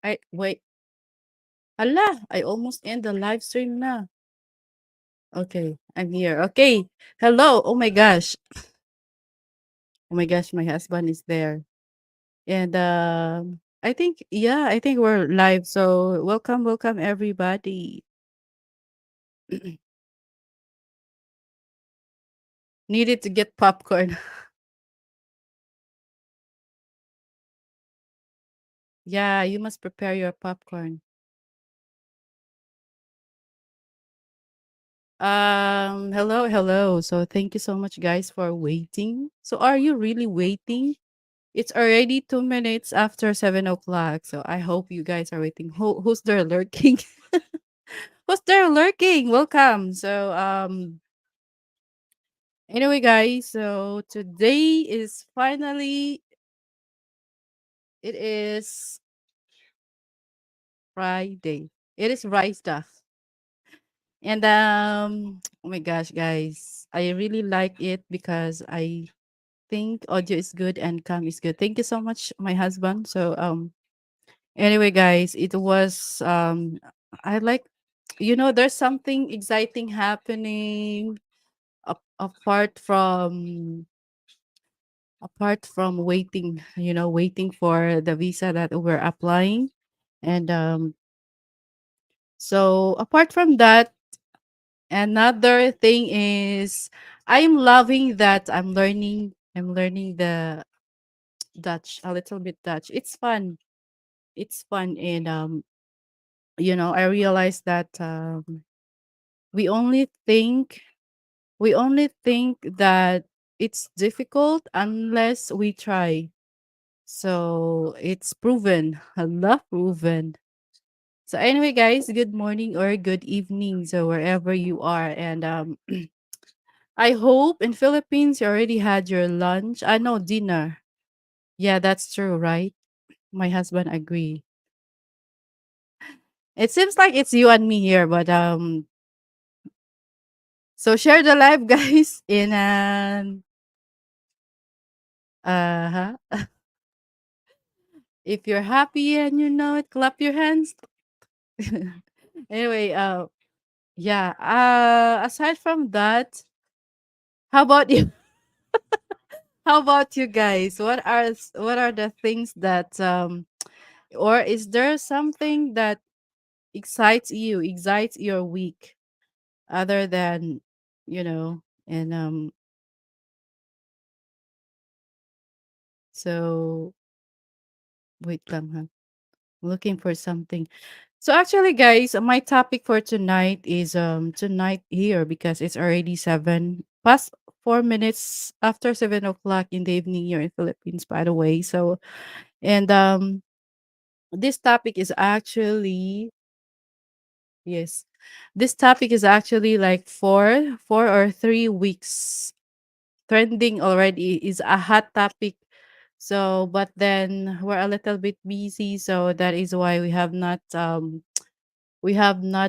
I wait. Allah, I almost end the live stream na. Okay, I'm here. Okay. Hello. Oh my gosh. Oh my gosh, my husband is there. And I think yeah, I think we're live. So welcome, welcome everybody. Needed to get popcorn. Yeah, you must prepare your popcorn. Hello, hello. So thank you so much guys for waiting. So are you really waiting? It's already 2 minutes after 7 o'clock. So I hope you guys are waiting. Who's there lurking? Who's there lurking? Welcome. So anyway guys, so today is finally it is Friday. It is Rice Stuff. And oh my gosh guys, I really like it because I think audio is good and cam is good. Thank you so much, my husband. So anyway, guys, it was I like there's something exciting happening apart from waiting, waiting for the visa that we're applying. And so apart from that, another thing is I'm loving that I'm learning the Dutch, a little bit Dutch. It's fun. It's fun. And I realized that we only think we only think that it's difficult unless we try. So it's proven. Allah proven. So anyway, guys, good morning or good evening. So wherever you are, and I hope in Philippines you already had your lunch. I know dinner. Yeah, that's true, right? My husband agree. It seems like it's you and me here, but so share the live, guys. In uh-huh. If you're happy and you know it, clap your hands. Anyway, yeah. Aside from that, how about you? How about you guys? What are the things that or is there something that excites your week other than and so wait lang ha. Looking for something. So actually, guys, my topic for tonight is tonight here because it's already seven past 4 minutes after 7 o'clock in the evening here in Philippines, by the way. So and this topic is actually yes, this topic is actually like four or 3 weeks trending already. Is a hot topic. So, but then we're a little bit busy, so that is why we have not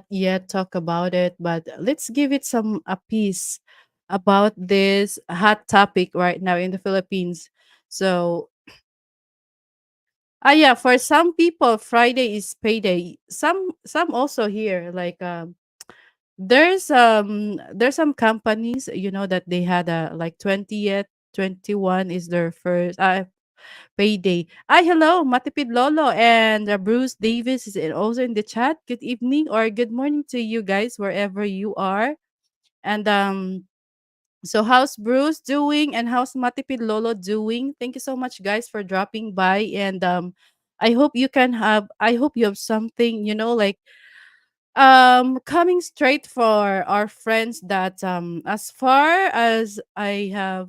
yet talked about it, but let's give it some a piece about this hot topic right now in the Philippines. So, yeah, for some people, Friday is payday. Some also here like there's some companies that they had a like 20th 21 is their first payday. Hello, Matipid Lolo and Bruce Davis is also in the chat. Good evening or good morning to you guys wherever you are. And so how's Bruce doing and how's Matipid Lolo doing? Thank you so much guys for dropping by. And I hope you have something, like coming straight for our friends that as far as I have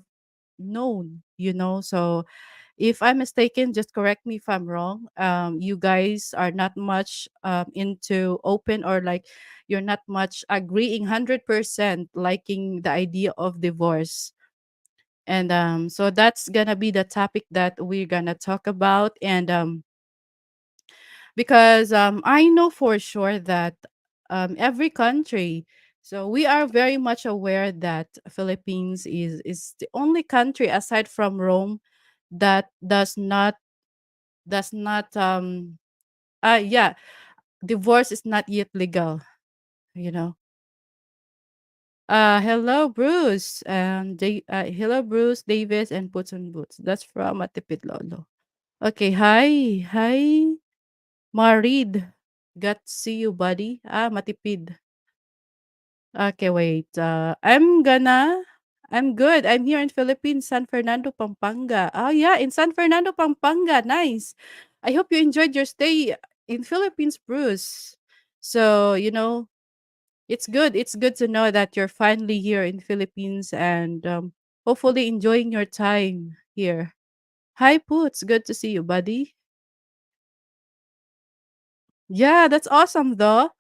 known, so if I'm mistaken, just correct me if I'm wrong. You guys are not much into open or like you're not much agreeing 100% liking the idea of divorce. And so that's gonna be the topic that we're gonna talk about. And because I know for sure that every country, so we are very much aware that Philippines is the only country aside from Rome that does not Yeah, divorce is not yet legal, you know. Hello, Bruce. Hello, Bruce Davis and Puts on Boots. That's from Matipid Lolo. Okay, hi, Marid. Got to see you, buddy. Matipid. Okay, wait. I'm good. I'm here in Philippines, San Fernando, Pampanga. Oh yeah, in San Fernando, Pampanga. Nice. I hope you enjoyed your stay in Philippines, Bruce. So, it's good. It's good to know that you're finally here in Philippines and hopefully enjoying your time here. Hi, Poots. Good to see you, buddy. Yeah, that's awesome though.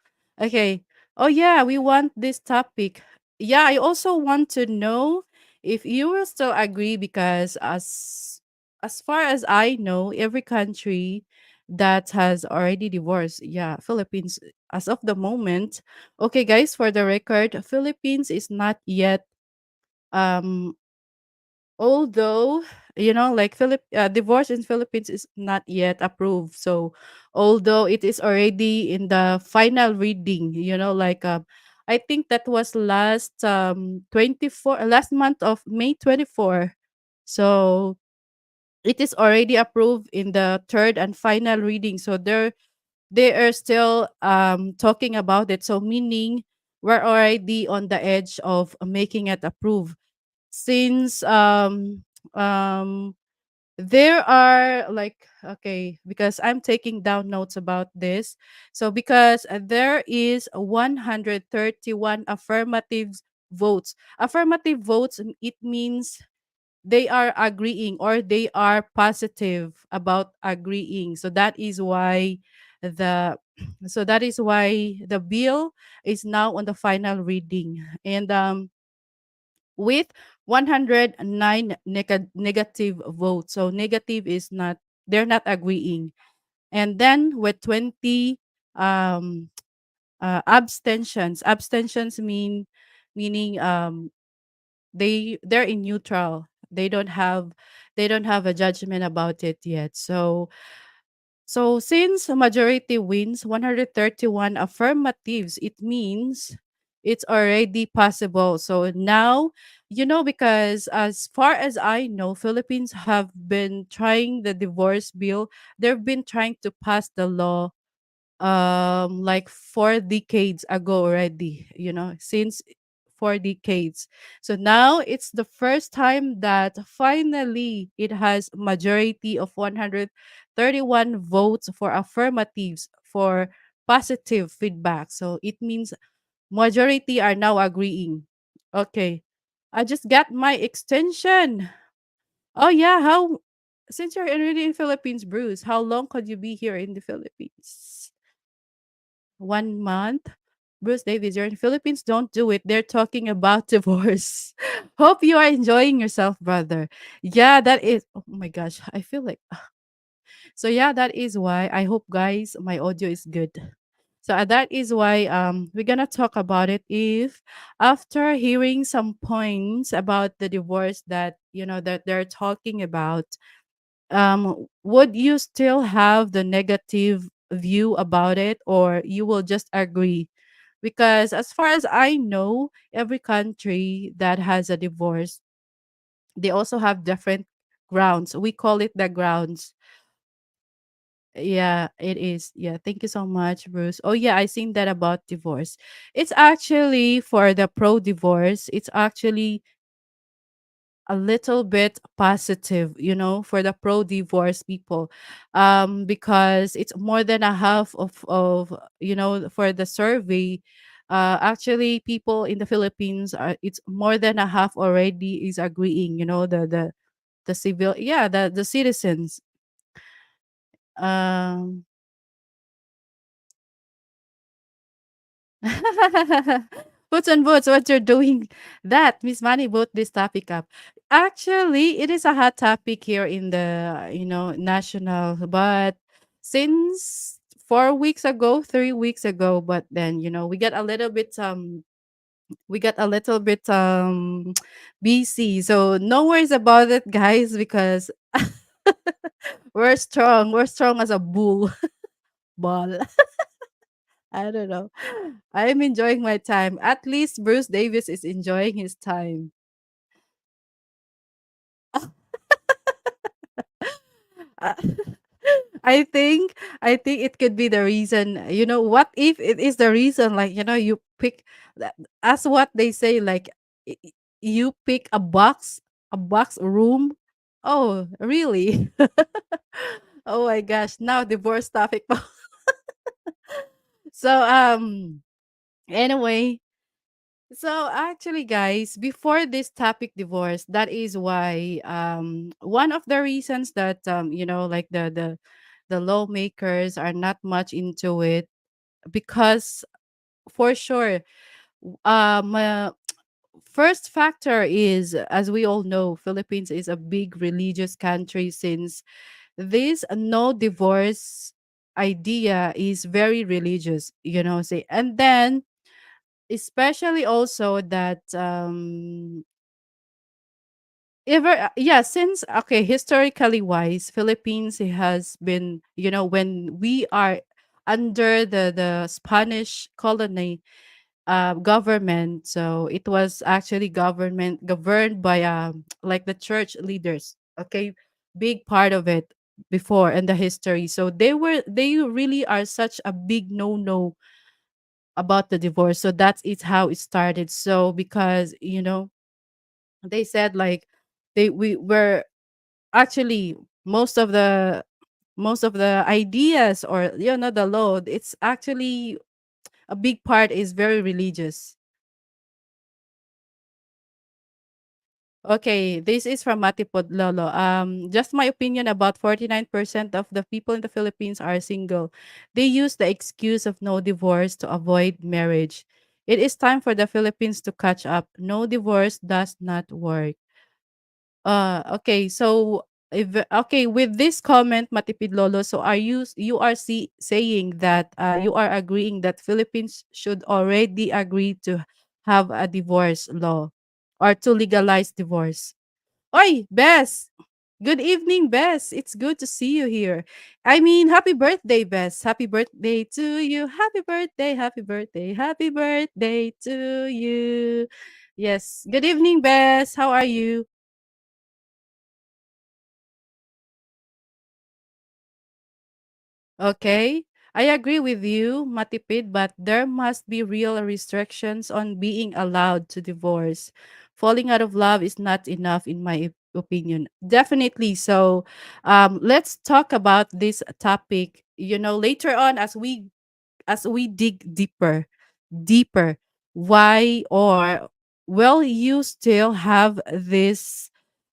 Okay. Oh yeah, we want this topic. Yeah, I also want to know if you will still agree because as far as I know, every country that has already divorced, yeah, Philippines as of the moment. Okay, guys, for the record, Philippines is not yet um although, like divorce in Philippines is not yet approved. So although it is already in the final reading, I think that was last month of May 24. So it is already approved in the third and final reading. So they are still talking about it. So meaning we're already on the edge of making it approved since um there are like, okay, because I'm taking down notes about this. So because there is 131 affirmative votes, it means they are agreeing or they are positive about agreeing. So that is why the the bill is now on the final reading. And with 109 negative votes. So negative is not, they're not agreeing. And then with 20 um abstentions. Abstentions meaning they're in neutral. They don't have a judgment about it yet. So since a majority wins 131 affirmatives, it means it's already possible. So now, because as far as I know, Philippines have been trying the divorce bill. They've been trying to pass the law like 4 decades ago already, since 4 decades. So now it's the first time that finally it has majority of 131 votes for affirmatives for positive feedback. So it means majority are now agreeing. Okay, I just got my extension. Oh yeah, how, since you're already in Philippines, Bruce, how long could you be here in the Philippines? 1 month. Bruce Davis, you're in Philippines. Don't do it. They're talking about divorce. Hope you are enjoying yourself, brother. Yeah, that is. Oh my gosh, I feel like. So yeah, that is why I hope, guys, my audio is good. So that is why we're gonna talk about it. If after hearing some points about the divorce that that they're talking about, would you still have the negative view about it, or you will just agree? Because as far as I know, every country that has a divorce, they also have different grounds. We call it the grounds. Yeah, it is. Yeah, thank you so much, Bruce. Oh yeah, I seen that about divorce. It's actually for the pro divorce. It's actually a little bit positive, for the pro divorce people, because it's more than a half of for the survey. Actually, people in the Philippines are, it's more than a half already is agreeing, the civil, yeah, the citizens. um Boots and boots, what you're doing that, Miss Money brought this topic up. Actually, it is a hot topic here in the, national, but since 4 weeks ago, 3 weeks ago, but then, we got a little bit busy. So no worries about it, guys, because we're strong. We're strong as a bull. Ball. I don't know. I'm enjoying my time. At least Bruce Davis is enjoying his time. Uh, I think it could be the reason. You know, what if it is the reason? Like, you pick as what they say. Like, you pick a box room. Oh, really? Oh my gosh! Now divorce topic. So anyway, so actually, guys, before this topic divorce, that is why one of the reasons that like the lawmakers are not much into it, because for sure, first factor is, as we all know, Philippines is a big religious country, since this no divorce idea is very religious, say. And then especially also that ever yeah, since, okay, historically wise, Philippines has been, when we are under the Spanish colony government, so it was actually government governed by like the church leaders, okay, big part of it before in the history. So they really are such a big no about the divorce. So that's it how it started. So because they said like they we were actually most of the ideas, or the law, it's actually a big part is very religious. Okay, this is from Matipod Lolo. Just my opinion, about 49% of the people in the Philippines are single. They use the excuse of no divorce to avoid marriage. It is time for the Philippines to catch up. No divorce does not work. Okay, so if okay, with this comment, Matipid Lolo, so you are saying that you are agreeing that Philippines should already agree to have a divorce law, or to legalize divorce. Oi, Bess. Good evening, Bess. It's good to see you here. I mean, happy birthday, Bess. Happy birthday to you. Happy birthday, happy birthday, happy birthday to you. Yes. Good evening, Bess. How are you? Okay. I agree with you, Matipid, but there must be real restrictions on being allowed to divorce. Falling out of love is not enough, in my opinion. Definitely. So, let's talk about this topic. Later on, as we dig deeper. Why, or will you still have this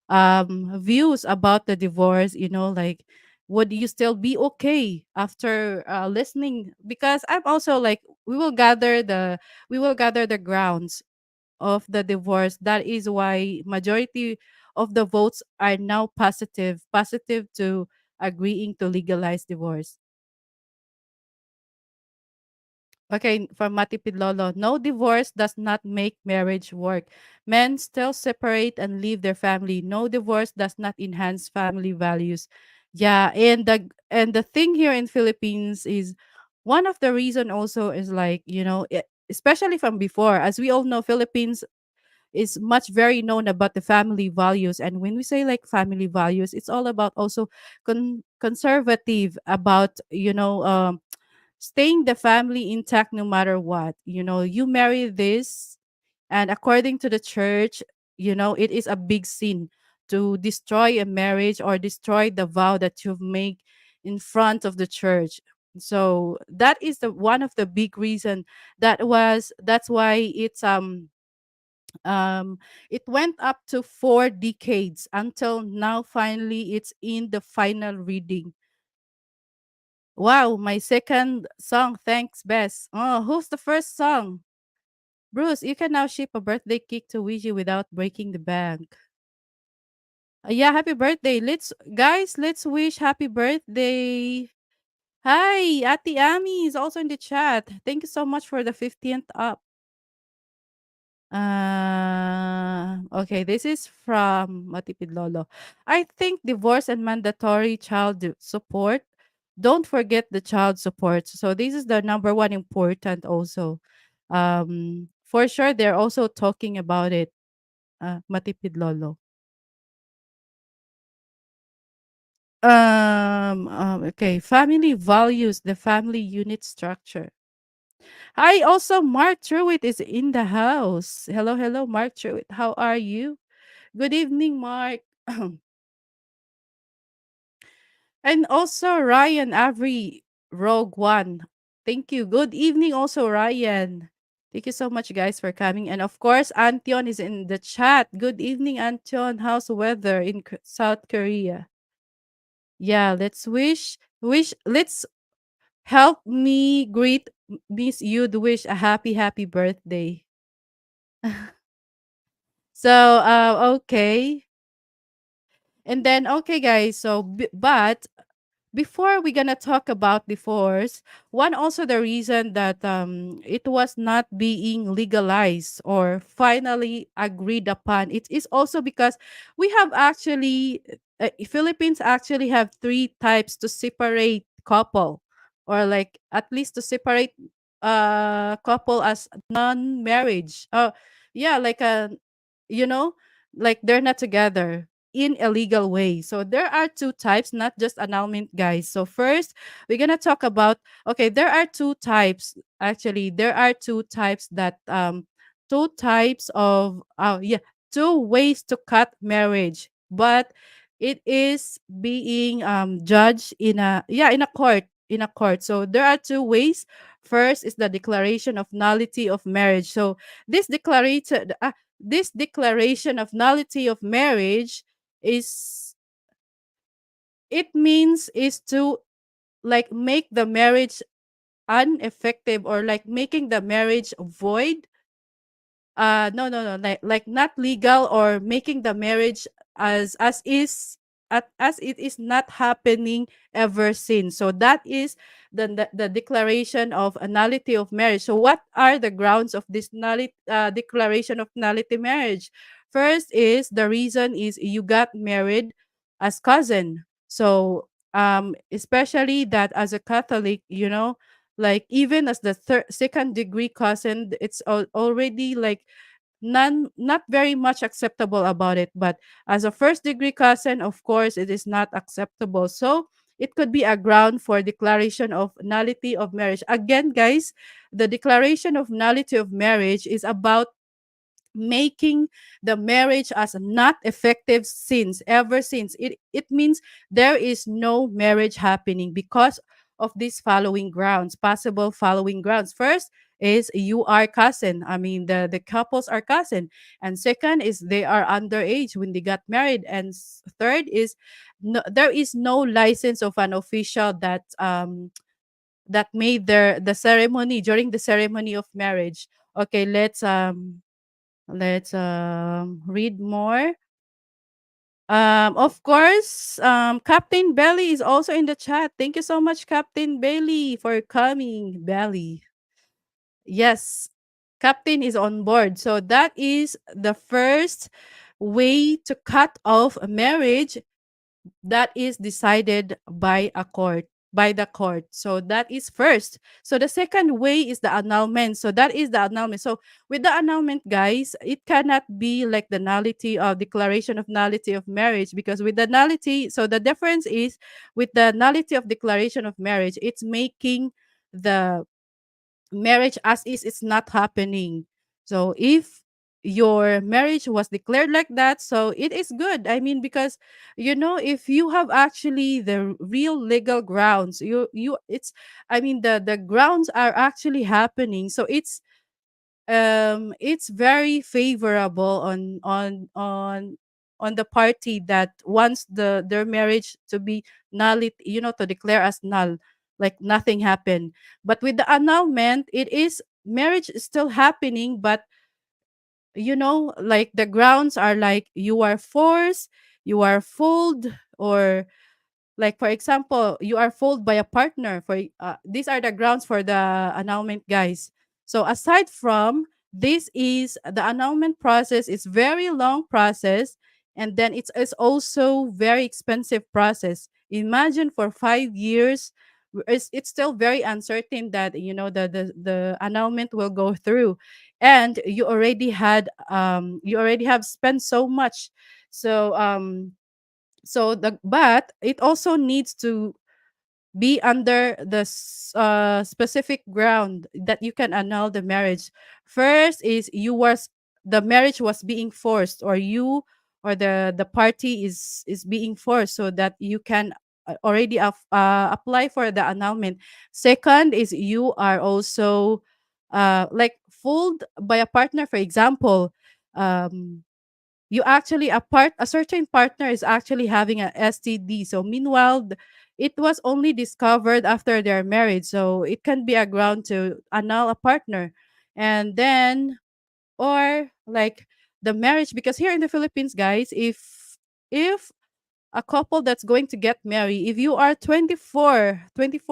views about the divorce, like, would you still be okay after listening? Because I'm also like, we will gather the grounds of the divorce. That is why majority of the votes are now positive to agreeing to legalize divorce. Okay, from Mati Pidlolo, no divorce does not make marriage work. Men still separate and leave their family. No divorce does not enhance family values. Yeah, and the thing here in Philippines is, one of the reason also is like, especially from before, as we all know, Philippines is much very known about the family values. And when we say like family values, it's all about also conservative about, staying the family intact no matter what. You marry this, and according to the church, it is a big sin to destroy a marriage or destroy the vow that you've made in front of the church. So that is the one of the big reason. That's why it went up to 4 decades until now. Finally, it's in the final reading. Wow, my second song. Thanks, Bess. Oh, who's the first song? Bruce, you can now ship a birthday cake to Ouija without breaking the bank. Yeah, happy birthday. Let's wish happy birthday. Hi, Ati Ami is also in the chat. Thank you so much for the 15th up. Okay, this is from Matipid Lolo. I think divorce and mandatory child support don't forget the child support. So this is the number one important also. For sure, they're also talking about it. Matipid lolo. Okay, family values, the family unit structure. Hi, also Mark Truitt is in the house. Hello, hello, Mark Truitt. How are you? Good evening, Mark. And also Ryan Avery Rogue One. Thank you. Good evening, also Ryan. Thank you so much, guys, for coming. And of course, Antion is in the chat. Good evening, Antion. How's the weather in South Korea? Yeah, let's help me greet Miss Yud, wish a happy birthday. So, okay. And then, okay, guys. So, but before we're gonna talk about divorce, one also the reason that it was not being legalized or finally agreed upon, it is also because we have actually Philippines actually have three types to separate couple, or like at least to separate couple as non-marriage. Yeah, like a, you know, like they're not together in a legal way. So there are two types, not just annulment, guys. So first, we're gonna talk about, okay, there are two types. Actually, there are two types of two ways to cut marriage, but it is being judged in a, in a court, So there are two ways. First is the declaration of nullity of marriage. So this declaration this declaration of nullity of marriage is, it means is to like make the marriage ineffective, or like making the marriage void. No, like not legal, or making the marriage as is, as it is not happening ever since. So that is the declaration of a nullity of marriage. So what are the grounds of this declaration of nullity marriage? First is, the reason is you got married as cousin. So especially that as a Catholic, like even as the second degree cousin, it's already like not very much acceptable about it. But as a first degree cousin, of course it is not acceptable. So it could be a ground for declaration of nullity of marriage. Again, guys, the declaration of nullity of marriage is about making the marriage as not effective since, ever since. It means there is no marriage happening because of these following grounds, possible following grounds. First is you are cousin. I mean, the couples are cousin. And second is they are underage when they got married. And third is no, there is no license of an official that made the ceremony, during the ceremony of marriage. Okay, let's read more. Of course, Captain Belly is also in the chat. Thank you so much, Captain Belly, for coming. Belly. Yes, Captain is on board. So that is the first way to cut off a marriage that is decided by a court, by the court. So that is first. So the second way is the annulment. So that is the annulment. So with the annulment, guys, it cannot be like the nullity of declaration of nullity of marriage, because with the nullity, so the difference is, with the nullity of declaration of marriage, it's making the marriage as is, it's not happening. So if your marriage was declared like that, so it is good. I mean, because if you have actually the real legal grounds, you it's I mean, the grounds are actually happening. So it's very favorable on the party that wants their marriage to be null, to declare as null, like nothing happened. But with the annulment, it is, marriage is still happening, but like the grounds are like you are forced, you are fooled, or like, for example, you are fooled by a partner. For these are the grounds for the annulment, guys. So aside from this, is the annulment process is very long process, and then it's also very expensive process. Imagine for 5 years, It's still very uncertain that the annulment will go through, and you already have spent so much. So but it also needs to be under the specific ground that you can annul the marriage. First is the marriage was being forced, or you or the party is being forced, so that you can already apply for the annulment. Second is you are also like fooled by a partner, for example. You actually a certain partner is actually having a STD. So meanwhile, it was only discovered after their marriage. So it can be a ground to annul a partner. And then, or like the marriage, because here in the Philippines, guys, if a couple that's going to get married, if you are 24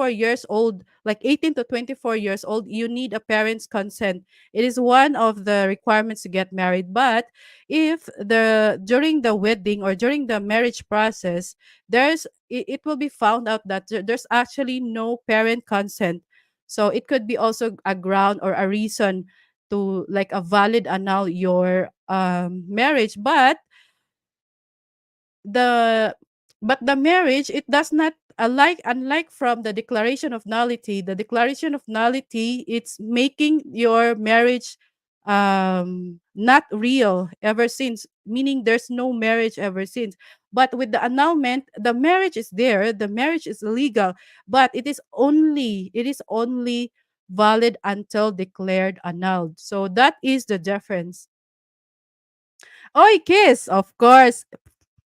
years old, like 18 to 24 years old, you need a parent's consent. It is one of the requirements to get married. But if the during the wedding or during the marriage process, it will be found out that there's actually no parent consent. So it could be also a ground or a reason to like a valid annul your marriage. The but the marriage, it does not, unlike from the declaration of nullity. The declaration of nullity, it's making your marriage not real ever since, meaning there's no marriage ever since. But with the annulment, the marriage is there, the marriage is legal, but it is only valid until declared annulled. So that is the difference. Oi, Kiss, of course.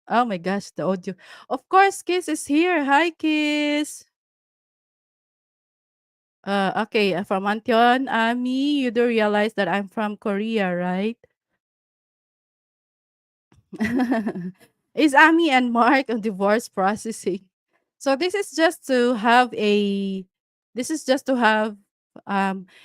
Oh my gosh, the audio. Of course, Kiss is here. Hi, Kiss. Okay, from Antion, Ami, you do realize that I'm from Korea, right? Is Ami and Mark on divorce processing? So this is just to have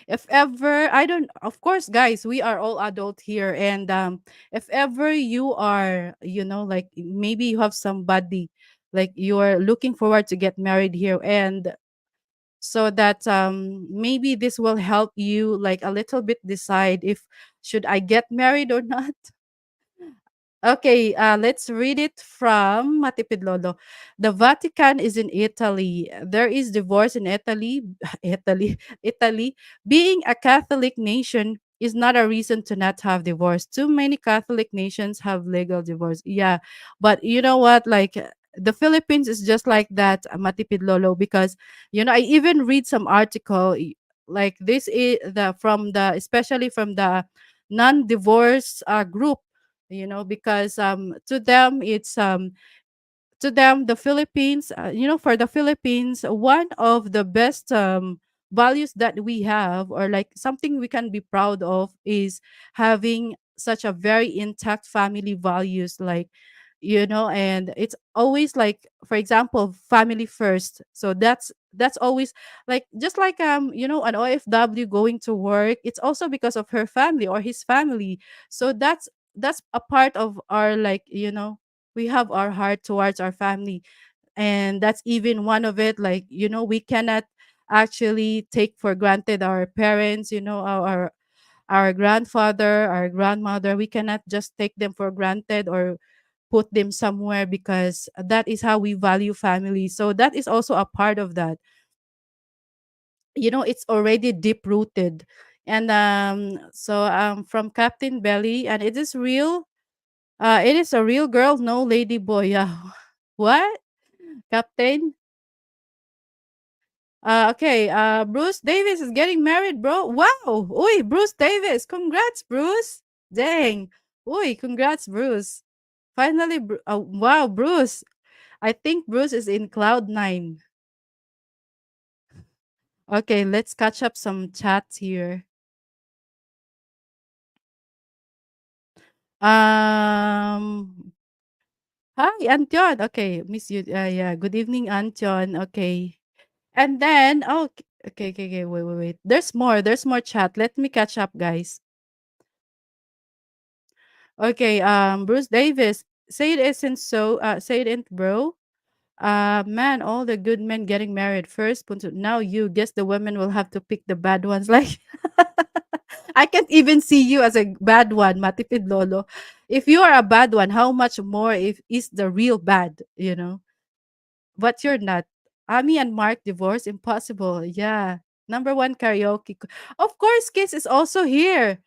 if ever, I don't, of course, guys, we are all adult here, and if ever you are, like maybe you have somebody, like you are looking forward to get married here, and so that maybe this will help you like a little bit decide if should I get married or not. Okay, let's read it from Matipid Lolo. The Vatican is in Italy. There is divorce in Italy. Italy. Being a Catholic nation is not a reason to not have divorce. Too many Catholic nations have legal divorce. Yeah, but you know what? Like the Philippines is just like that, Matipid Lolo, because I even read some article like this is the from the especially from the non-divorce group, because to them, the Philippines, for the Philippines, one of the best values that we have, or like something we can be proud of, is having such a very intact family values, like, and it's always like, for example, family first. So that's always like, just like an OFW going to work, it's also because of her family or his family. So that's a part of our, like, we have our heart towards our family, and that's even one of it. Like, we cannot actually take for granted our parents, our grandfather, our grandmother. We cannot just take them for granted or put them somewhere, because that is how we value family. So that is also a part of that. It's already deep rooted. And from Captain Belly, and it is real. It is a real girl, no lady boy. Yeah. What? Captain? Okay. Bruce Davis is getting married, bro. Wow. Uy, Bruce Davis. Congrats, Bruce. Dang. Uy, congrats, Bruce. Finally, wow, Bruce. I think Bruce is in cloud nine. Okay, let's catch up some chats here. Um, Hi, Antion. Okay, miss you. Yeah, good evening, Antion. Okay. And then, oh, okay, okay, okay, wait, wait, wait. There's more chat. Let me catch up, guys. Okay, Bruce Davis, say it isn't so, say it ain't, bro. Man, all the good men getting married first. Now you guess the women will have to pick the bad ones. Like, I can't even see you as a bad one, Matipid Lolo. If you are a bad one, how much more if is the real bad, you know? But you're not. Ami and Mark divorce impossible. Yeah. Number one karaoke. Of course, Kiss is also here.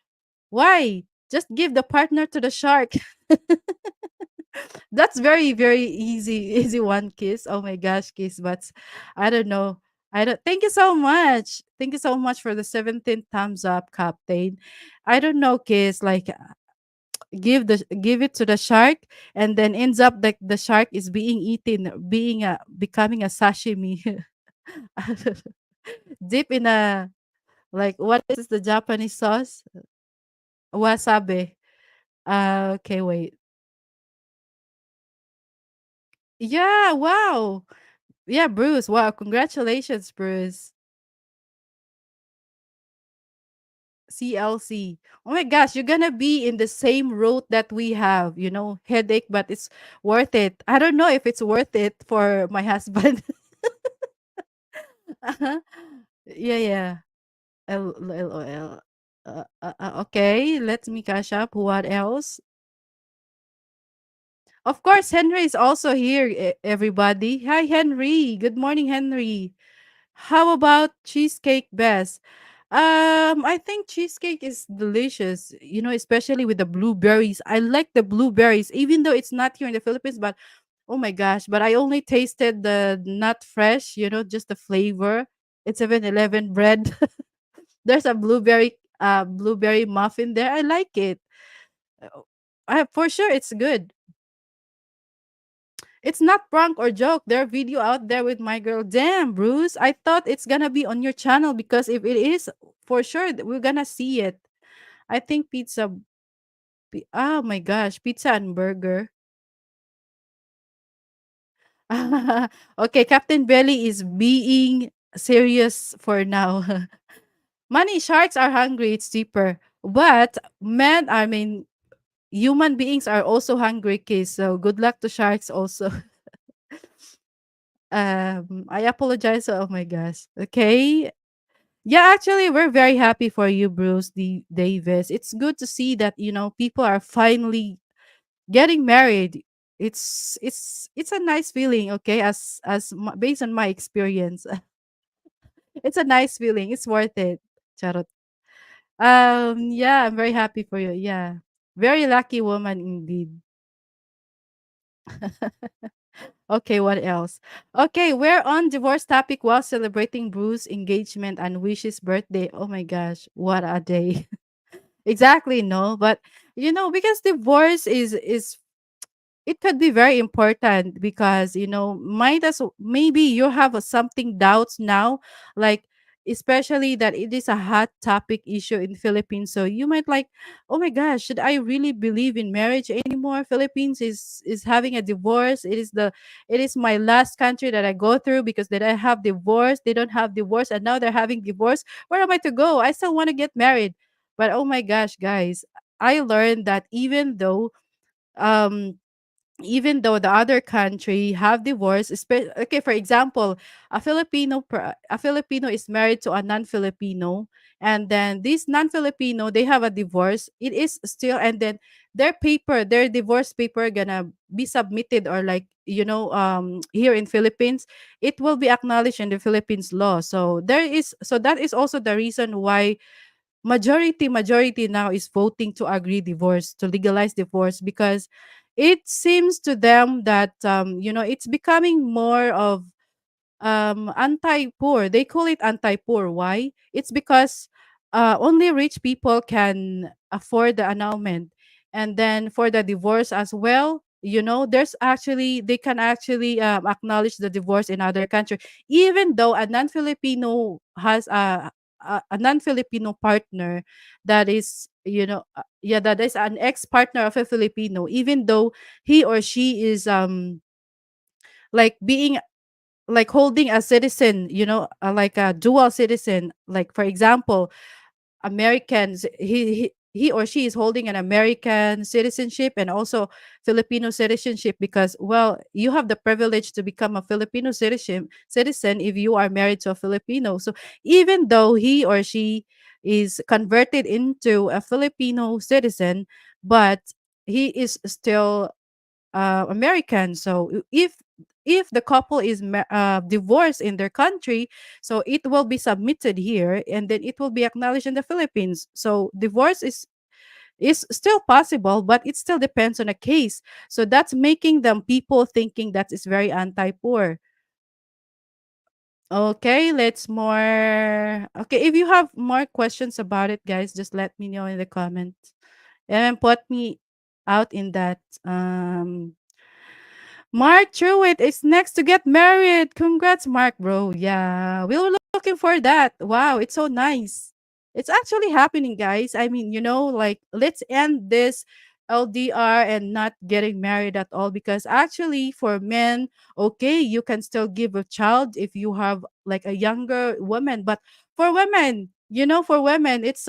Why? Just give the partner to the shark. That's very, very easy, easy one, Kiss. Oh my gosh, Kiss. But I don't know. I don't thank you so much. Thank you so much for the 17th thumbs up, Captain. I don't know, Kiss. Like give it to the shark and then ends up like the shark is being eaten, being a becoming a sashimi. Deep in a like what is the Japanese sauce? Wasabi. Okay, wait. Yeah, wow. Yeah, Bruce. Wow, congratulations, Bruce. CLC. Oh my gosh, you're gonna be in the same route that we have, headache, but it's worth it. I don't know if it's worth it for my husband. Yeah, yeah. LOL. Okay, let me cash up. What else? Of course, Henry is also here, everybody. Hi, Henry. Good morning, Henry. How about cheesecake, Bess? I think cheesecake is delicious, especially with the blueberries. I like the blueberries, even though it's not here in the Philippines, but oh my gosh, but I only tasted the not fresh, just the flavor. It's 7-Eleven bread. There's a blueberry muffin there. I like it. For sure it's good. It's not prank or joke. There are video out there with my girl. Damn, Bruce. I thought it's gonna be on your channel because if it is, for sure we're gonna see it. I think oh my gosh, pizza and burger. Okay, Captain Belly is being serious for now. Money sharks are hungry, it's cheaper. But men, I mean, human beings are also hungry, kids. So good luck to sharks also. I apologize. Oh my gosh. Okay. Yeah, actually, we're very happy for you, Bruce Davis. It's good to see that people are finally getting married. It's a nice feeling. Okay, based on my experience, it's a nice feeling. It's worth it. Charot. Yeah, I'm very happy for you. Yeah, very lucky woman indeed. Okay, what else? Okay, we're on divorce topic while celebrating Bruce's engagement and Wish's birthday. Oh my gosh, what a day. Exactly, no, but because divorce is it could be very important because might as maybe you have something doubts now, like especially that it is a hot topic issue in Philippines, so you might like, oh my gosh, should I really believe in marriage anymore? Philippines is having a divorce. It is my last country that I go through because that I have divorce, they don't have divorce, and now they're having divorce. Where am I to go? I still want to get married. But oh my gosh, guys, I learned that um even though the other country have divorce, okay, for example, a Filipino is married to a non-Filipino, and then this non-Filipino, they have a divorce, it is still, and then their divorce paper gonna be submitted, or like here in Philippines, it will be acknowledged in the Philippines law. So that is also the reason why majority now is voting to agree divorce, to legalize divorce, because it seems to them that it's becoming more of anti-poor. They call it anti-poor. Why? It's because only rich people can afford the annulment, and then for the divorce as well. There's actually they can actually acknowledge the divorce in other country, even though a non-Filipino has a non-Filipino partner that is yeah, that is an ex-partner of a Filipino, even though he or she is like being like holding a citizen, like a dual citizen. Like for example, Americans, he or she is holding an American citizenship and also Filipino citizenship, because well, you have the privilege to become a Filipino citizen if you are married to a Filipino. So even though he or she is converted into a Filipino citizen, but he is still American. So if the couple is divorced in their country, so it will be submitted here and then it will be acknowledged in the Philippines. So divorce is still possible, but it still depends on a case. So that's making them people thinking that is very anti-poor. Okay, let's more. Okay, if you have more questions about it, guys, just let me know in the comments and put me out in that. Mark Truitt is next to get married. Congrats, Mark, bro. Yeah, we were looking for that. Wow, it's so nice. It's actually happening, guys. I mean, like, let's end this LDR and not getting married at all, because actually, for men, okay, you can still give a child if you have like a younger woman, but for women, for women, it's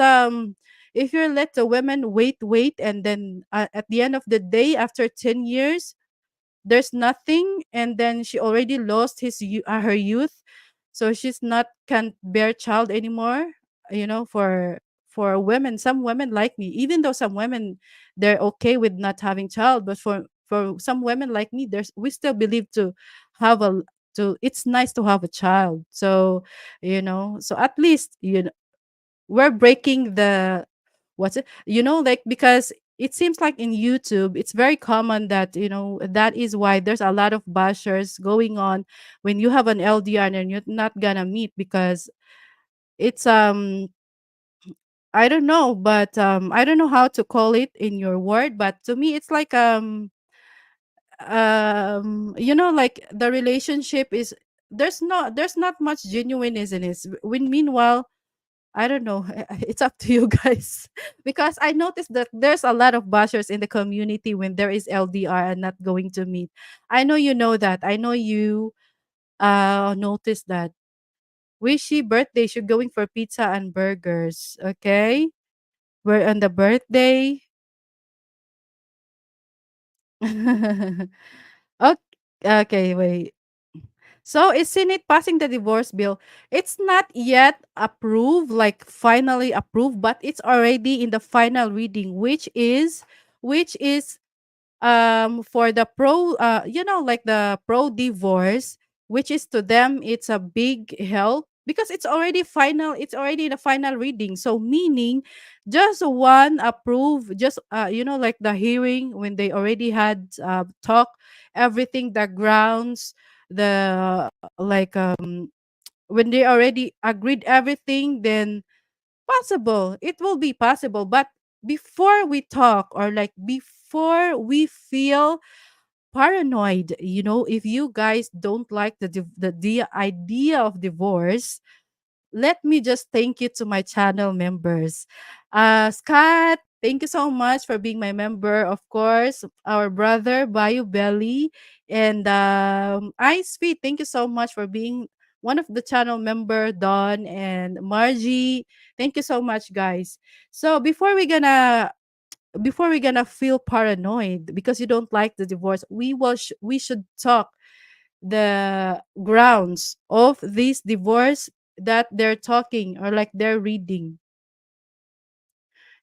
if you let the women wait, and then at the end of the day, after 10 years there's nothing, and then she already lost her youth, so she's not can't bear child anymore. For women, some women like me, even though some women, they're okay with not having child, but for some women like me, there's we still believe to have a to it's nice to have a child. So so at least we're breaking the what's it like, because it seems like in YouTube it's very common that that is why there's a lot of bashers going on when you have an LDR and you're not gonna meet, because it's I don't know, but I don't know how to call it in your word, but to me it's like like the relationship is there's not much genuineness in it. When meanwhile, I don't know. It's up to you guys. Because I noticed that there's a lot of bashers in the community when there is LDR and not going to meet. I know you know that. I know you noticed that. Wishy birthday, should going for pizza and burgers. Okay? We're on the birthday. Okay, okay, wait. So is Senate passing the divorce bill? It's not yet approved, like finally approved, but it's already in the final reading, which is for the pro like the pro divorce, which is to them it's a big help because it's already in the final reading. So meaning just one approve, just like the hearing when they already had talk everything, the grounds, the like when they already agreed everything, then possible, it will be possible. But before we talk, or like before we feel paranoid, if you guys don't like the idea of divorce, let me just thank you to my channel members. Scott, thank you so much for being my member. Of course, our brother Bayu Belly and Ice Feet, thank you so much for being one of the channel member. Don and Margie, thank you so much, guys. So before we gonna feel paranoid because you don't like the divorce, we should talk the grounds of this divorce that they're talking, or like they're reading.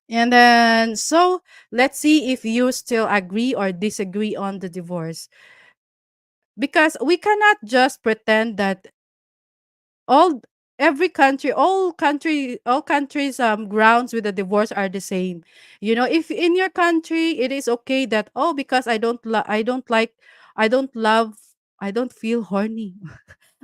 And then, so let's see if you still agree or disagree on the divorce, because we cannot just pretend that all every country all countries grounds with the divorce are the same. If in your country it is okay that, oh, because I don't love, I don't feel horny,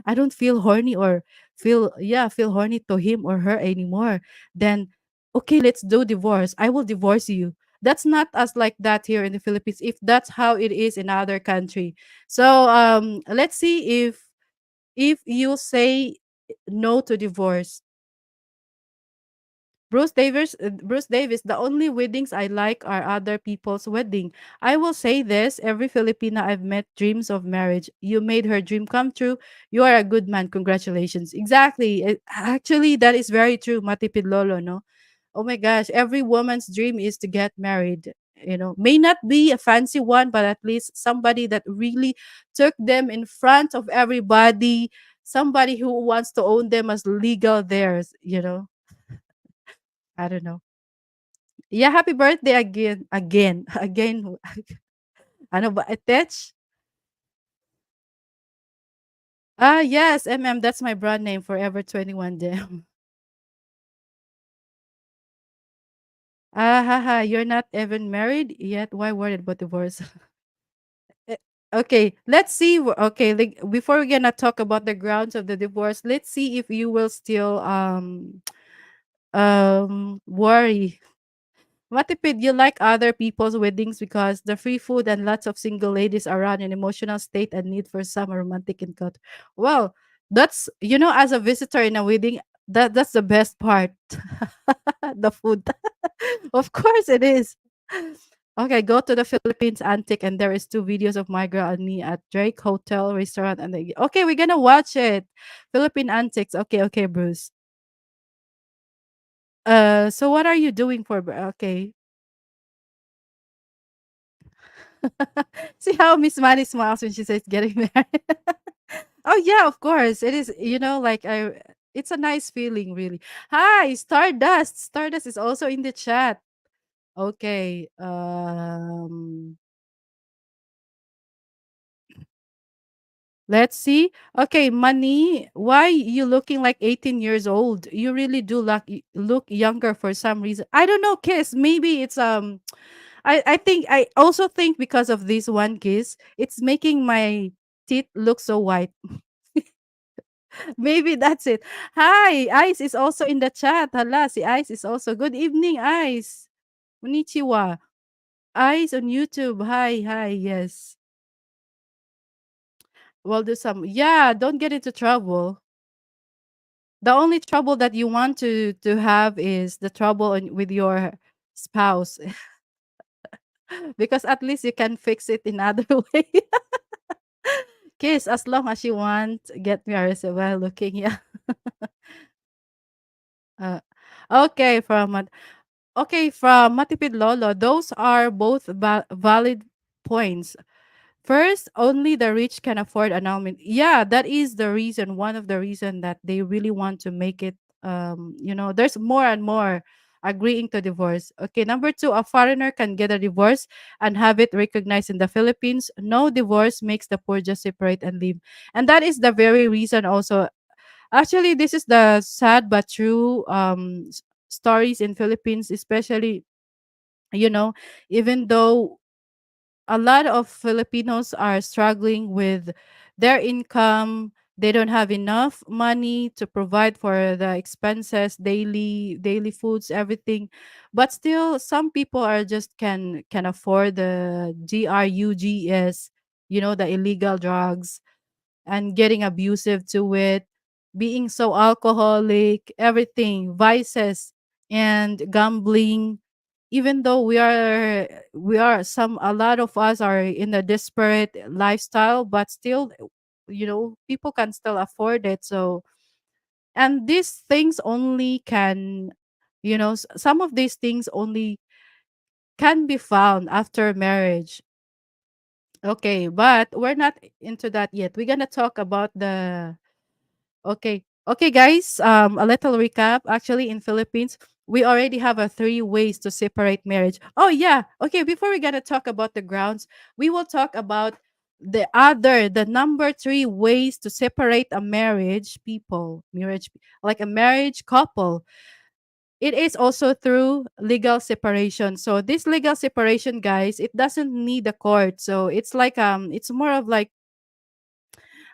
I don't feel horny, or feel horny to him or her anymore, then okay, let's do divorce, I will divorce you. That's not us like that here in the Philippines, if that's how it is in other country. So let's see if you say no to divorce. Bruce Davis, the only weddings I like are other people's wedding. I will say this, every Filipina I've met dreams of marriage. You made her dream come true. You are a good man. Congratulations. Exactly. Actually, that is very true, Matipid Lolo, no? Oh my gosh, every woman's dream is to get married. May not be a fancy one, but at least somebody that really took them in front of everybody, somebody who wants to own them as legal theirs. I don't know. Yeah, happy birthday again, again, again. Ano ba, Etech? Ah, yes, that's my brand name, Forever 21 Dem. Ah, haha, you're not even married yet. Why worried about divorce? Eh, Okay, let's see. Okay, like, before we're gonna talk about the grounds of the divorce, let's see if you will still worry. Matipid, you like other people's weddings because the free food and lots of single ladies around an emotional state and need for some romantic encounter. Well, that's as a visitor in a wedding, that's the best part. The food. Of course it is. Okay, go to the Philippines Antique and there is two videos of my girl and me at Drake Hotel Restaurant okay, we're gonna watch it. Philippine Antiques. Okay, okay, Bruce. So what are you doing for okay. See how Miss Manny smiles when she says getting married. Oh yeah, of course. It is, like it's a nice feeling really. Hi, Stardust. Stardust is also in the chat. Okay. Let's see. Okay, Money, why you looking like 18 years old? You really do look younger for some reason. I don't know, Kiss. Maybe it's I also think because of this one Kiss, it's making my teeth look so white. Maybe that's it. Hi, Ice is also in the chat. Hala, si Ice is also. Good evening, Ice. Konnichiwa. Ice on YouTube. Hi, hi. Yes. We'll do some. Yeah, don't get into trouble. The only trouble that you want to have is the trouble with your spouse, because at least you can fix it in other way. Kiss, as long as you want, get married well looking. Yeah. Uh, okay, from Matipid Lolo, those are both valid points. First, only the rich can afford annulment. Yeah, that is the reason, one of the reason that they really want to make it. There's more and more agreeing to divorce. Okay, number two, a foreigner can get a divorce and have it recognized in the Philippines. No divorce makes the poor just separate and leave. And that is the very reason also. Actually, this is the sad but true stories in Philippines, especially, you know, even though a lot of Filipinos are struggling with their income. They don't have enough money to provide for the expenses, daily foods, everything. But still, some people are just can afford the drugs, the illegal drugs, and getting abusive to it, being so alcoholic, everything, vices and gambling. Even though we are some a lot of us are in a desperate lifestyle, but still, people can still afford it. So, and these things only can, some of these things only can be found after marriage. Okay, but we're not into that yet. We're gonna talk about the Okay. Okay, guys. A little recap. Actually, in Philippines, we already have a three ways to separate marriage. Oh yeah. Okay. Before we gonna talk about the grounds, we will talk about the number three ways to separate a like a marriage couple. It is also through legal separation. So this legal separation, guys, it doesn't need a court. So it's like it's more of like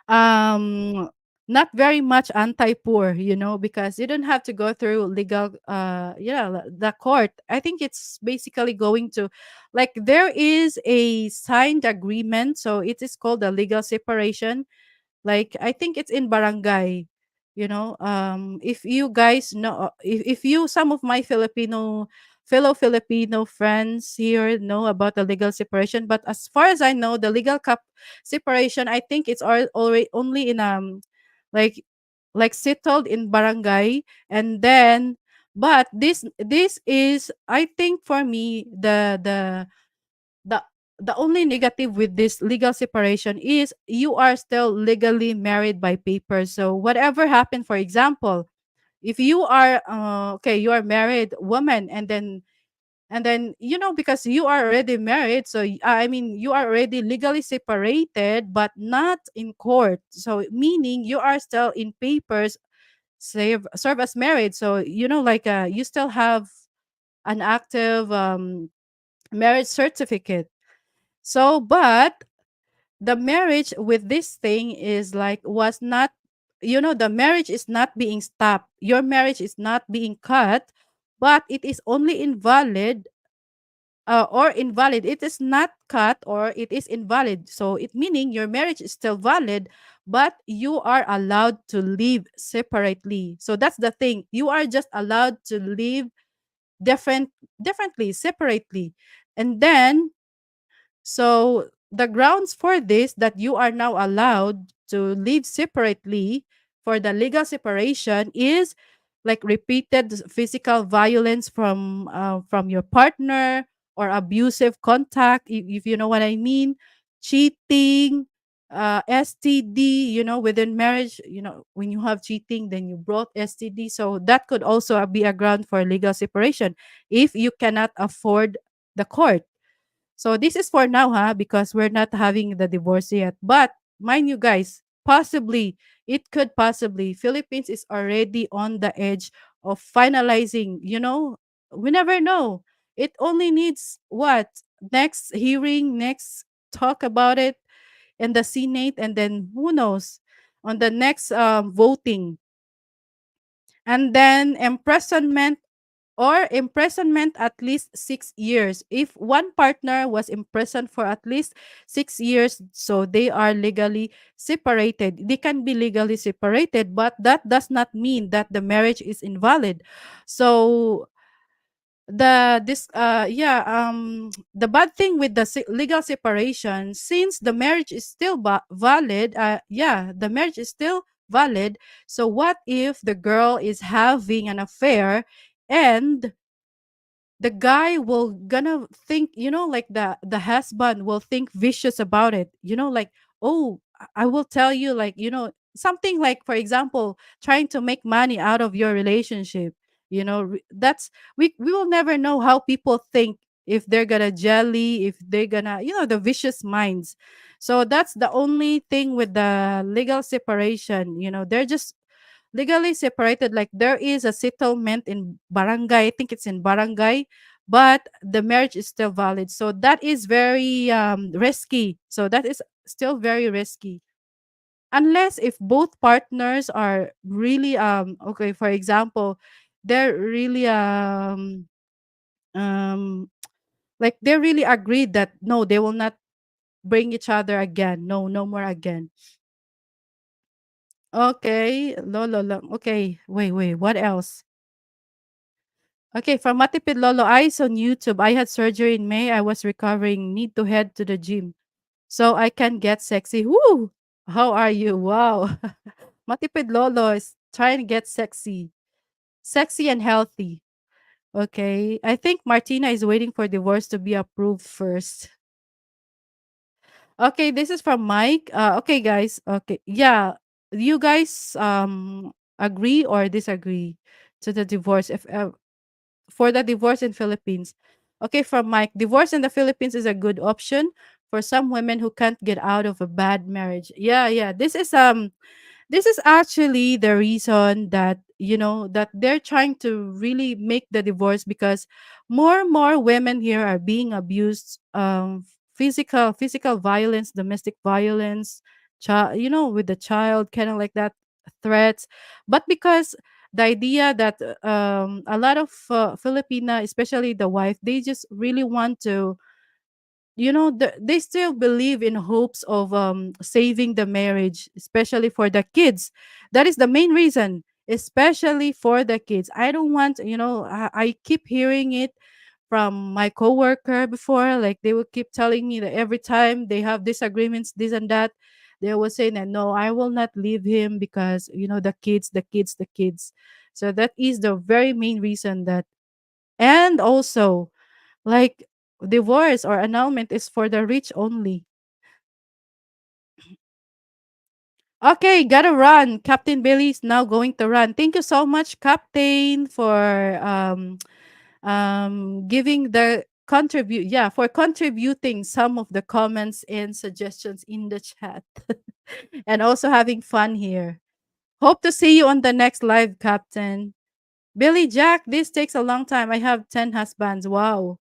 um not very much anti-poor, because you don't have to go through legal the court. I think it's basically going to, like, there is a signed agreement, so it is called a legal separation. Like, I think it's in barangay. If you guys know, if you some of my fellow Filipino friends here know about the legal separation, but as far as I know, the legal separation, I think it's already only in like settled in barangay, and then But this is, I think, for me, the the only negative with this legal separation is you are still legally married by paper. So whatever happened, for example, if you are okay, you are married woman, and then because you are already married, so I mean you are already legally separated but not in court, so meaning you are still in papers, serve as married. So like you still have an active marriage certificate. So but the marriage with this thing is like was not, the marriage is not being stopped, your marriage is not being cut, but it is only invalid, or invalid. It is not cut or it is invalid. So it meaning your marriage is still valid, but you are allowed to live separately. So that's the thing. You are just allowed to live differently, separately. And then so the grounds for this, that you are now allowed to live separately for the legal separation, is like repeated physical violence from your partner, or abusive contact, if you know what I mean, cheating, STD, within marriage, when you have cheating, then you brought STD. So that could also be a ground for legal separation if you cannot afford the court. So this is for now, because we're not having the divorce yet. But mind you guys, possibly, it could possibly, Philippines is already on the edge of finalizing, we never know. It only needs what? Next hearing, next talk about it in the Senate, and then who knows? On the next voting. And then imprisonment at least 6 years. If one partner was imprisoned for at least 6 years, so they are legally separated. They can be legally separated, but that does not mean that the marriage is invalid. So the bad thing with the legal separation, since the marriage is still valid, the marriage is still valid. So what if the girl is having an affair, and the guy will gonna think, like the husband will think vicious about it, like, oh, I will tell you, like, something like, for example, trying to make money out of your relationship. That's, we will never know how people think, if they're gonna jelly, if they're gonna, the vicious minds. So that's the only thing with the legal separation. They're just legally separated, like there is a settlement in barangay, I think it's in barangay, but the marriage is still valid. So that is very risky. So that is still very risky, unless if both partners are really okay, for example, they're really um like they really agreed that no, they will not bring each other again, no, no more again. Okay, lolo, okay, wait, what else? Okay, from Matipid Lolo Eyes on YouTube. I had surgery in May. I was recovering. Need to head to the gym so I can get sexy. Woo! How are you? Wow. Matipid Lolo is trying to get sexy. Sexy and healthy. Okay. I think Martina is waiting for divorce to be approved first. Okay, this is from Mike. Okay, guys. Okay. Yeah. You guys agree or disagree to the divorce, if for the divorce in Philippines? Okay, from Mike, divorce in the Philippines is a good option for some women who can't get out of a bad marriage. Yeah, yeah. This is actually the reason that that they're trying to really make the divorce, because more and more women here are being abused, physical violence, domestic violence, child, with the child, kind of like that, threats. But because the idea that a lot of Filipina, especially the wife, they just really want to, they still believe in hopes of saving the marriage, especially for the kids. That is the main reason, especially for the kids. I don't want, I keep hearing it from my coworker before, like they will keep telling me that every time they have disagreements, this and that, they will say that no, I will not leave him because the kids, the kids, the kids. So that is the very main reason that, and also like divorce or annulment is for the rich only. Okay, gotta run. Captain Billy is now going to run. Thank you so much, Captain, for giving the contribute yeah, for contributing some of the comments and suggestions in the chat. And also having fun here. Hope to see you on the next live, Captain. Billy Jack, this takes a long time. I have 10 husbands. Wow.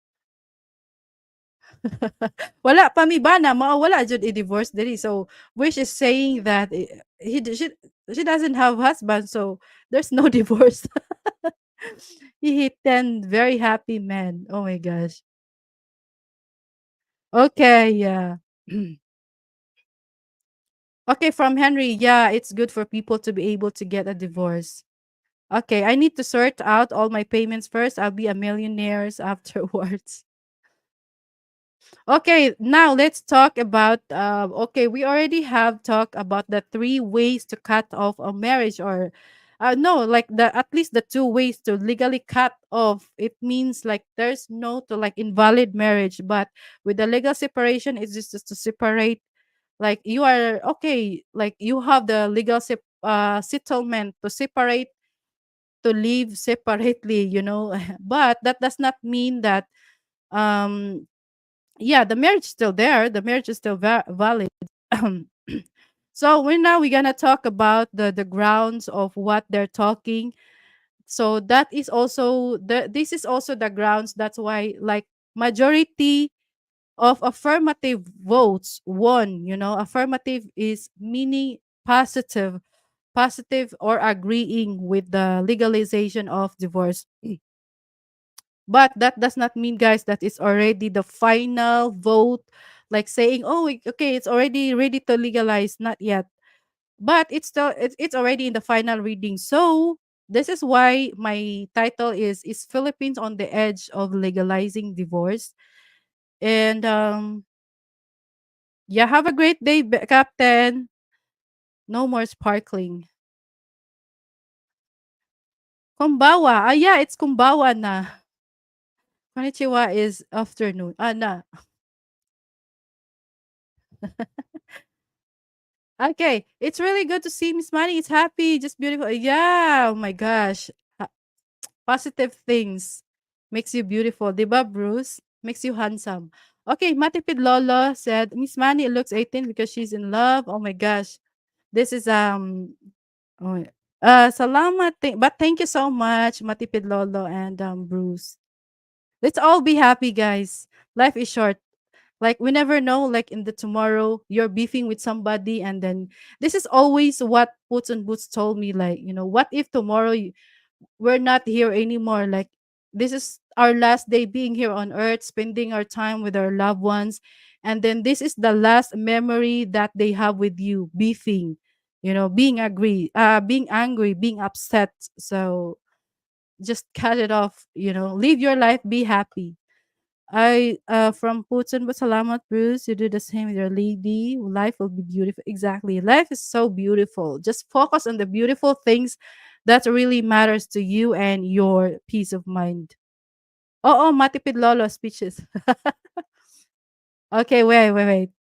Wala pa mi bana, mawala jud i-divorce diri. So, Wish is saying that she doesn't have husband, so there's no divorce. He hit 10 very happy men. Oh my gosh. Okay, yeah. Okay, from Henry, yeah, it's good for people to be able to get a divorce. Okay, I need to sort out all my payments first. I'll be a millionaire afterwards. Okay, now let's talk about okay, we already have talked about the three ways to cut off a marriage, or no, like the at least the two ways to legally cut off. It means like there's no to like invalid marriage, but with the legal separation it's just to separate, like you are okay, like you have the legal settlement to separate, to live separately, but that does not mean that um yeah, the marriage is still there, the marriage is still valid. So we're gonna talk about the grounds of what they're talking. So that is also this is also the grounds, that's why like majority of affirmative votes won. Affirmative is meaning positive, positive or agreeing with the legalization of divorce. But that does not mean, guys, that it's already the final vote, like saying, oh, okay, it's already ready to legalize. Not yet. But it's already in the final reading. So this is why my title is Philippines on the edge of legalizing divorce. And yeah, have a great day, Captain. No more sparkling. Kumbawa. Ah, yeah, it's kumbawa na. Konnichiwa is afternoon. Ah, na. Okay, it's really good to see Miss Money. It's happy, just beautiful. Yeah, oh my gosh. Ha- Positive things makes you beautiful. Diba, Bruce? Makes you handsome. Okay, Matipid Lolo said, Miss Money looks 18 because she's in love. Oh my gosh. This is oh, salamat. But thank you so much, Matipid Lolo and Bruce. Let's all be happy, guys. Life is short. Like we never know, like in the tomorrow you're beefing with somebody, and then this is always what Boots and Boots told me, like, what if tomorrow we're not here anymore, like this is our last day being here on earth, spending our time with our loved ones, and then this is the last memory that they have with you, beefing, being angry, being upset. So just cut it off, live your life, be happy. I from Putin, but salamat, Bruce. You do the same with your lady. Life will be beautiful. Exactly. Life is so beautiful. Just focus on the beautiful things that really matters to you and your peace of mind. Oh, matipid lolo speeches. Okay, wait.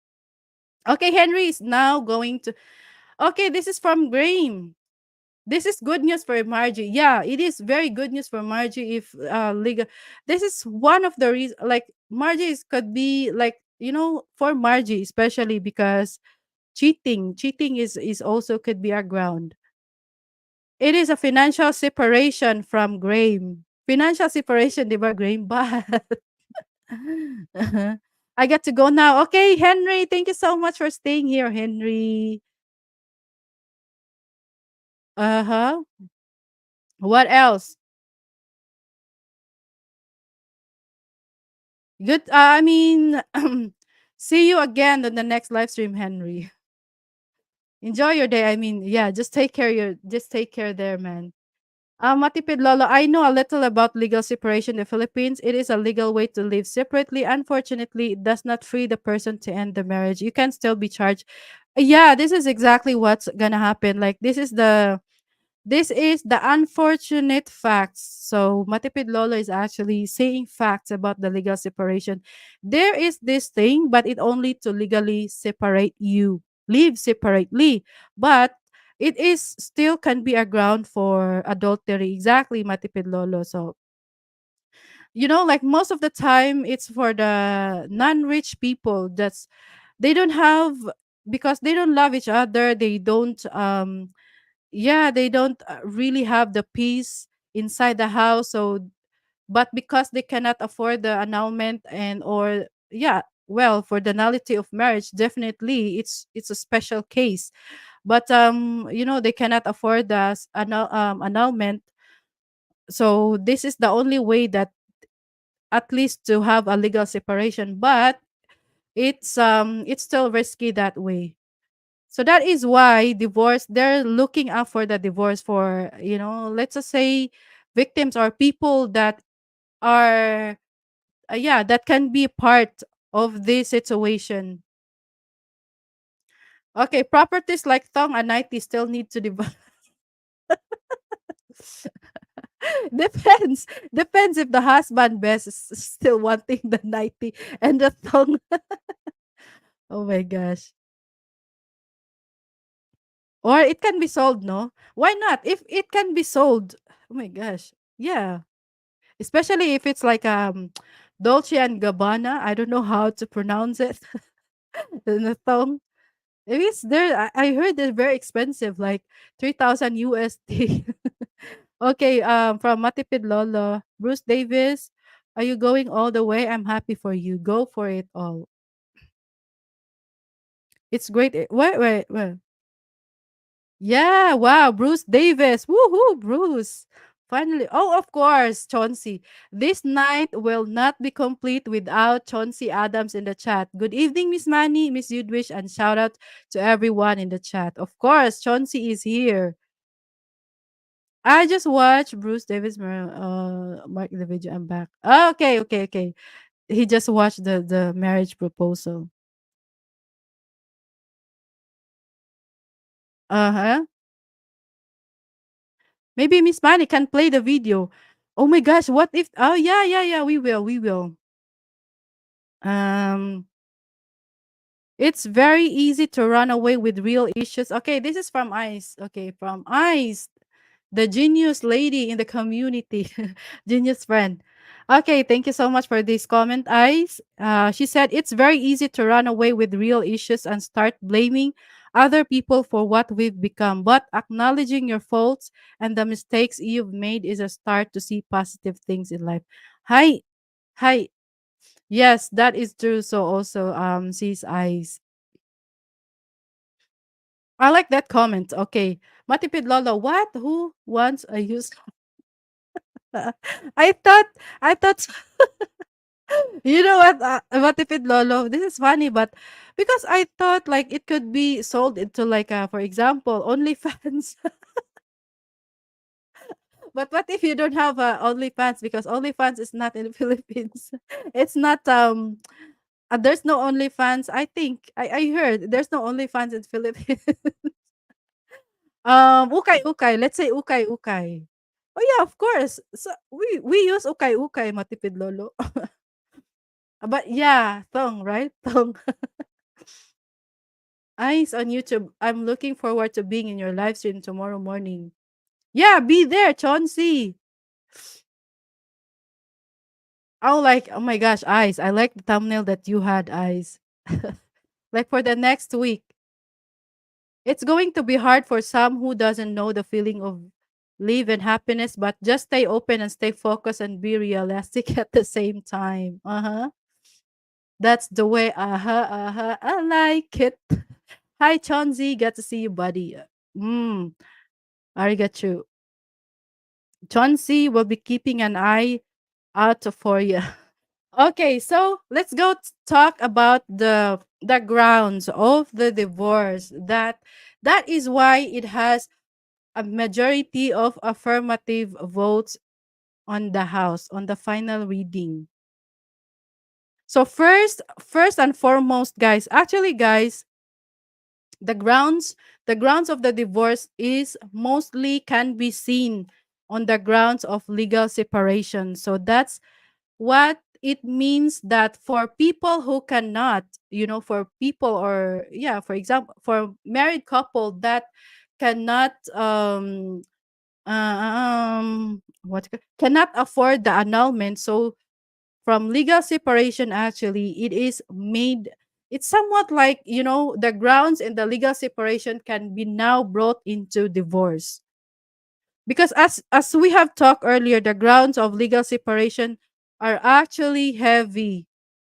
Okay, Henry is now going to. Okay, this is from Graham. This is good news for Margie. Yeah, it is very good news for Margie if legal. This is one of the reasons. Like Margie could be like, for Margie especially, because cheating is also could be a ground. It is a financial separation from Graham. Financial separation, diba, Graham? But I got to go now. Okay, Henry, thank you so much for staying here, Henry. Uh huh. What else? Good. I mean, see you again on the next live stream, Henry. Enjoy your day. I mean, yeah, just take care there, man. Matipid Lolo, I know a little about legal separation in the Philippines. It is a legal way to live separately. Unfortunately, it does not free the person to end the marriage. You can still be charged. Yeah, this is exactly what's gonna happen. Like this is the This is the unfortunate facts. So Matipid Lolo is actually saying facts about the legal separation. There is this thing, but it only to legally separate you, live separately. But it is still can be a ground for adultery. Exactly, Matipid Lolo. So like most of the time it's for the non-rich people that's they don't have because they don't love each other. They don't yeah, they don't really have the peace inside the house. So but because they cannot afford the annulment and or yeah, well, for the nullity of marriage, definitely it's a special case. But they cannot afford the annulment. So this is the only way that at least to have a legal separation, but it's still risky that way. So that is why divorce, they're looking out for the divorce for, let's just say victims or people that are yeah, that can be part of this situation. Okay, properties like thong and nighty still need to divorce. Depends. Depends if the husband best is still wanting the nighty and the thong. Oh my gosh. Or it can be sold, no? Why not? If it can be sold. Oh my gosh. Yeah. Especially if it's like Dolce and Gabbana. I don't know how to pronounce it. The thong. It is there. I heard they're very expensive, like 3,000 USD. Okay, from Matipid Lolo. Bruce Davis, are you going all the way? I'm happy for you. Go for it all. It's great. Wait. Yeah, wow, Bruce Davis. Woohoo, Bruce. Finally. Oh, of course, Chauncey. This night will not be complete without Chauncey Adams in the chat. Good evening, Miss Manny, Miss Yudwish, and shout out to everyone in the chat. Of course, Chauncey is here. I just watched Bruce Davis mark the video. I'm back. Oh, okay. He just watched the marriage proposal. Uh-huh. Maybe Miss Manny can play the video. Oh my gosh, what if oh yeah, we will. Um it's very easy to run away with real issues. Okay, this is from Ice. Okay, from Ice, the genius lady in the community, genius friend. Okay, thank you so much for this comment, Ice. She said it's very easy to run away with real issues and start blaming other people for what we've become. But acknowledging your faults and the mistakes you've made is a start to see positive things in life. Hi, hi. Yes, that is true. So also, sees Ice. I like that comment. Okay, Matipid Lolo. What? Who wants a use? I thought I thought you know what, what if it Lolo? This is funny, but because I thought like it could be sold into like for example, OnlyFans. But what if you don't have OnlyFans because OnlyFans is not in the Philippines? It's not there's no OnlyFans. I think I heard there's no OnlyFans in Philippines. Ukay. Let's say ukay. Oh yeah, of course. So we use ukay Matipid Lolo. But yeah, thong, right? Thong. Eyes on YouTube. I'm looking forward to being in your live stream tomorrow morning. Yeah, be there, Chauncey. Oh, like, oh my gosh, eyes. I like the thumbnail that you had, eyes. Like for the next week. It's going to be hard for some who doesn't know the feeling of live and happiness, but just stay open and stay focused and be realistic at the same time. Uh-huh. That's the way. Uh-huh. I like it. Hi, Chauncey. Good to see you, buddy. Arigato. Chauncey will be keeping an eye out for you. Okay, so let's go talk about the grounds of the divorce. That is why it has a majority of affirmative votes on the house on the final reading. So first and foremost, guys, actually guys, the grounds The grounds of the divorce is mostly can be seen on the grounds of legal separation. So that's what it means, that for people who cannot, for people, or yeah, for example, for married couple that cannot cannot afford the annulment. So from legal separation, actually it is made, it's somewhat like, the grounds in the legal separation can be now brought into divorce, because as we have talked earlier, the grounds of legal separation are actually heavy.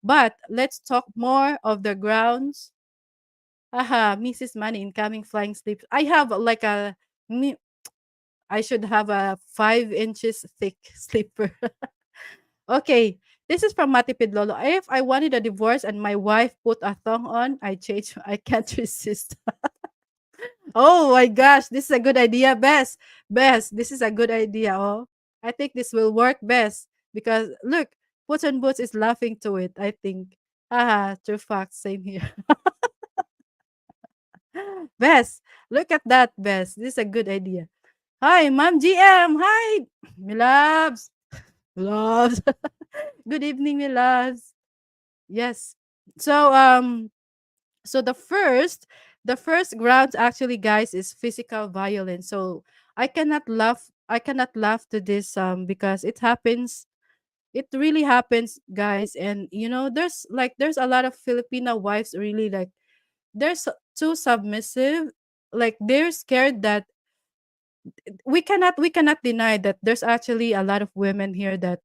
But let's talk more of the grounds. Aha, Mrs. Money, incoming flying sleep. I have like me- I should have a 5 inches thick slipper. Okay, this is from Mati Pidlolo. If I wanted a divorce and my wife put a thong on, I change. I can't resist. Oh my gosh, this is a good idea, Bess. Bess, this is a good idea. Oh, I think this will work best because look, Puts and Boots is laughing to it. I think. Haha, true fact. Same here. Bess, look at that, Bess. This is a good idea. Hi, Mom GM. Hi, my loves. Loves. Good evening, my loves. Yes. So so the first ground actually, guys, is physical violence. So I cannot laugh to this because it happens, it really happens, guys. And there's a lot of Filipino wives really like too submissive, like they're scared that we cannot deny that there's actually a lot of women here that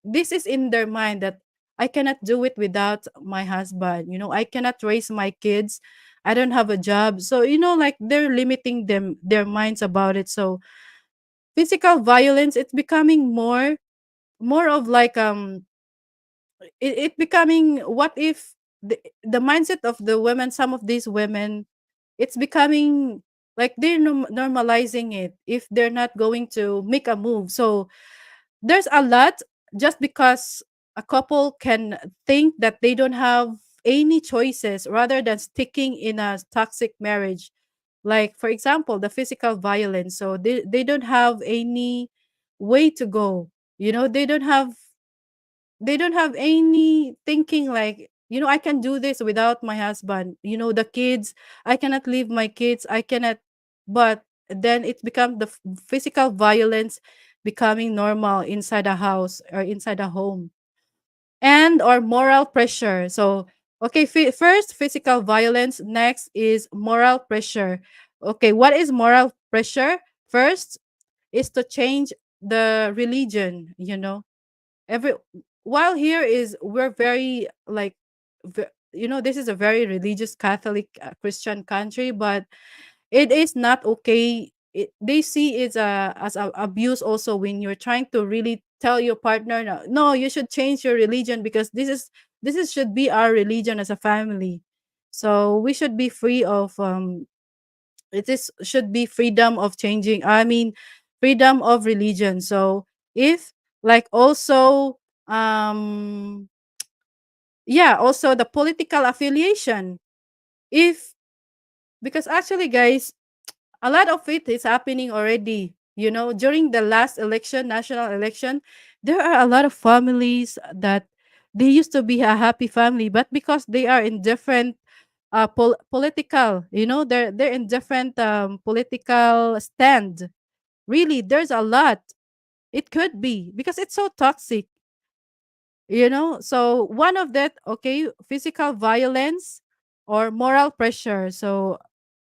this is in their mind, that I cannot do it without my husband, I cannot raise my kids, I don't have a job. So like they're limiting their minds about it. So physical violence, it's becoming more of like it becoming, what if the mindset of the women, some of these women, it's becoming like they're normalizing it if they're not going to make a move. So there's a lot, just because a couple can think that they don't have any choices rather than sticking in a toxic marriage. Like for example, the physical violence, so they don't have any way to go. They don't have any thinking like, I can do this without my husband, the kids, I cannot leave my kids, I cannot. But then it becomes the physical violence becoming normal inside a house or inside a home. And or moral pressure. So okay, first physical violence, next is moral pressure. Okay, what is moral pressure? First is to change the religion. Every While here is we're very like this is a very religious Catholic Christian country, but it is not okay. They see it as a abuse also when you're trying to really tell your partner, no, no, you should change your religion because this is should be our religion as a family. So we should be free of it is should be freedom of changing, I mean freedom of religion. So if like also yeah, also the political affiliation, if because actually guys, a lot of it is happening already. During the last election, national election, there are a lot of families that they used to be a happy family, but because they are in different political, they're in different political stand. Really, there's a lot. It could be because it's so toxic. So one of that, okay, physical violence or moral pressure. So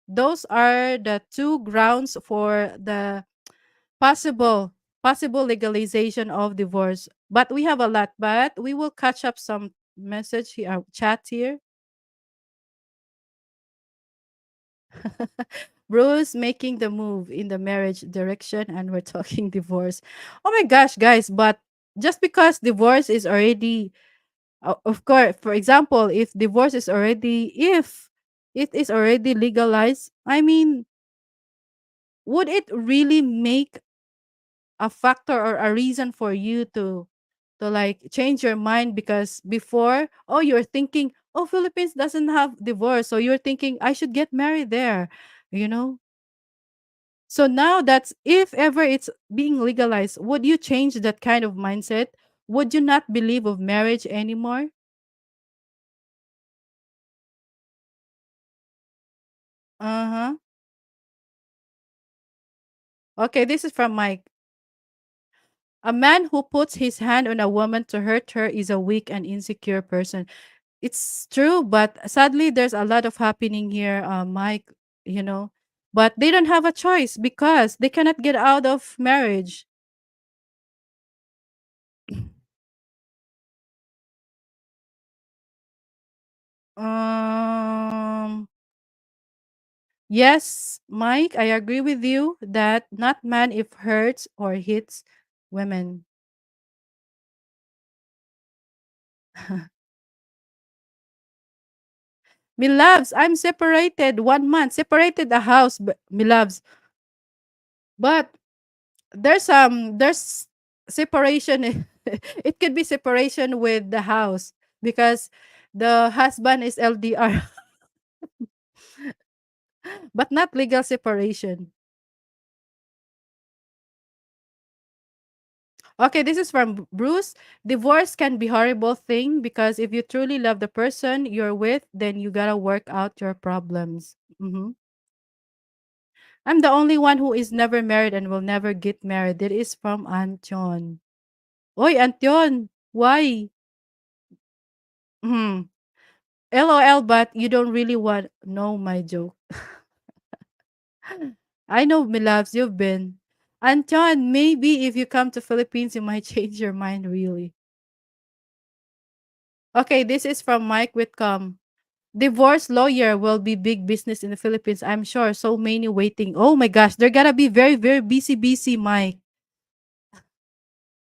those are the two grounds for the possible possible legalization of divorce. But we have a lot, but we will catch up some message here, chat here. Bruce making the move in the marriage direction, and we're talking divorce. Oh my gosh, guys, but just because divorce is already, of course, for example, if it is already legalized, I mean, would it really make a factor or a reason for you to like change your mind? Because before, oh, you're thinking, oh, Philippines doesn't have divorce, so you're thinking I should get married there, you know. So now that's if ever it's being legalized, would you change that kind of mindset? Would you not believe of marriage anymore? Uh-huh. Okay, this is from Mike. A man who puts his hand on a woman to hurt her is a weak and insecure person. It's true, but sadly there's a lot of happening here, Mike, you know. But they don't have a choice because they cannot get out of marriage. Um Yes, Mike, I agree with you that not man if hurts or hits women. Me loves, I'm separated 1 month, separated the house, me loves. But there's separation. It could be separation with the house because the husband is LDR, but not legal separation. Okay, this is from Bruce. Divorce can be horrible thing because if you truly love the person you're with, then you gotta work out your problems. I'm the only one who is never married and will never get married. It is from Antion. Oy, Antion, why? Hmm. LOL, but you don't really want know my joke. I know, my loves, you've been. Anton, maybe if you come to Philippines, you might change your mind, really. Okay, this is from Mike Whitcomb. Divorce lawyer will be big business in the Philippines. I'm sure. So many waiting. Oh my gosh, they're gonna be very, very busy, Mike.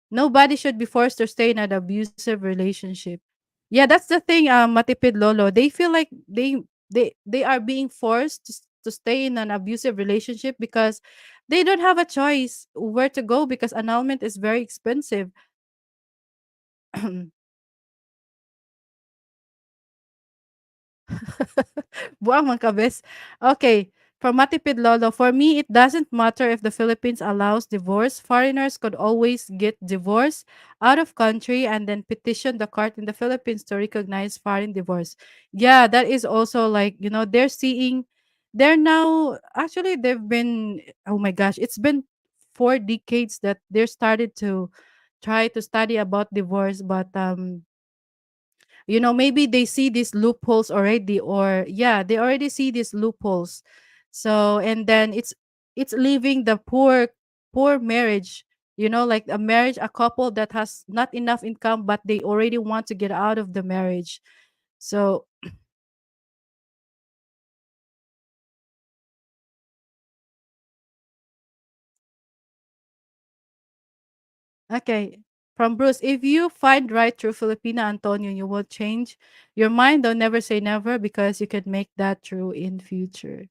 Nobody should be forced to stay in an abusive relationship. Yeah, that's the thing, Matipid Lolo. They feel like they are being forced to stay in an abusive relationship because they don't have a choice where to go because annulment is very expensive. Buang mga kabes. Okay. From Matipid Lolo, for me, it doesn't matter if the Philippines allows divorce. Foreigners could always get divorced out of country and then petition the court in the Philippines to recognize foreign divorce. Yeah, that is also like, they're now, actually, they've been, oh my gosh, it's been 4 decades that they're started to try to study about divorce, but maybe they see these loopholes already, or yeah, they already see these loopholes. So and then it's leaving the poor marriage, like a marriage, a couple that has not enough income but they already want to get out of the marriage. So okay, from Bruce, if you find right through Filipina, Antonio, you will change your mind. Don't never say never because you can make that true in future.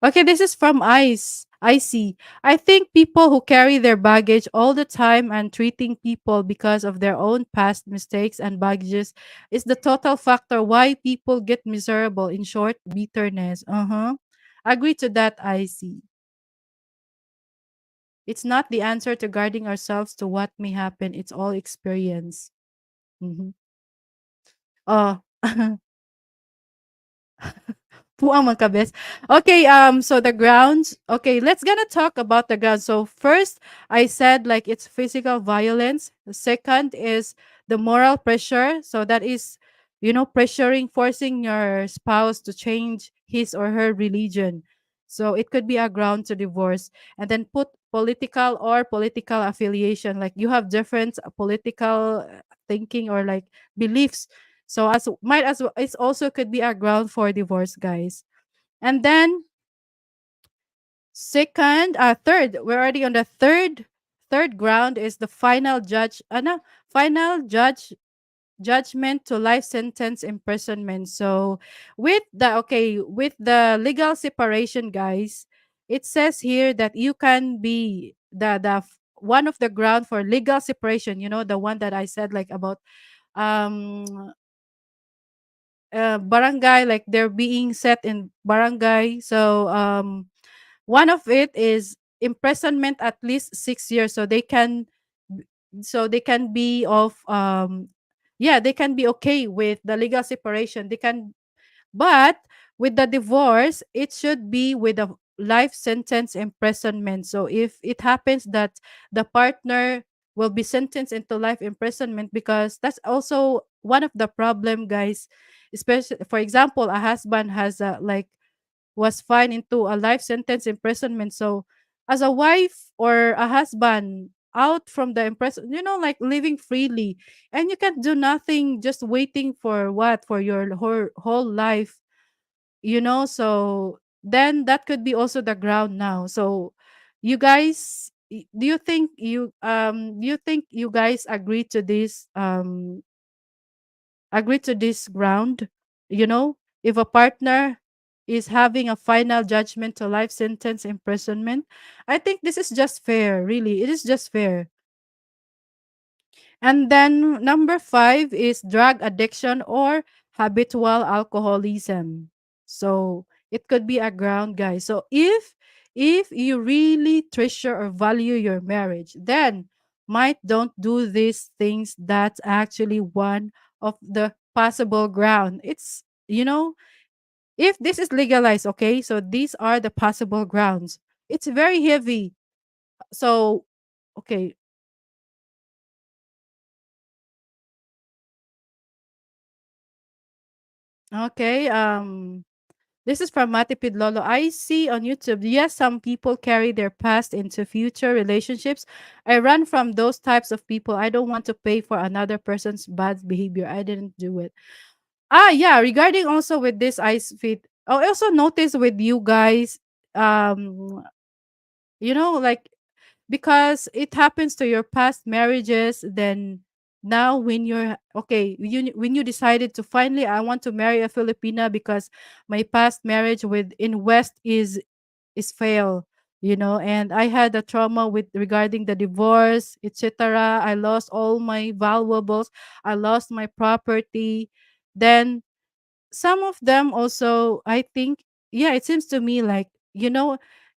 Okay, this is from Ice. I see. I think people who carry their baggage all the time and treating people because of their own past mistakes and baggages is the total factor why people get miserable. In short, bitterness. Uh-huh. Agree to that, I see. It's not the answer to guarding ourselves to what may happen. It's all experience. Mm-hmm. Oh. Puang magkabes. Okay, so the grounds. Okay, let's gonna talk about the grounds. So first, I said like it's physical violence. The second is the moral pressure. So that is, pressuring, forcing your spouse to change his or her religion. So it could be a ground to divorce. And then put political affiliation. Like you have different political thinking or like beliefs, so as might as well, it's also could be a ground for divorce, guys. And then third, we're already on the third ground is the final judge. No, final judgment to life sentence imprisonment. So with the legal separation, guys, it says here that you can be one of the ground for legal separation. The one that I said like about um barangay, like they're being set in barangay. So one of it is imprisonment at least 6 years, so they can be of yeah, they can be okay with the legal separation. They can, but with the divorce, it should be with a life sentence imprisonment. So if it happens that the partner will be sentenced into life imprisonment, because that's also one of the problem, guys. Especially, for example, a husband has a like was fined into a life sentence imprisonment. So as a wife or a husband out from the imprison, like living freely, and you can do nothing, just waiting for what, for your whole life, so then that could be also the ground now. So you guys, do you think you guys agree to this ground, if a partner is having a final judgment to life sentence imprisonment? I think this is just fair, really, it is just fair. And then number 5 is drug addiction or habitual alcoholism. So it could be a ground, guys. So if you really treasure or value your marriage, then might don't do these things. That's actually one of the possible ground. It's, if this is legalized, okay? So these are the possible grounds. It's very heavy. So okay, okay. This is from Matipid Lolo. I see on YouTube, yes, some people carry their past into future relationships. I run from those types of people. I don't want to pay for another person's bad behavior. I didn't do it. Ah, yeah. Regarding also with this ice fit, I also noticed with you guys, um, like, because it happens to your past marriages, then now when you're okay, when you decided to finally, I want to marry a Filipina because my past marriage with in West is fail, and I had a trauma with regarding the divorce, etc. I lost all my valuables, I lost my property. Then some of them also, I think, yeah, it seems to me like,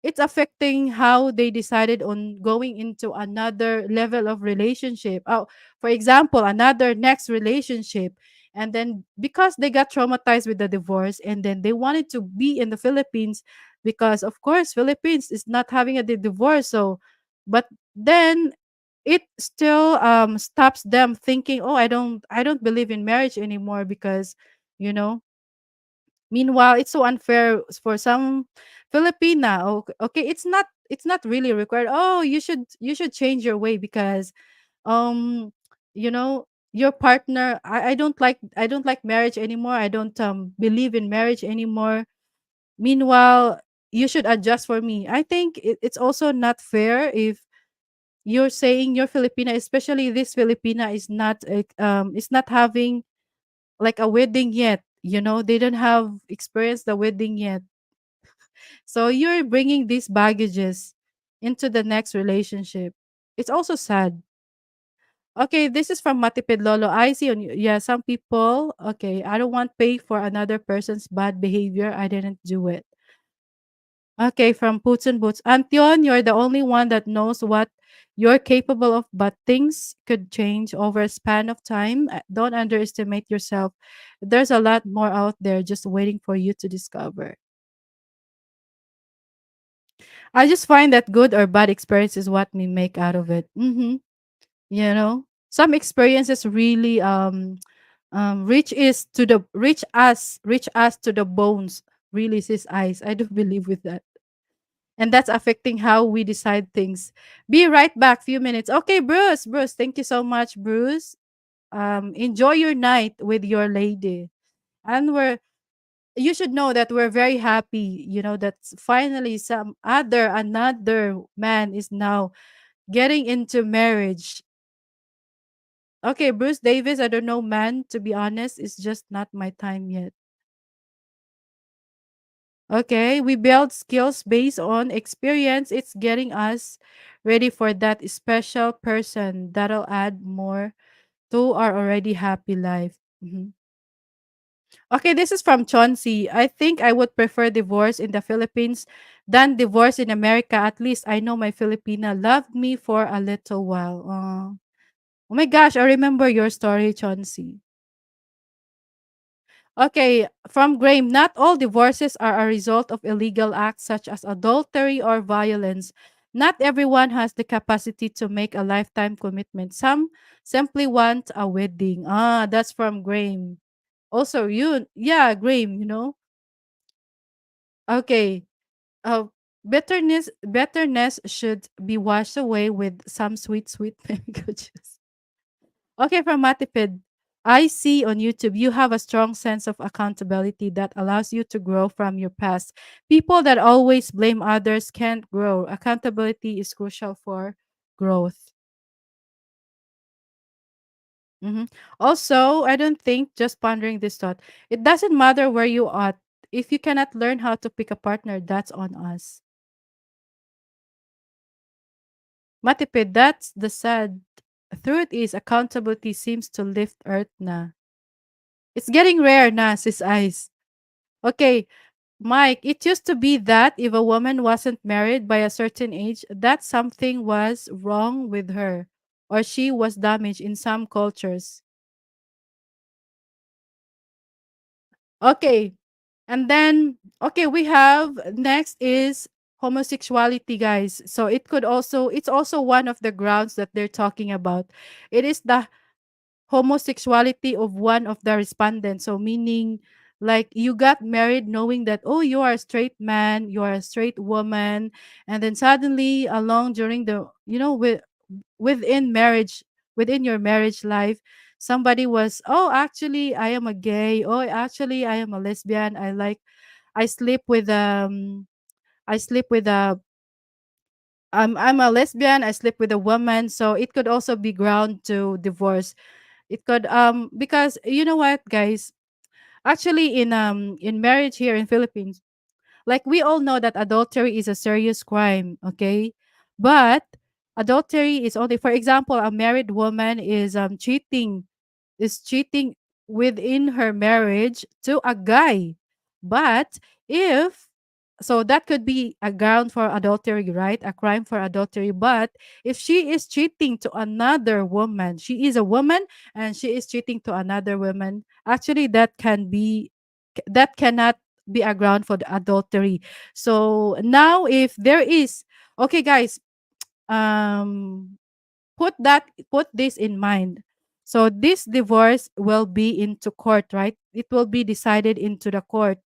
it's affecting how they decided on going into another level of relationship. Oh, for example, another next relationship. And then because they got traumatized with the divorce, and then they wanted to be in the Philippines, because of course Philippines is not having a divorce. So but then it still stops them thinking, oh, I don't believe in marriage anymore, because you know meanwhile, it's so unfair for some Filipina. Okay, it's not really required. Oh, you should change your way because your partner. I don't like marriage anymore. I don't believe in marriage anymore. Meanwhile, you should adjust for me. I think it's also not fair if you're saying you're Filipina, especially this Filipina is not having like a wedding yet. They don't have experienced the wedding yet. So you're bringing these baggages into the next relationship. It's also sad. Okay, this is from Matipid Lolo. I see on you. Yeah, some people, okay, I don't want pay for another person's bad behavior. I didn't do it. Okay, from Boots and Boots. Antion, you're the only one that knows what you're capable of, but things could change over a span of time. Don't underestimate yourself. There's a lot more out there just waiting for you to discover. I just find that good or bad experience is what we make out of it. Some experiences really reach us to the bones. Really, sis eyes. I do believe with that, and that's affecting how we decide things. Be right back. Few minutes. Okay, Bruce. Bruce, thank you so much, Bruce. Enjoy your night with your lady, and you should know that we're very happy. That finally another man is now getting into marriage. Okay, Bruce Davis, I don't know, man. To be honest, it's just not my time yet. Okay, we build skills based on experience. It's getting us ready for that special person that'll add more to our already happy life. Mhm. Okay, this is from Chauncey. I think I would prefer divorce in the Philippines than divorce in America. At least I know my Filipina loved me for a little while. Oh my gosh, I remember your story, Chauncey. Okay, from Graham, not all divorces are a result of illegal acts such as adultery or violence. Not everyone has the capacity to make a lifetime commitment. Some simply want a wedding. Ah, that's from Graham. Also, yeah, Graham, Okay. Uh, bitterness should be washed away with some sweet, sweet mango juice. Okay, from Matipid. I see on YouTube you have a strong sense of accountability that allows you to grow from your past. People that always blame others can't grow. Accountability is crucial for growth. Mhm. Also, I don't think just pondering this thought, it doesn't matter where you are. If you cannot learn how to pick a partner, that's on us. Matipid, that's the sad truth is accountability seems to lift earth na. It's getting rare na, sis Ice. Okay, Mike, it used to be that if a woman wasn't married by a certain age, that something was wrong with her or she was damaged in some cultures. Okay, and then okay, we have next is homosexuality, guys. So it's also one of the grounds that they're talking about. It is the homosexuality of one of the respondents. So meaning like you got married knowing that oh you are a straight man, you are a straight woman, and then suddenly along during the within marriage, within your marriage life, somebody was, oh actually I am a gay, oh actually I am a lesbian, I sleep with I sleep with a I'm a lesbian, I sleep with a woman, so it could also be ground to divorce. It could because you know what, guys? Actually, in marriage here in Philippines, like we all know that adultery is a serious crime, okay? But adultery is only, for example, a married woman is cheating within her marriage to a guy. But if so that could be a ground for adultery, right? A crime for adultery. But if she is cheating to another woman, she is a woman and she is cheating to another woman, actually that cannot be a ground for the adultery. So now if there is, okay guys, um put this in mind. So this divorce will be into court, right? It will be decided into the court.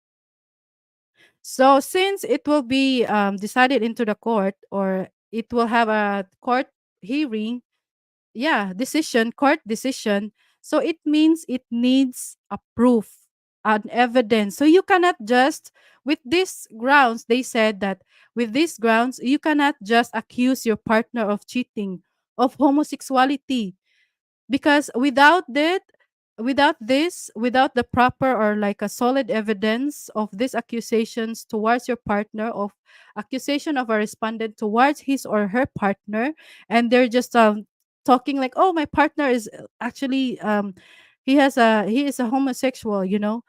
So since it will be decided into the court, or it will have a court hearing, yeah, decision, court decision. So it means it needs a proof, an evidence. So you cannot just, with these grounds, they said that with these grounds, you cannot just accuse your partner of cheating, of homosexuality, because without the proper or like a solid evidence of these accusations towards your partner, of accusation of a respondent towards his or her partner, and they're just talking like, oh my partner is actually he is a homosexual,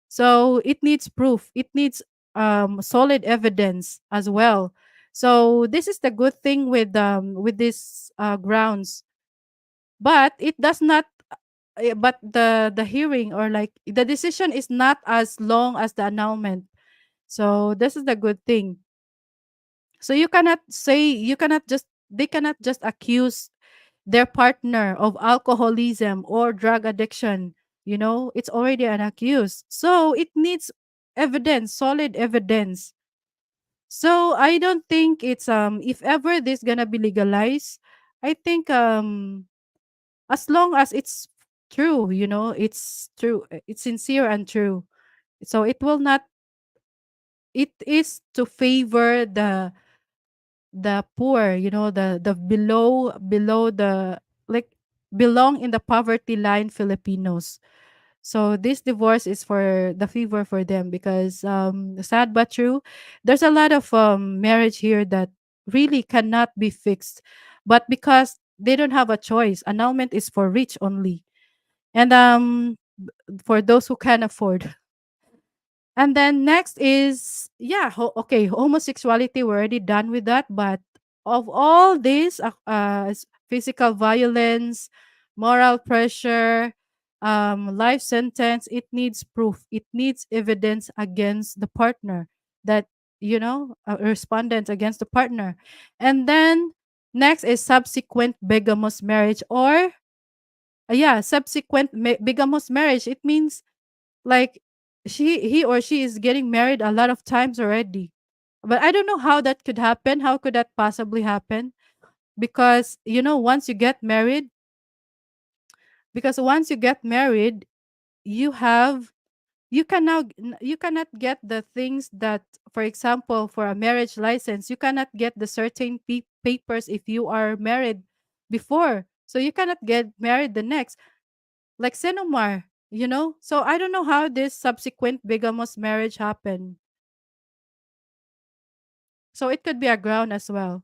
so it needs proof, it needs solid evidence as well. So this is the good thing with these grounds, but it does not but the hearing, or like the decision, is not as long as the annulment. So this is the good thing. So you cannot just they cannot just accuse their partner of alcoholism or drug addiction. It's already an accuse, so it needs evidence, solid evidence. So I don't think it's if ever this gonna be legalized, I think as long as it's true, it's true, it's sincere and true. So it will not, it is to favor the poor, the below the, like, belong in the poverty line Filipinos. So this divorce is for the favor for them, because sad but true, there's a lot of marriage here that really cannot be fixed, but because they don't have a choice, annulment is for rich only. And for those who can afford. And then next is, yeah, okay, homosexuality, we're already done with that. But of all this, physical violence, moral pressure, life sentence, it needs proof. It needs evidence against the partner, that, a respondent against the partner. And then next is subsequent bigamous marriage, or, yeah, subsequent bigamous marriage. It means, like, he or she is getting married a lot of times already. But I don't know how that could happen. How could that possibly happen? Because, once you get married, you have you cannot get the things that, for example, for a marriage license, you cannot get the certain papers if you are married before. So you cannot get married the next, like Senomar, So I don't know how this subsequent bigamous marriage happened. So it could be a ground as well.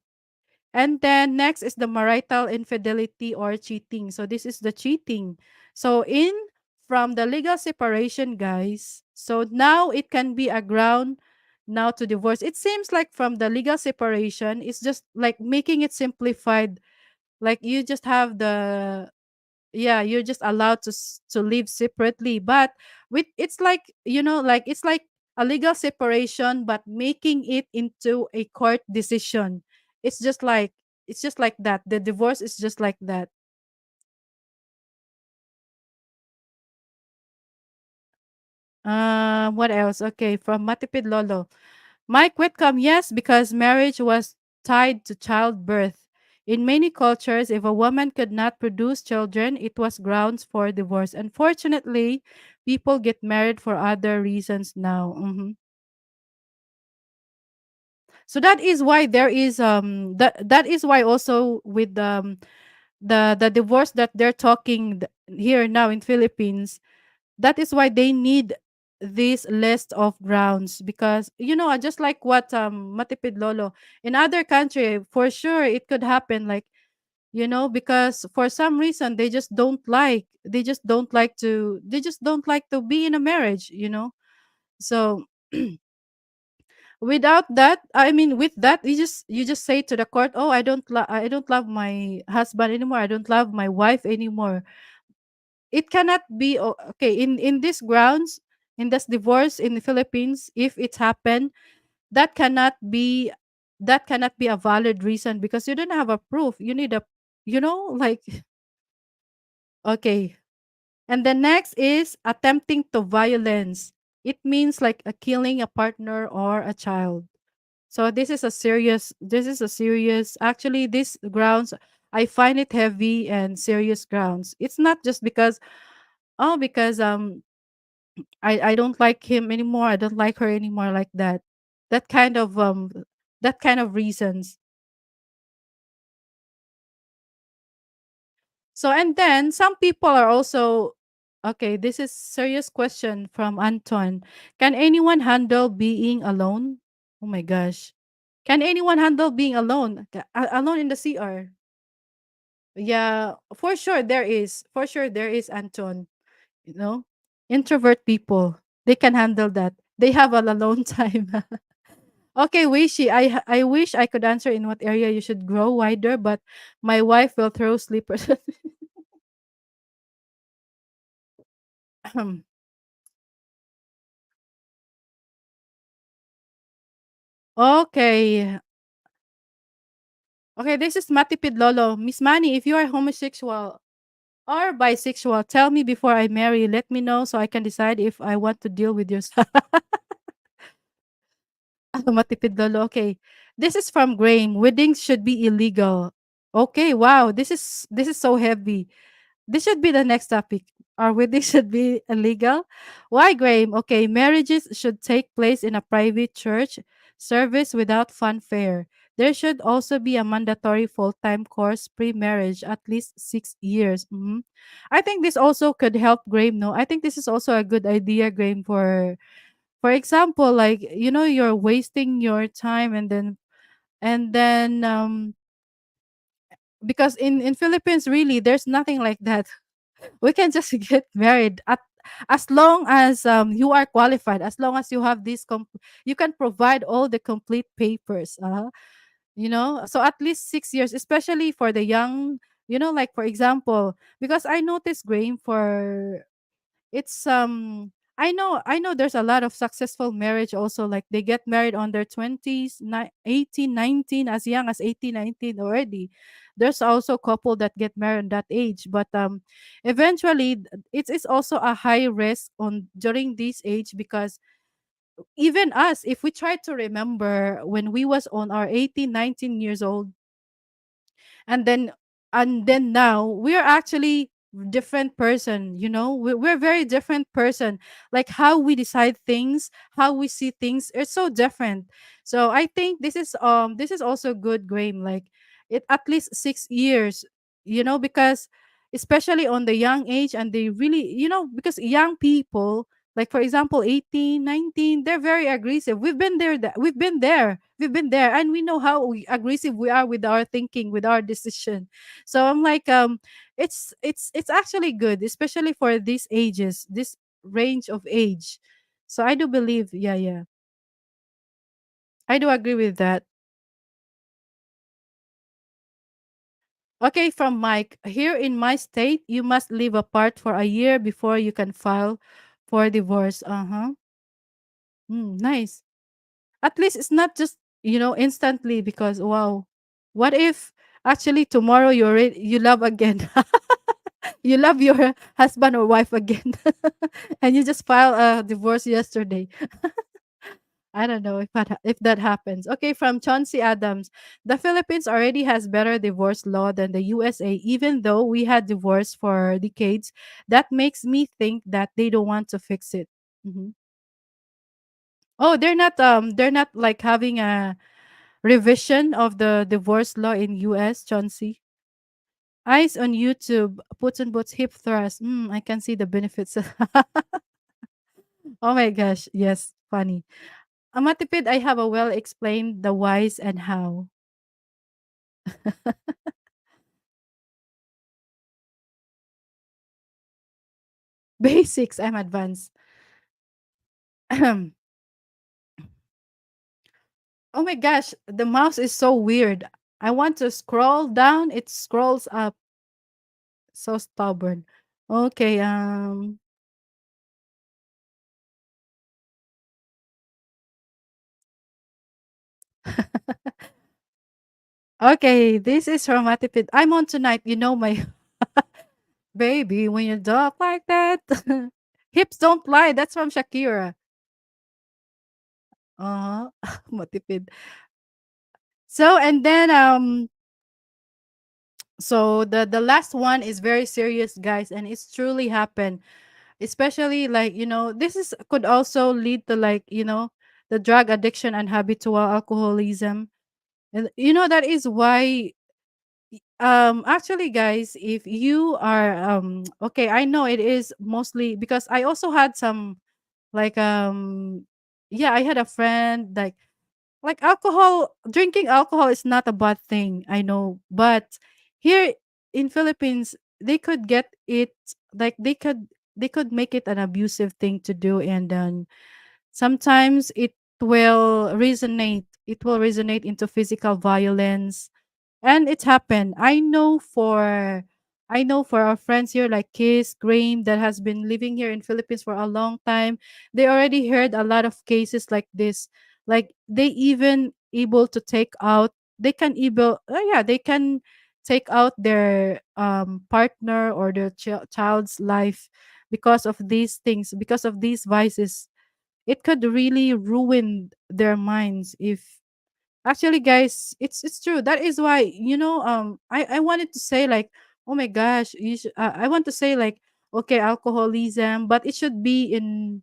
And then next is the marital infidelity or cheating. So this is the cheating. So in from the legal separation, guys. So now it can be a ground now to divorce. It seems like from the legal separation, it's just like making it simplified. Like you just have the yeah, you're just allowed to live separately, but with it's like, like it's like a legal separation but making it into a court decision. It's just like that. The divorce is just like that. What else? Okay, from Matipid Lolo. Mike Whitcomb, yes, because marriage was tied to childbirth. In many cultures, if a woman could not produce children, it was grounds for divorce. Unfortunately, people get married for other reasons now. So that is why there is that is why also with the divorce that they're talking here now in Philippines, that is why they need this list of grounds, because just like what Matipid Lolo, in other country for sure it could happen, like, because for some reason they just don't like to be in a marriage. So without that, I mean, with that, you just say to the court, oh, I don't love my husband anymore, I don't love my wife anymore. It cannot be okay in these grounds, in this divorce in the Philippines. If it happened, that cannot be that cannot be a valid reason, because you don't have a proof. You need a, like, okay. And the next is attempting to violence. It means like a killing a partner or a child. So this is a serious, actually, this grounds, I find it heavy and serious grounds. It's not just because, oh, because I don't like him anymore, I don't like her anymore, like that. That kind of reasons. So, and then some people are also, okay, this is serious question from Anton. Can anyone handle being alone? Oh my gosh. Can anyone handle being alone? Alone in the CR? Yeah, for sure there is. For sure there is, Anton. You know, introvert people, they can handle that. They have a alone time. Okay, Wishy, I wish I could answer in what area you should grow wider, but my wife will throw sleepers. Okay. Okay, this is Matipid Lolo. Miss Manny, if you are homosexual or bisexual, tell me before I marry. Let me know so I can decide if I want to deal with your Matipid Lolo. Okay. This is from Graham. Weddings should be illegal. Okay, wow. This is so heavy. This should be the next topic. Our wedding should be illegal. Why, Graham? Okay, marriages should take place in a private church service without fanfare. There should also be a mandatory full-time course pre-marriage, at least 6 years. I think this also could help, Graham. No, I think this is also a good idea, Graham. For example, like, you're wasting your time, and then because in Philippines, really, there's nothing like that. We can just get married at as long as you are qualified, as long as you have this you can provide all the complete papers, so at least 6 years, especially for the young, like for example, because I noticed, Graham, for it's I know there's a lot of successful marriage also, like they get married on their 20s, 18, 19, as young as 18, 19 already. There's also couple that get married at that age, but eventually it's also a high risk on during this age, because even us, if we try to remember when we was on our 18, 19 years old, and then now we're actually different person, we're very different person, like how we decide things, how we see things, it's so different. So I think this is also good, Graham, like it at least 6 years, because especially on the young age, and they really, because young people, like for example 18, 19, they're very aggressive. We've been there, and we know how aggressive we are with our thinking, with our decision. So I'm like, it's actually good, especially for these ages, this range of age. So I do believe, yeah, yeah, I do agree with that. Okay, from Mike, here in my state, you must live apart for a year before you can file for divorce. Uh-huh. Nice. At least it's not just, instantly, because wow, what if actually tomorrow you love again? You love your husband or wife again, and you just file a divorce yesterday. I don't know if that happens. Okay, from Chauncey Adams, the Philippines already has better divorce law than the USA, even though we had divorce for decades. That makes me think that they don't want to fix it. Mhm. Oh, they're not like having a revision of the divorce law in US, Chauncey. Eyes on YouTube, puts and boots, hip thrust. I can see the benefits. Oh my gosh, yes, funny. Amatipid, I have a well explained the whys and how. Basics, I'm advanced. Oh my gosh, the mouse is so weird. I want to scroll down, it scrolls up. So stubborn. Okay, okay, this is from Matipid. I'm on tonight. You know my baby when you talk like that. Hips don't lie. That's from Shakira. Uh-huh. Matipid. So and then so the last one is very serious, guys, and it's truly happened. Especially like, this is could also lead to, like, the drug addiction and habitual alcoholism. And that is why, actually, guys, if you are okay, I know it is mostly because I also had some, like, yeah, I had a friend, like alcohol, drinking alcohol is not a bad thing, I know, but here in Philippines, they could get it, like they could make it an abusive thing to do, and then sometimes it will resonate into physical violence. And it's happened. I know for our friends here, like Kiss, Graham, that has been living here in Philippines for a long time. They already heard a lot of cases like this. Like they even able to take out. They can able. Yeah, they can take out their partner or their child's life because of these things, because of these vices. It could really ruin their minds if. Actually, guys, it's true. That is why, I wanted to say, like, oh my gosh, I want to say, like, okay, alcoholism, but it should be in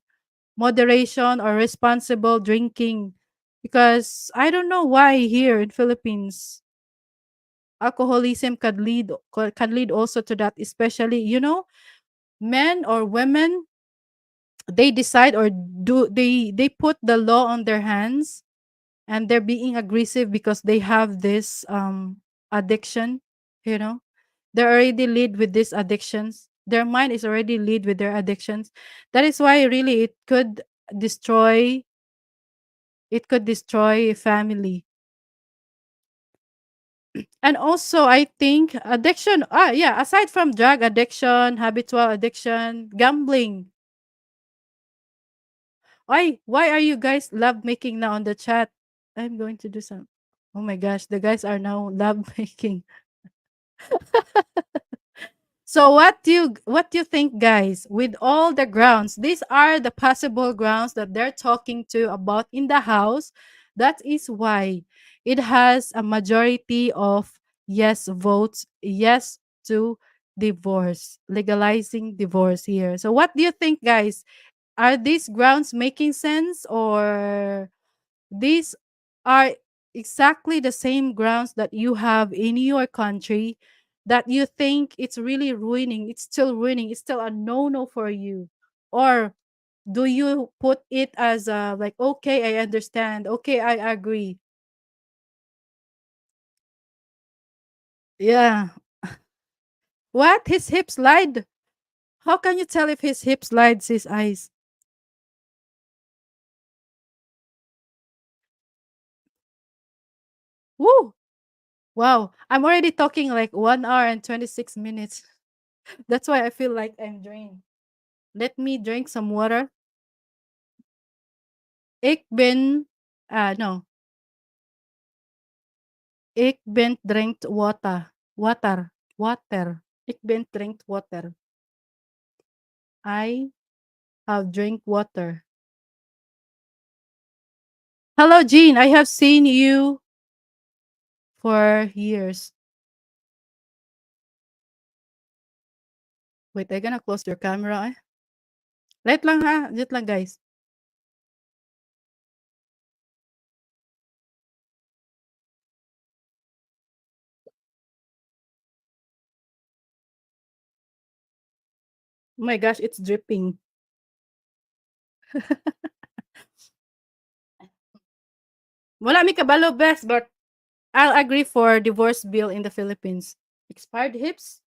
moderation or responsible drinking, because I don't know why here in Philippines alcoholism can lead also to that, especially, men or women, they decide, or do they put the law on their hands, and they're being aggressive because they have this addiction, you know they already lead with these addictions. Their mind is already lead with their addictions. That is why really destroy it could destroy a family. And also I think addiction, yeah, aside from drug addiction, habitual addiction, gambling. Why are you guys love making now on the chat? I'm going to do some. Oh my gosh, the guys are now love making. So what do you think, guys? With all the grounds, these are the possible grounds that they're talking to about in the house. That is why it has a majority of yes votes, yes to divorce, legalizing divorce here. So what do you think, guys? Are these grounds making sense, or these are exactly the same grounds that you have in your country that you think it's really ruining, it's still a no-no for you? Or do you put it as a like, okay, I understand, okay, I agree? Yeah. What? His hip slide? How can you tell if his hip slides his eyes? Woo! Wow. I'm already talking like 1 hour and 26 minutes. That's why I feel like I'm drained. Let me drink some water. Ik ben no, ik ben drinkt water. Water. Water. Ik ben drinkt water. I have drink water. Hello, Jean. I have seen you for years. Wait, I gonna close your camera. Eh. Wait lang ha. Wait lang, guys. Oh my gosh, it's dripping. Wala mi kabalo best, but I'll agree for divorce bill in the Philippines. Expired hips?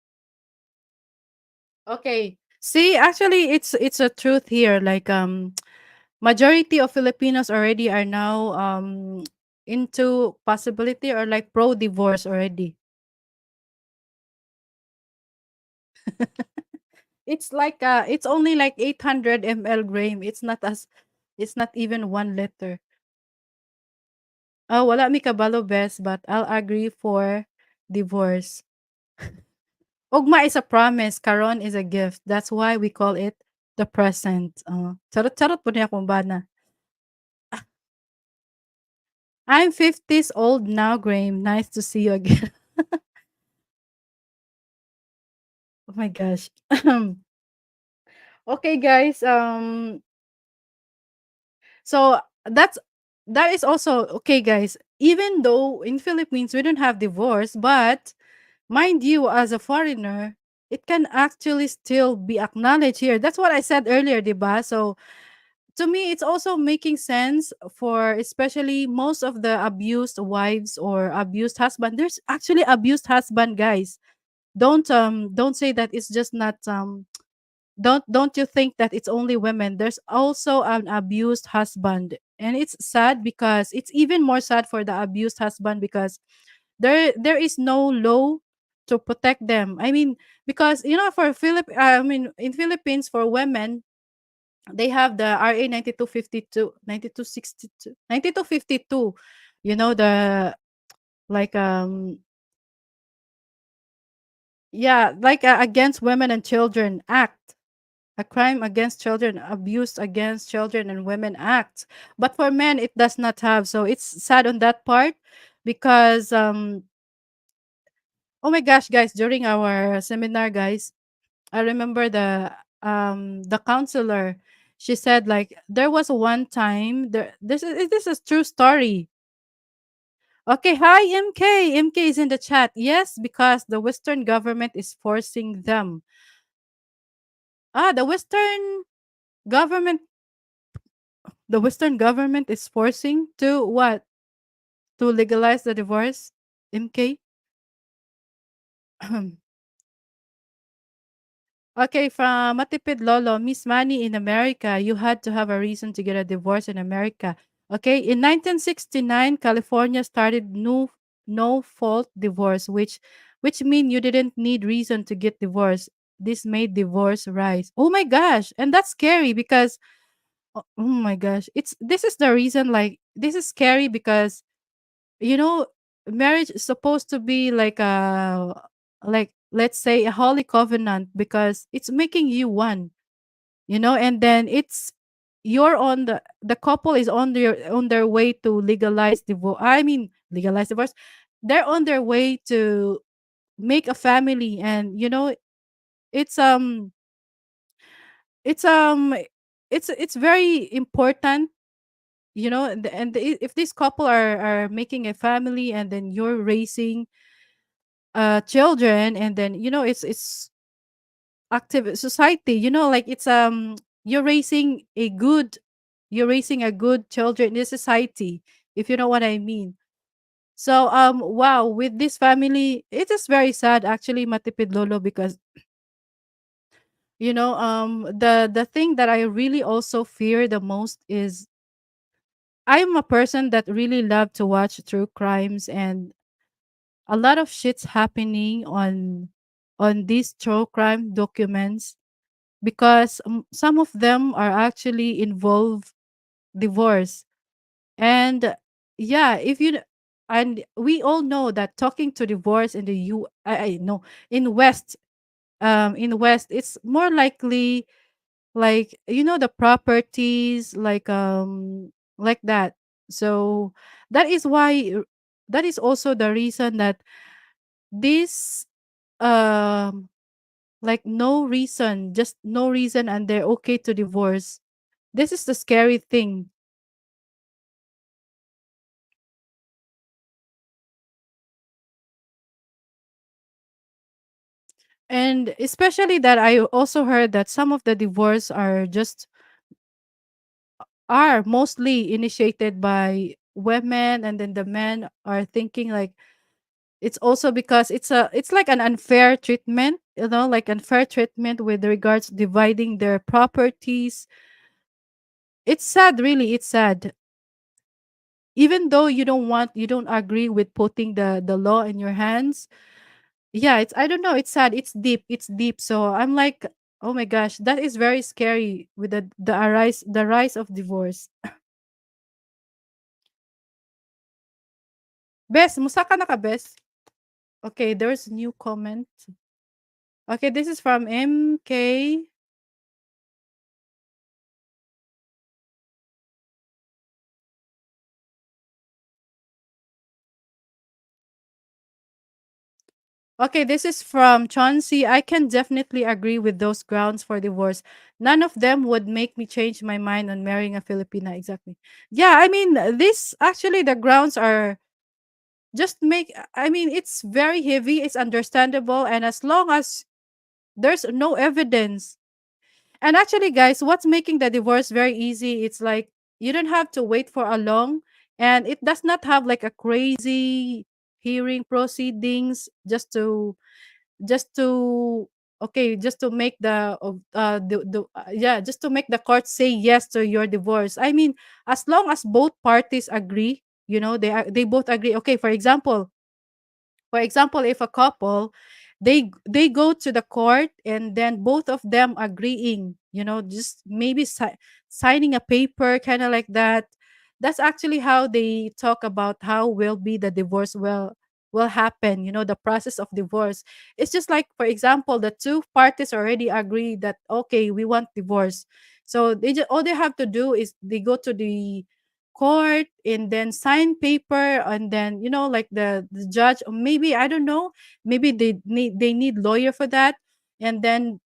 Okay. See, actually it's a truth here. Like majority of Filipinos already are now into possibility or like pro divorce already. It's like it's only like 800 ml grain. It's not even 1 liter. Oh, wala mi kabalo best, but I'll agree for divorce. Ugma is a promise, karon is a gift. That's why we call it the present. Charot-charot po niya kung bana. I'm 50s old now, Graham. Nice to see you again. Oh my gosh. Okay, guys. So that is also okay, guys. Even though in Philippines we don't have divorce, but mind you, as a foreigner, it can actually still be acknowledged here. That's what I said earlier, diba? So to me, it's also making sense for especially most of the abused wives or abused husband. There's actually abused husband, guys. Don't say that it's just not don't you think that it's only women. There's also an abused husband, and it's sad because it's even more sad for the abused husband because there is no law to protect them. I mean, because for I mean, in Philippines, for women, they have the RA 9252, 9262, 9252. The like yeah, like Against Women and Children Act, a crime against children, abuse against children and women act. But for men, it does not have. So it's sad on that part because oh my gosh, guys, during our seminar, guys, I remember the counselor. She said like there was one time there. This is true story. Okay, hi MK. MK is in the chat. Yes, because the Western government is forcing them. The government Western government is forcing to what? To legalize the divorce? MK? Okay, from Matipid Lolo, Miss Money in America, you had to have a reason to get a divorce in America. Okay, in 1969, California started no fault divorce, which mean you didn't need reason to get divorced. This made divorce rise. Oh my gosh, and that's scary because oh my gosh, it's this is the reason, like this is scary because you know marriage is supposed to be like a, like let's say a holy covenant because it's making you one, and then it's you're on the couple is on their way to legalize divorce. I mean legalize divorce. They're on their way to make a family, and it's um it's um it's very important, if this couple are making a family and then you're raising children, and then it's active society, like it's you're raising a good children in this society, if you know what I mean. So wow, with this family it is very sad actually, Matipid Lolo, because the thing that I really also fear the most is I'm a person that really love to watch true crimes, and a lot of shit's happening on these true crime documents because some of them are actually involve divorce. And yeah, if you and we all know that talking to divorce in the I know in West it's more likely, like the properties, like that. So that is why that is also the reason that this um like no reason, just no reason, and they're okay to divorce. This is the scary thing. And especially that I also heard that some of the divorce are mostly initiated by women, and then the men are thinking like it's also because it's like an unfair treatment, like unfair treatment with regards dividing their properties. It's sad, really, it's sad. Even though you don't agree with putting the law in your hands. Yeah, it's, I don't know, it's sad, it's deep. So I'm like, oh my gosh, that is very scary with the rise of divorce. Bes, musta ka na ka, Bes? Okay, there's a new comment. Okay, this is from MK. Okay, this is from Chauncey. I can definitely agree with those grounds for divorce. None of them would make me change my mind on marrying a Filipina. Exactly. Yeah, I mean, this actually, the grounds are just make, I mean, it's very heavy, it's understandable, and as long as there's no evidence. And actually, guys, what's making the divorce very easy, it's like you don't have to wait for a long, and it does not have like a crazy hearing proceedings just to okay, just to make just to make the court say yes to your divorce. I mean, as long as both parties agree, they both agree. Okay, for example, if a couple, they go to the court, and then both of them agreeing, just maybe signing a paper, kind of like that. That's actually how they talk about how will be the divorce will happen. The process of divorce. It's just like, for example, the two parties already agree that okay, we want divorce. So all they have to do is they go to the court and then sign paper, and then like the judge, or maybe I don't know, maybe they need lawyer for that. And then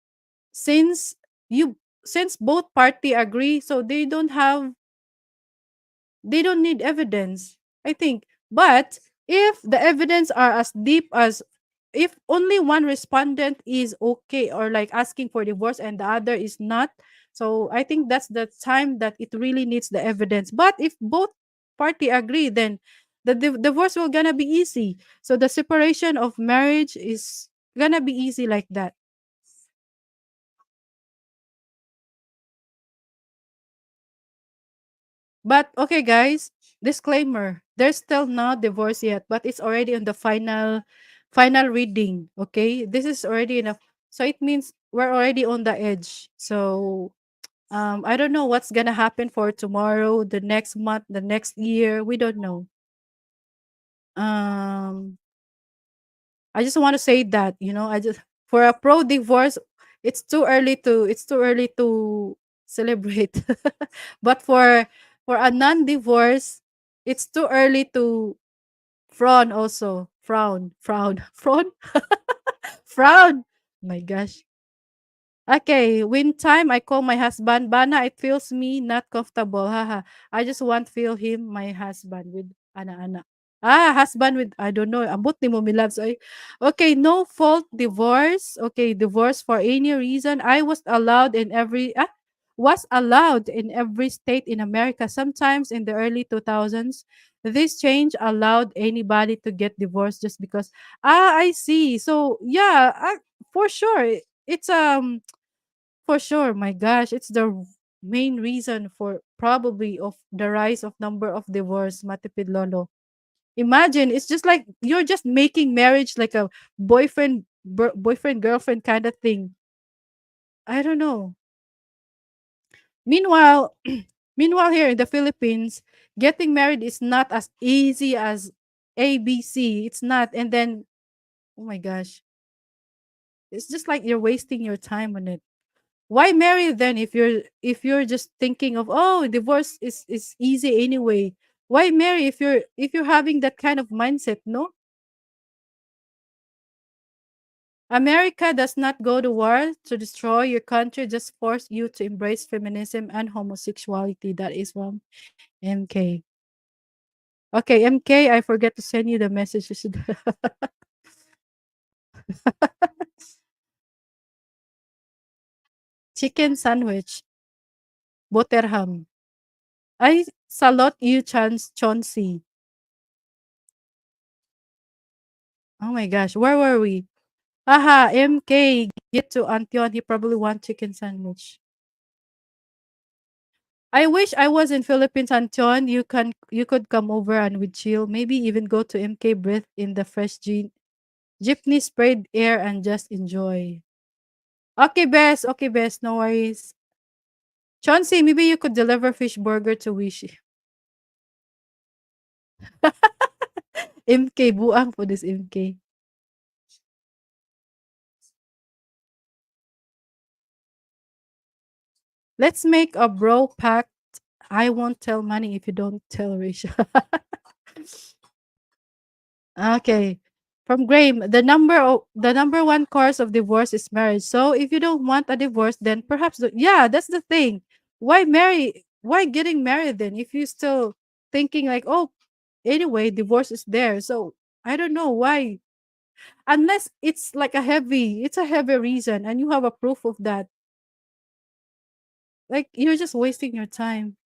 since you since both party agree, so they don't need evidence, I think. But if the evidence are as deep as, if only one respondent is okay or like asking for divorce and the other is not, so I think that's the time that it really needs the evidence. But if both party agree, then the divorce will gonna be easy. So the separation of marriage is gonna be easy like that. But okay, guys, disclaimer: there's still not divorce yet, but it's already on the final reading. Okay, this is already enough, so it means we're already on the edge. So I don't know what's gonna happen for tomorrow, the next month, the next year. We don't know. Um, I just want to say that, I just for a pro divorce, it's too early to celebrate. But for a non divorce, it's too early to frown also. Frown. Frown? Frown. My gosh. Okay, when time I call my husband, Bana, it feels me not comfortable. Haha. I just want feel him, my husband with ana-ana. Husband with I don't know. Ambot ni mo mi loves. Okay, no fault divorce. Okay, divorce for any reason. I was allowed in every state in America. Sometimes in the early 2000s, this change allowed anybody to get divorced just because I see. So, yeah, for sure. It's my gosh, it's the main reason for probably of the rise of number of divorce, Matipid Lolo. Imagine, it's just like you're just making marriage like a boyfriend girlfriend kind of thing. I don't know. Meanwhile, meanwhile here in the Philippines, getting married is not as easy as ABC. It's not. And then, oh my gosh, it's just like you're wasting your time on it. Why marry then if you're just thinking of, oh, divorce is easy anyway? Why marry if you're having that kind of mindset? No, America does not go to war to destroy your country, just force you to embrace feminism and homosexuality. That is from MK. Okay, MK, I forget to send you the messages. Chicken sandwich, Botterham. I salute you, Chauncey. Oh my gosh, where were we? Aha, MK, get to Antion. He probably want chicken sandwich. I wish I was in Philippines, Antion. You could come over and we chill. Maybe even go to MK, breathe in the fresh jeepney sprayed air and just enjoy. Okay, best. Okay, best. No worries. Chauncey, maybe you could deliver fish burger to Wish. MK, buang for this MK. Let's make a bro pact. I won't tell money if you don't tell Risha. Okay. From Graham, the number one cause of divorce is marriage. So if you don't want a divorce, then perhaps yeah, that's the thing. Why marry? Why getting married then if you still thinking like, oh, anyway, divorce is there. So I don't know why. Unless it's a heavy reason and you have a proof of that. Like you're just wasting your time.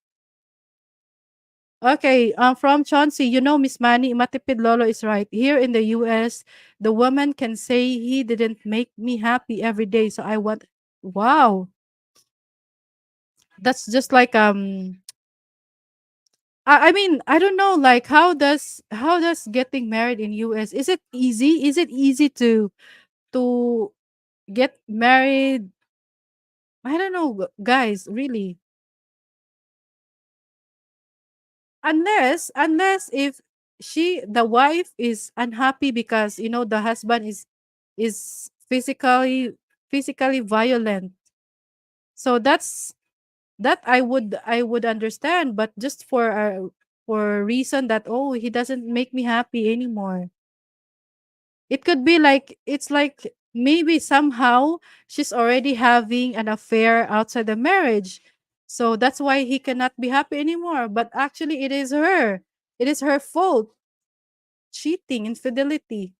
Okay, from Chauncey, Miss Manny, Matipid Lolo is right. Here in the US, the woman can say he didn't make me happy every day, so I want. Wow, that's just like I mean, I don't know, like how does getting married in US? Is it easy? Is it easy to get married? I don't know, guys, really. Unless if the wife is unhappy because the husband is physically violent, so that I would understand, but just for a reason that, oh, he doesn't make me happy anymore. It could be like, it's like maybe somehow she's already having an affair outside the marriage. So that's why he cannot be happy anymore. But actually, it is her. It is her fault. Cheating, infidelity.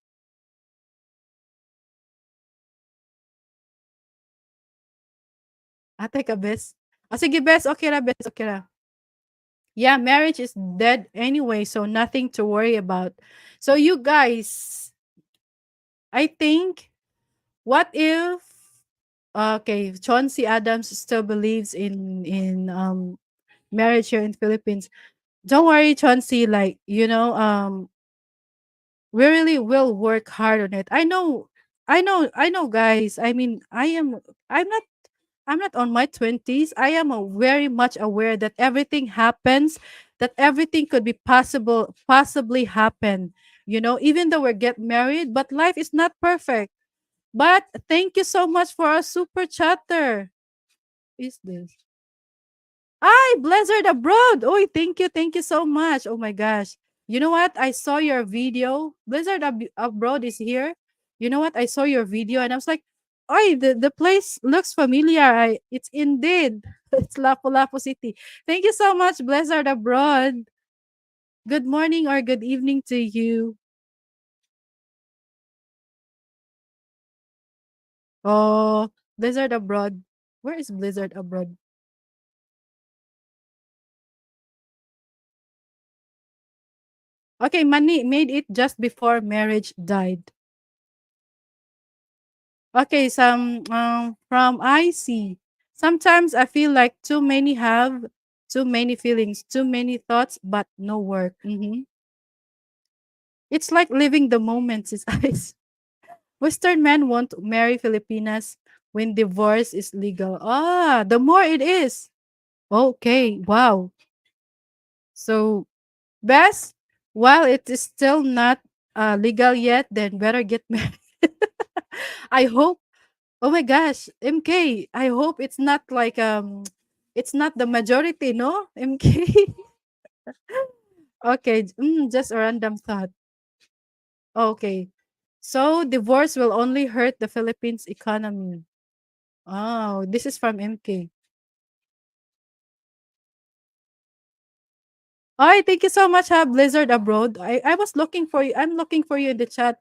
Teka, bes. Sige, bes. Okay ra, bes. Okay ra. Yeah, marriage is dead anyway, so nothing to worry about. So you guys, I think, what if, okay, Chauncey Adams still believes in marriage here in Philippines. Don't worry, Chauncey. Like, we really will work hard on it. I know, guys. I mean, I'm not I'm not on my 20s. I am very much aware that everything happens, that everything could be possibly happen. Even though we get married, but life is not perfect. But thank you so much for our super chatter. Is this? Ay, Blizzard Abroad. Oh, thank you so much. Oh my gosh. You know what? I saw your video. Abroad is here. You know what? I saw your video and I was like, "Oi, the place looks familiar." It's indeed. It's Lapu-Lapu City. Thank you so much, Blizzard Abroad. Good morning or good evening to you. Oh, Blizzard Abroad. Where is Blizzard Abroad? Okay, Money made it just before marriage died. Okay, from IC. Sometimes I feel like too many have too many feelings, too many thoughts, but no work. It's like living the moment, sis eyes. Western men want to marry Filipinas when divorce is legal. Ah, the more it is. Okay, wow. So, best, while it is still not legal yet, then better get married. I hope. Oh my gosh, MK, I hope it's not like it's not the majority, no? MK. Okay, just a random thought. Okay. So divorce will only hurt the Philippines economy. Oh, this is from MK. Ay, thank you so much, Blizzard Abroad. I was looking for you. I'm looking for you in the chat,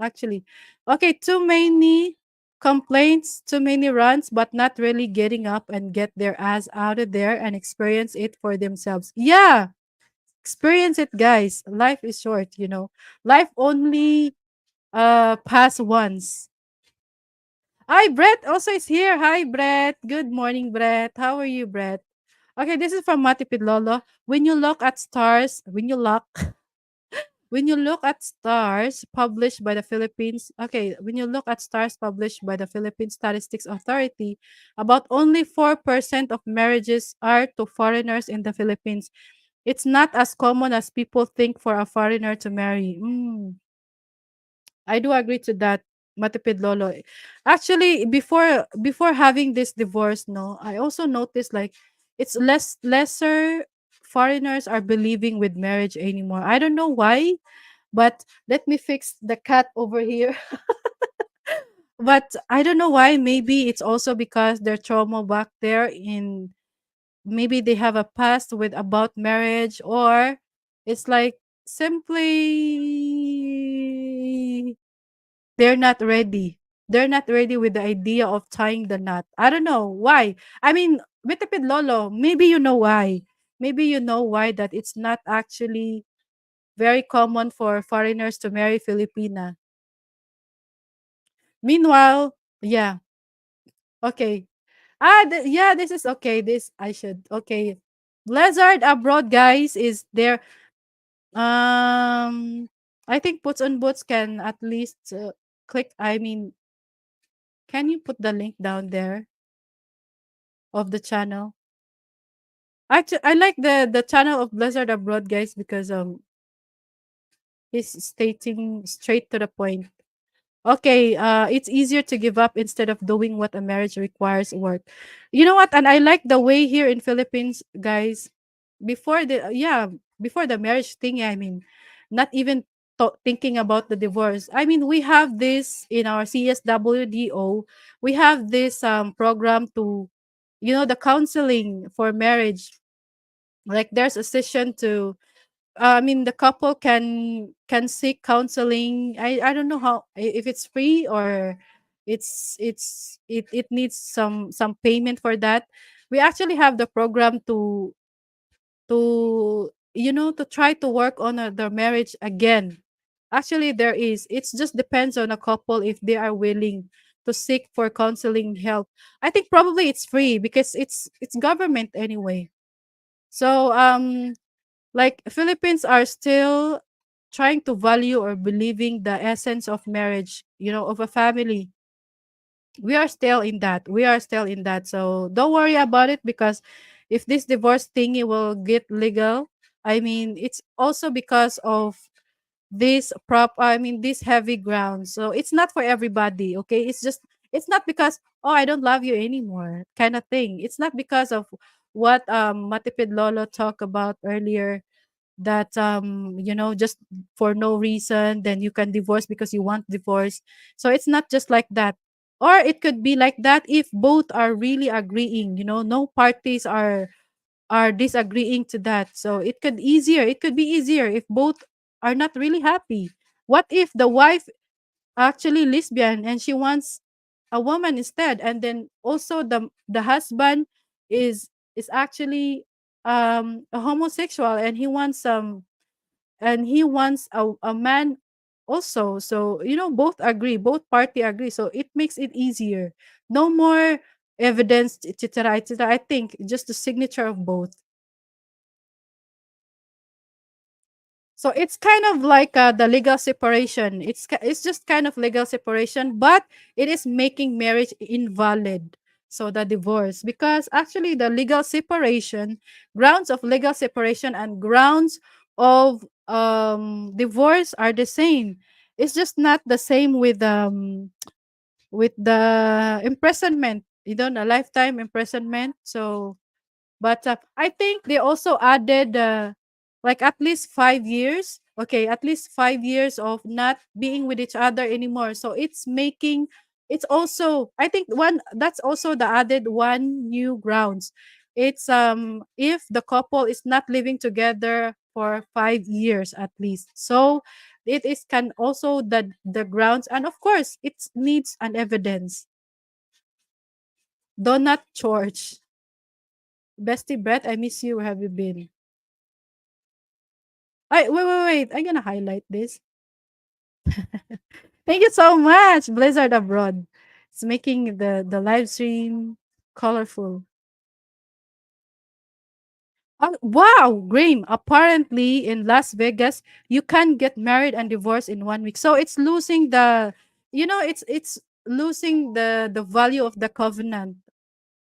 actually. Okay, too many complaints, too many runs, but not really getting up and get their ass out of there and experience it for themselves. Yeah, experience it, guys. Life is short, Life only pass once. Hi, Brett also is here. Hi, Brett. Good morning, Brett. How are you, Brett? Okay, this is from Matipid Lolo. When you look at stars published by the Philippines, okay, when you look at stars published by the Philippine Statistics Authority, about only 4% of marriages are to foreigners in the Philippines. It's not as common as people think for a foreigner to marry. I do agree to that, Matipid Lolo. Actually, before having this divorce, no, I also noticed like it's lesser foreigners are believing with marriage anymore. I don't know why, but let me fix the cat over here. But I don't know why. Maybe it's also because their trauma back there in maybe they have a past with about marriage, or it's like simply they're not ready. They're not ready with the idea of tying the knot. I don't know why. I mean, Bitipid Lolo, maybe you know why. Maybe you know why that it's not actually very common for foreigners to marry Filipina. Meanwhile, yeah, okay. Yeah, this is okay. This I should okay. Blizzard Abroad, guys, is there. I think Puts on Boots can at least click. I mean, can you put the link down there of the channel? Actually, I like the channel of Blizzard Abroad, guys, because he's stating straight to the point. Okay, it's easier to give up instead of doing what a marriage requires work. You know what? And I like the way here in Philippines, guys, before the marriage thing, I mean, not even thinking about the divorce. I mean, we have this in our CSWDO. We have this program to, the counseling for marriage. Like there's a session to I mean, the couple can seek counseling. I don't know how if it's free or it needs some payment for that. We actually have the program to try to work on their marriage again. Actually, there is. It just depends on a couple if they are willing to seek for counseling help. I think probably it's free because it's government anyway. So like Philippines are still trying to value or believing the essence of marriage, of a family. We are still in that. We are still in that. So don't worry about it, because if this divorce thingy will get legal, I mean, it's also because of this heavy ground. So it's not for everybody, okay? It's not because, oh, I don't love you anymore, kind of thing. It's not because of what Matipid Lolo talked about earlier, that just for no reason then you can divorce because you want divorce. So it's not just like that. Or it could be like that if both are really agreeing, no parties are disagreeing to that. So it could be easier if both are not really happy. What if the wife actually lesbian and she wants a woman instead, and then also the husband is actually a homosexual, and he wants a man also. So both agree, both party agree, so it makes it easier. No more evidence, etc., etc. I think just the signature of both. So it's kind of like the legal separation. It's just kind of legal separation, but it is making marriage invalid. So the divorce, because actually the legal separation, grounds of legal separation and grounds of divorce are the same. It's just not the same with the imprisonment. A lifetime imprisonment. So but I think they also added like at least 5 years. Okay, at least 5 years of not being with each other anymore. So it's also, I think, one that's also the added one new grounds. It's if the couple is not living together for 5 years at least. So it is can also the grounds, and of course it needs an evidence. Donut George. Bestie Brett, I miss you. Where have you been? Wait. I'm gonna highlight this. Thank you so much, Blizzard Abroad. It's making the live stream colorful. Wow, Graham. Apparently, in Las Vegas, you can get married and divorced in 1 week. So it's losing it's losing the value of the covenant,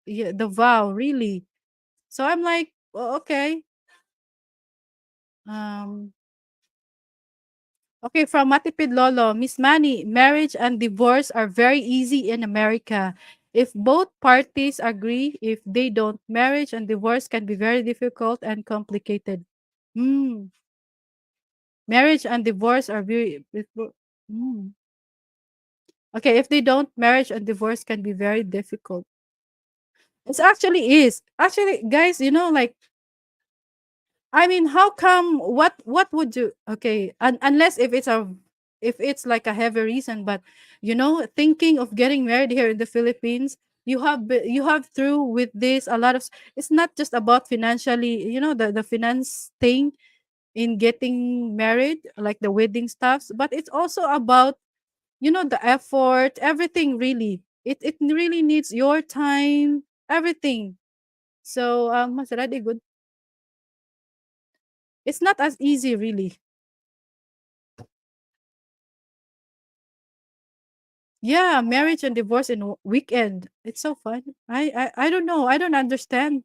yeah, the vow, really. So I'm like, okay. Um, Okay, from Matipid Lolo, Miss Manny, marriage and divorce are very easy in America. If both parties agree, if they don't, marriage and divorce can be very difficult and complicated. Mm. Marriage and divorce are mm. Okay, if they don't, marriage and divorce can be very difficult. It actually is. Actually, guys, like I mean, how come? What would you? Okay, unless if it's like a heavy reason, but thinking of getting married here in the Philippines, you have through with this a lot of. It's not just about financially, the finance thing in getting married, like the wedding stuffs, but it's also about the effort, everything really. It really needs your time, everything. So Mas Radi, good. It's not as easy, really. Yeah, marriage and divorce in weekend. It's so fun. I don't know. I don't understand.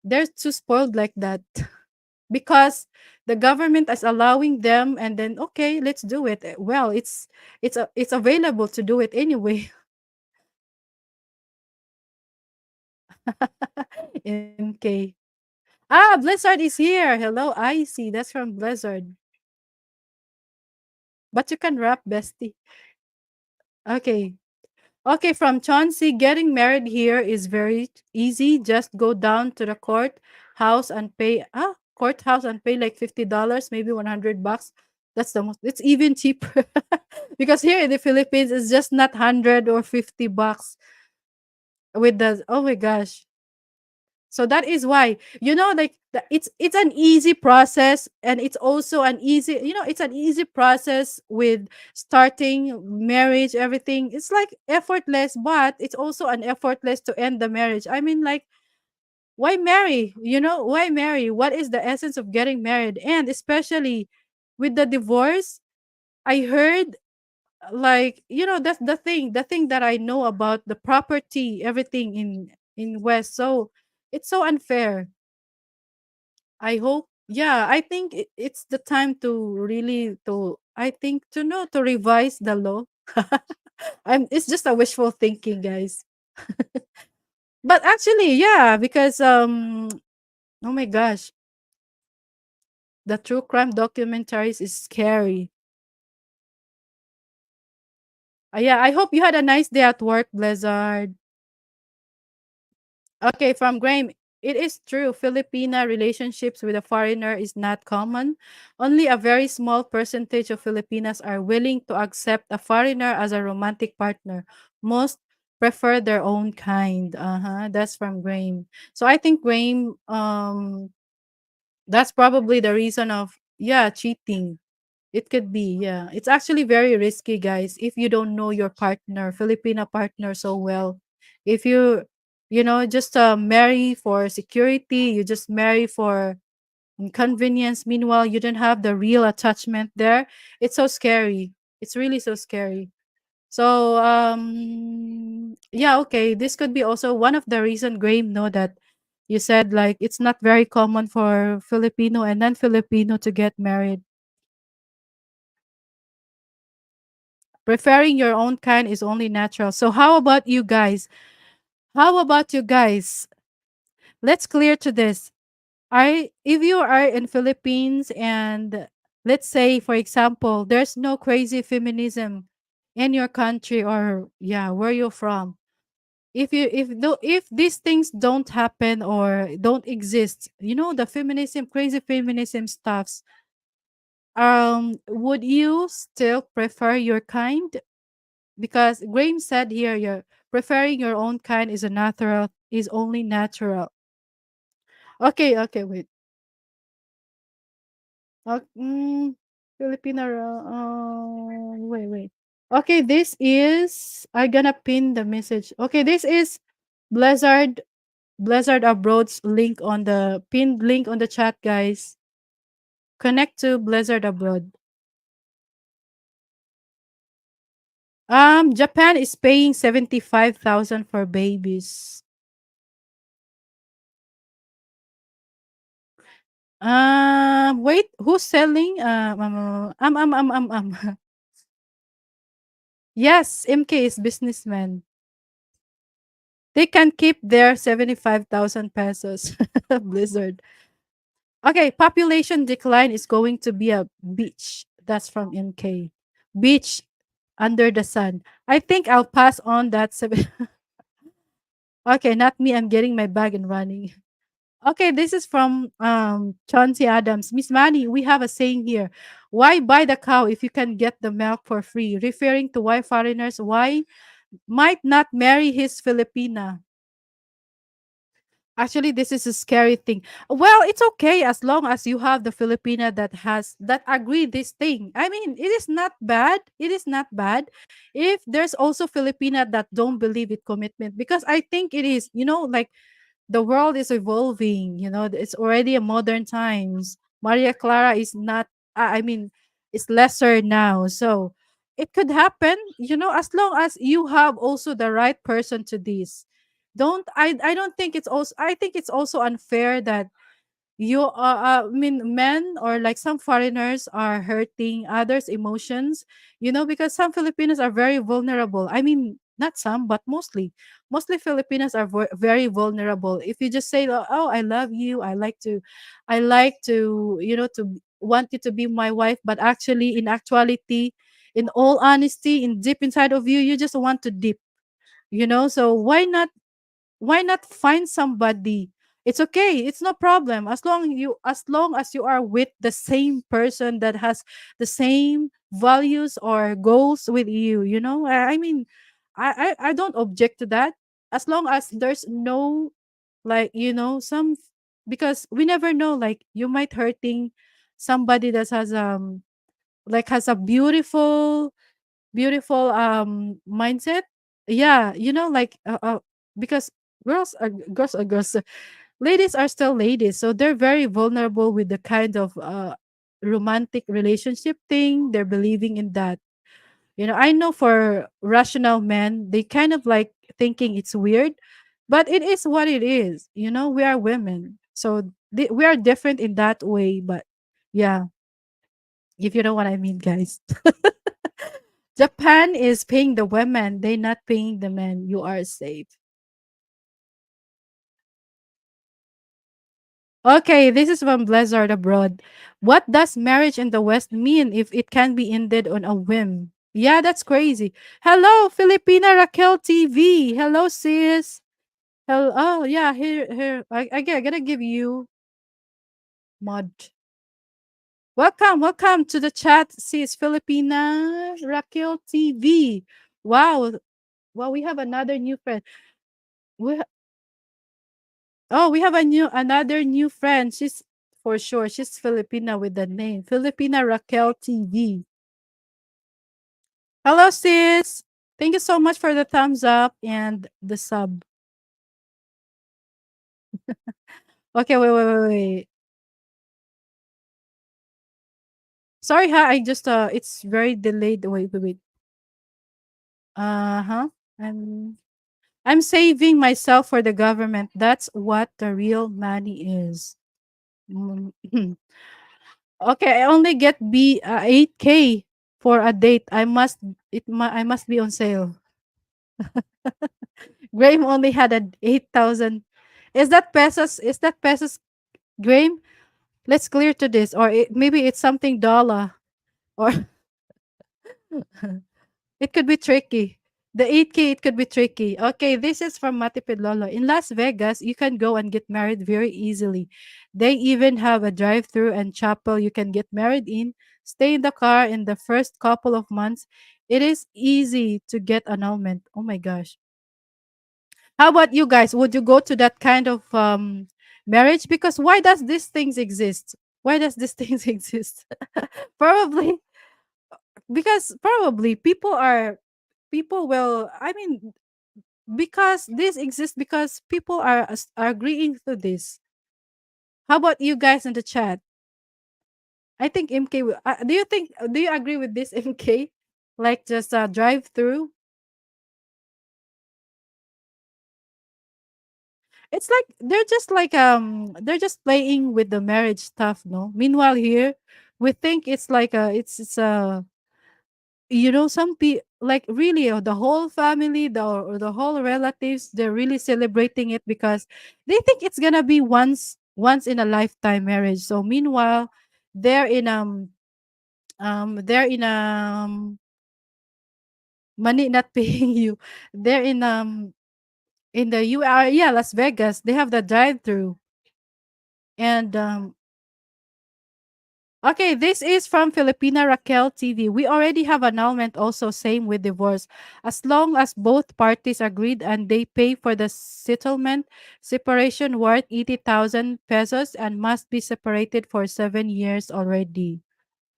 They're too spoiled like that because the government is allowing them, and then okay, let's do it. Well, it's available to do it anyway. MK. Ah, Blizzard is here. Hello, I see. That's from Blizzard. But you can rap, bestie. Okay. Okay, from Chauncey, getting married here is very easy. Just go down to the courthouse and pay courthouse and pay like $50, maybe $100. That's the most. It's even cheaper because here in the Philippines it's just not 100 or $50 with the, oh my gosh. So that is why, like it's an easy process, and it's also an easy, it's an easy process with starting marriage, everything. It's like effortless, but it's also an effortless to end the marriage. I mean, like, why marry? Why marry? What is the essence of getting married? And especially with the divorce, I heard, like, that's the thing that I know about the property, everything in West. So it's so unfair. I hope, yeah, I think it's the time to really, to I think, to know, to revise the law. It's just a wishful thinking, guys. But actually, yeah, because oh my gosh, the true crime documentaries is scary. Yeah, I hope you had a nice day at work, Blizzard. Okay, from Graham, it is true. Filipina relationships with a foreigner is not common. Only a very small percentage of Filipinas are willing to accept a foreigner as a romantic partner. Most prefer their own kind. Uh-huh. That's from Graham. So I think Graham, that's probably the reason of, yeah, cheating. It could be, yeah. It's actually very risky, guys, if you don't know your partner, Filipina partner, so well. If you just marry for security, you just marry for convenience. Meanwhile, you don't have the real attachment there. It's so scary. It's really so scary. So, yeah, okay. This could be also one of the reason, Graham, know that you said, like, it's not very common for Filipino and non-Filipino to get married. Preferring your own kind is only natural. So how about you guys? How about you guys? Let's clear to this. If you are in Philippines and let's say, for example, there's no crazy feminism in your country, or yeah, where you're from. If these things don't happen or don't exist, the feminism, crazy feminism stuffs, would you still prefer your kind? Because Graham said here, you're preferring your own kind is a natural, is only natural. Okay, okay, wait. Filipino, wait, wait. Okay, this is, I gonna pin the message. Okay, this is Blizzard, Blizzard Abroad's link on the pinned link on the chat, guys. Connect to Blizzard Abroad. Japan is paying 75,000 for babies. Wait, who's selling? Yes, MK is businessman. They can keep their 75,000 pesos. Blizzard. Okay, population decline is going to be a beach. That's from MK. Beach under the sun. I think I'll pass on that. Okay, not me. I'm getting my bag and running. Okay, this is from Chauncey Adams. Miss Manny, we have a saying here. Why buy the cow if you can get the milk for free? Referring to why foreigners might not marry his Filipina. Actually, this is a scary thing. Well, it's okay as long as you have the Filipina that agree this thing. I mean, it is not bad. It is not bad if there's also Filipina that don't believe in commitment, because I think it is, like, the world is evolving, it's already a modern times. Maria Clara is not, I mean, it's lesser now. So it could happen, as long as you have also the right person to this. I don't think it's also, I think it's also unfair that I mean, men or like some foreigners are hurting others' emotions, because some Filipinos are very vulnerable. I mean, not some, but mostly Filipinos are very vulnerable. If you just say, "Oh, I love you. I like to, to want you to be my wife," but actually, in actuality, in all honesty, in deep inside of you, you just want to dip. So why not find somebody? It's okay, it's no problem, as long as you are with the same person that has the same values or goals with you. I mean, I don't object to that, as long as there's no, like, some, because we never know, like, you might hurting somebody that has like, has a beautiful mindset. Yeah, like, because girls are girls. ladies are still ladies, so they're very vulnerable with the kind of romantic relationship thing. They're believing in that. I know for rational men, they kind of like thinking it's weird, but it is what it is. We are women, so we are different in that way. But yeah, if you know what I mean, guys. Japan is paying the women, they not paying the men. You are safe. Okay, this is from Blizzard Abroad. What does marriage in the West mean if it can be ended on a whim? Yeah, that's crazy. Hello, Filipina Raquel TV. Hello, sis. Hello. Oh, yeah. Here. I gotta give you mod. Welcome to the chat, sis. Filipina Raquel TV. Wow. Wow, we have another new friend. We, we have another new friend. She's for sure. She's Filipina with the name Filipina Raquel TV. Hello, sis. Thank you so much for the thumbs up and the sub. Okay, wait. Sorry, ha. I just it's very delayed. Wait. Uh-huh. I'm I'm saving myself for the government. That's what the real money is. Mm. Okay, I only get 8K for a date. I must be on sale. Graham only had a 8,000. Is that pesos? Is that pesos, Graham? Let's clear to this, or maybe it's something dollar, or it could be tricky. The 8K, it could be tricky. Okay, this is from Matipid Lolo. In Las Vegas, you can go and get married very easily. They even have a drive-through and chapel you can get married in. Stay in the car in the first couple of months. It is easy to get annulment. Oh my gosh. How about you guys? Would you go to that kind of marriage? Because why does these things exist? Why does these things exist? Probably because probably people will, I mean, because this exists because people are agreeing to this. How about you guys in the chat? I think MK do you agree with this, MK? Like just drive through. It's like they're just playing with the marriage stuff, no? Meanwhile here, we think it's like some people, like really, the whole family, the whole relatives, they're really celebrating it because they think it's gonna be once in a lifetime marriage. So meanwhile, they're in they're money not paying you. They're in the UR, yeah, Las Vegas. They have the drive through. And okay, this is from Filipina Raquel TV. We already have annulment also, same with divorce. As long as both parties agreed and they pay for the settlement, separation worth 80,000 pesos and must be separated for 7 years already.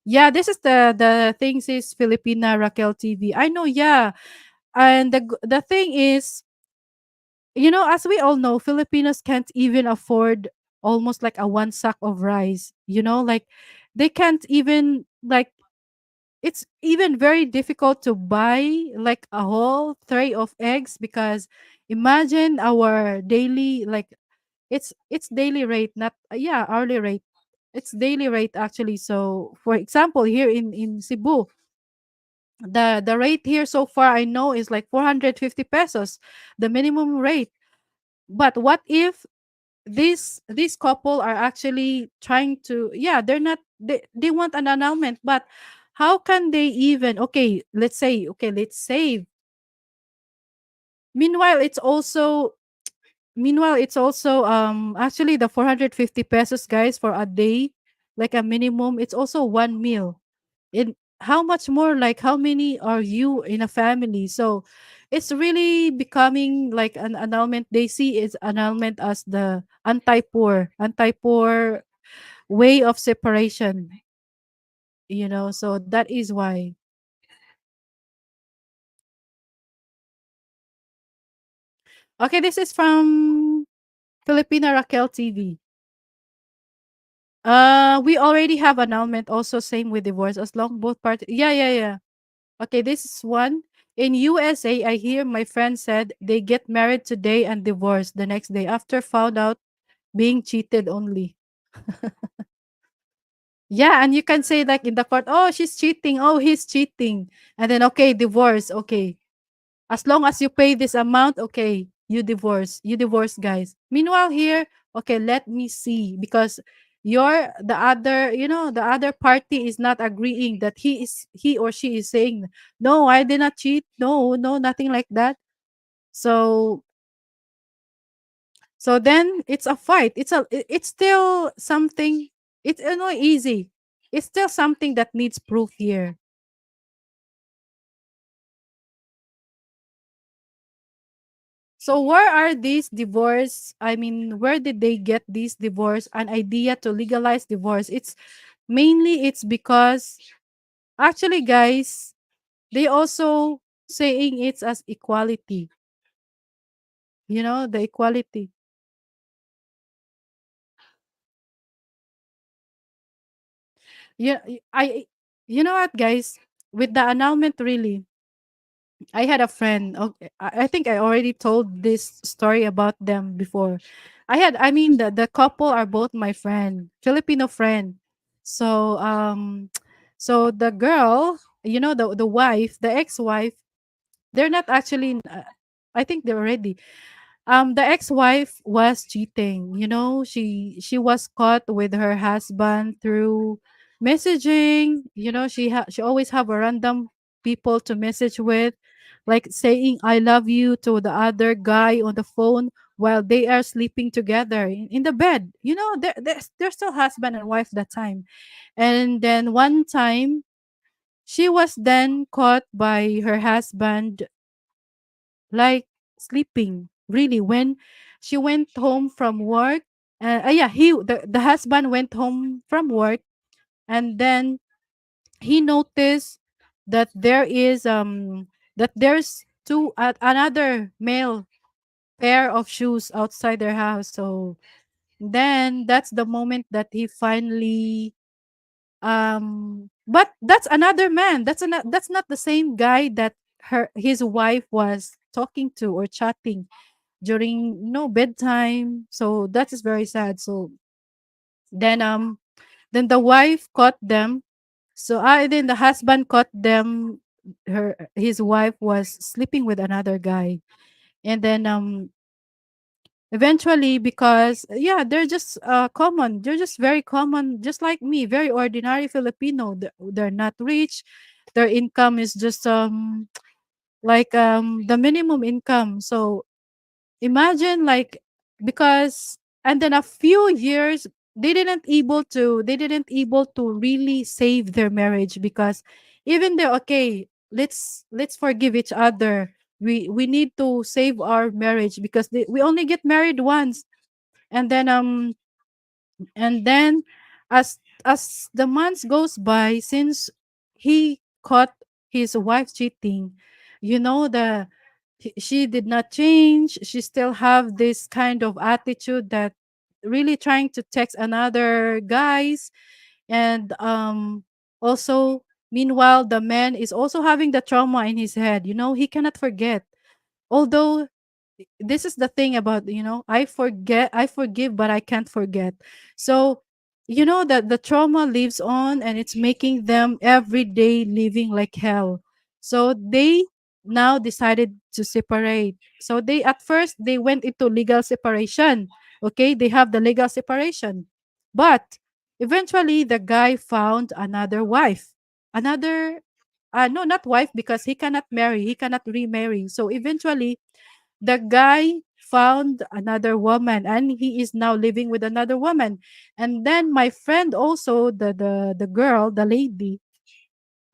Yeah, this is the things is Filipina Raquel TV. I know, yeah. And the thing is, as we all know, Filipinos can't even afford almost like a one sack of rice. Like they can't even like it's even very difficult to buy like a whole tray of eggs because imagine our daily like it's daily rate, not yeah, hourly rate. It's daily rate actually. So for example, here in Cebu, the rate here so far I know is like 450 pesos, the minimum rate. But what if these couple are actually trying to, yeah, they're not, they want an annulment, but how can they even, okay, let's save. Meanwhile it's also actually the 450 pesos, guys, for a day, like a minimum, it's also one meal. In how much more, like how many are you in a family? So it's really becoming like an annulment. They see is annulment as the anti-poor way of separation, so that is why. Okay, this is from Filipina Raquel TV. We already have annulment also same with divorce as long both parties. Yeah, yeah, yeah. Okay, this is one. In USA, I hear my friend said they get married today and divorced the next day after found out being cheated only. Yeah, and you can say like in the court, oh, she's cheating, oh, he's cheating. And then okay, divorce, okay. As long as you pay this amount, okay, you divorce. You divorce, guys. Meanwhile, here, okay, let me see because you're the other, the other party is not agreeing that he or she is saying, no, I did not cheat. No, no, nothing like that. So then it's a fight. It's still something. It's not easy. It's still something that needs proof here. So where are these divorce? I mean, where did they get this divorce? An idea to legalize divorce. It's because actually, guys, they also saying it's as equality. The equality. Yeah, you know what, guys? With the annulment, really, I had a friend. Okay, I think I already told this story about them before. I mean, the couple are both my friend, Filipino friend. So, so the girl, the wife, the ex-wife, they're not actually, I think they're already, the ex-wife was cheating. She was caught with her husband through messaging. She always have a random people to message with, like saying I love you to the other guy on the phone while they are sleeping together in the bed. They're still husband and wife that time. And then one time she was then caught by her husband, like sleeping really when she went home from work. Yeah, the husband went home from work, and then he noticed that there's another male pair of shoes outside their house. So then that's the moment that he finally, but that's another man. That's not the same guy that his wife was talking to or chatting during bedtime. So that is very sad. So then then the wife caught them. So then the husband caught them. His wife was sleeping with another guy. And then eventually, because yeah, they're just common. They're just very common, just like me, very ordinary Filipino. They're not rich. Their income is just like the minimum income. So imagine, like, because and then a few years they didn't able to really save their marriage, because even they're okay, let's forgive each other. We need to save our marriage because we only get married once. And then as the months goes by, since he caught his wife cheating, she did not change. She still have this kind of attitude that really trying to text another guys. And also, meanwhile, the man is also having the trauma in his head. He cannot forget. Although this is the thing about, I forgive, but I can't forget. So that the trauma lives on, and it's making them every day living like hell. So they now decided to separate. So they at first they went into legal separation. Okay, they have the legal separation, but eventually the guy found another wife, another no, not wife, because he cannot remarry. So eventually the guy found another woman, and he is now living with another woman. And then my friend also, the girl, the lady,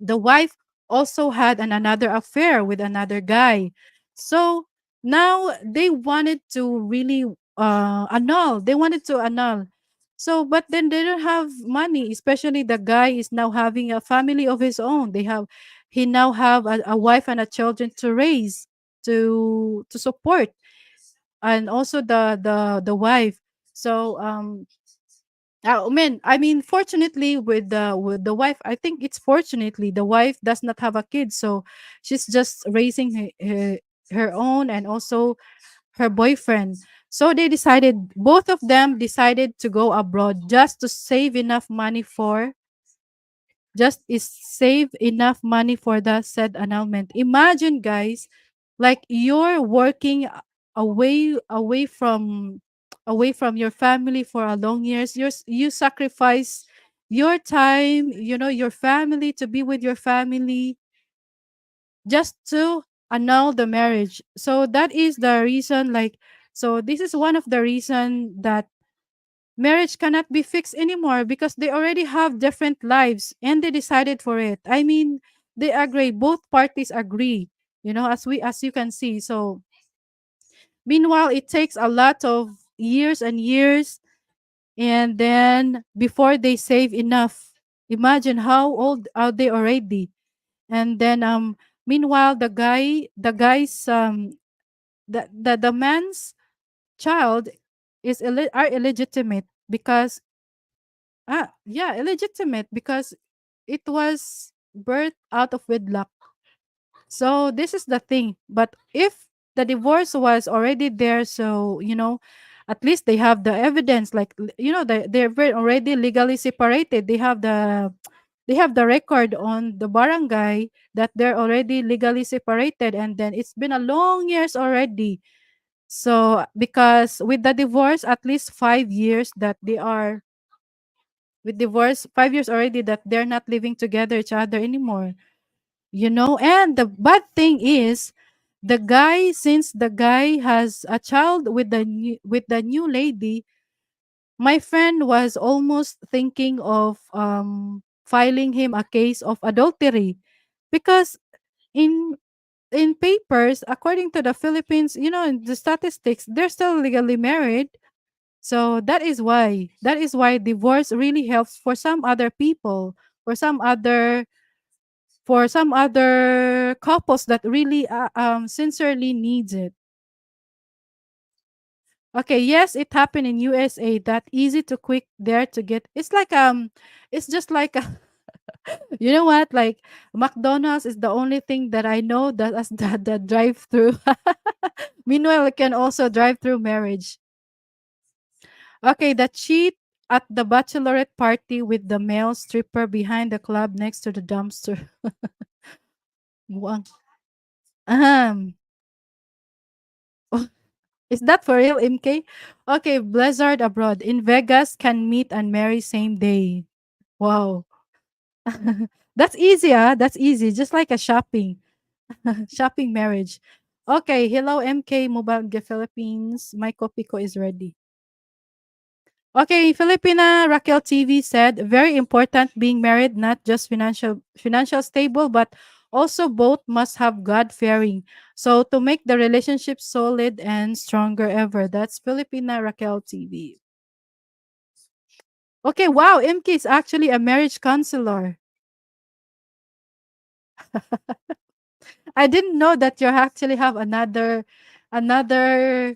the wife also had another affair with another guy. So now they wanted to really annul. They wanted to annul. So but then they don't have money, especially the guy is now having a family of his own. He now have a wife and a children to raise, to support. and also the wife. So I mean, fortunately with the wife, I think it's fortunately the wife does not have a kid, so she's just raising her own and also her boyfriend. So both of them decided to go abroad just to save enough money for just is save enough money for the said annulment. Imagine, guys, like you're working away from your family for a long years. You sacrifice your time, your family, to be with your family just to annul the marriage. So that is the reason, like, so this is one of the reason that marriage cannot be fixed anymore, because they already have different lives and they decided for it. I mean, they agree, both parties agree, as you can see. So meanwhile, it takes a lot of years and years, and then before they save enough. Imagine how old are they already. And then meanwhile, the man's child are illegitimate, because yeah, illegitimate, because it was birth out of wedlock. So this is the thing. But if the divorce was already there, so at least they have the evidence, like they're already legally separated. They have the record on the barangay that they're already legally separated, and then it's been a long years already. So because with the divorce, at least 5 years that they are with divorce, 5 years already that they're not living together each other anymore. And the bad thing is, since the guy has a child with the new lady, my friend was almost thinking of filing him a case of adultery, because in in papers, according to the Philippines, in the statistics, they're still legally married. So that is why divorce really helps for some other people, for some other couples that really sincerely needs it. Okay, yes, it happened in USA. That easy to quick there to get. It's just like you know what? Like McDonald's is the only thing that I know that as the drive through. Meanwhile, it can also drive through marriage. Okay, the cheat at the bachelorette party with the male stripper behind the club next to the dumpster. Wow. Um, is that for real, MK? Okay, Blizzard abroad in Vegas can meet and marry same day. Wow. That's easy, That's easy. Just like a shopping marriage. Okay, hello MK Mobile Philippines. My Kopiko is ready. Okay, Filipina Raquel TV said, very important being married, not just financial stable, but also both must have God fearing. So to make the relationship solid and stronger ever. That's Filipina Raquel TV. Okay, wow, MK is actually a marriage counselor. I didn't know that you actually have another career,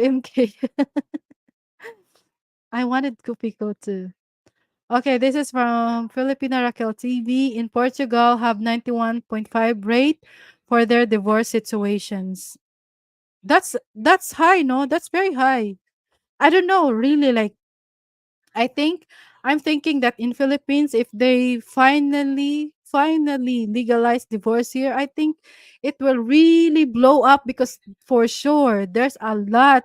MK. I wanted Kupiko too. Okay, this is from Filipina Raquel TV. In Portugal, have 91.5 rate for their divorce situations. That's high, no? That's very high. I don't know, really. Like, I think I'm thinking that in Philippines, if they finally legalize divorce here, I think it will really blow up, because for sure there's a lot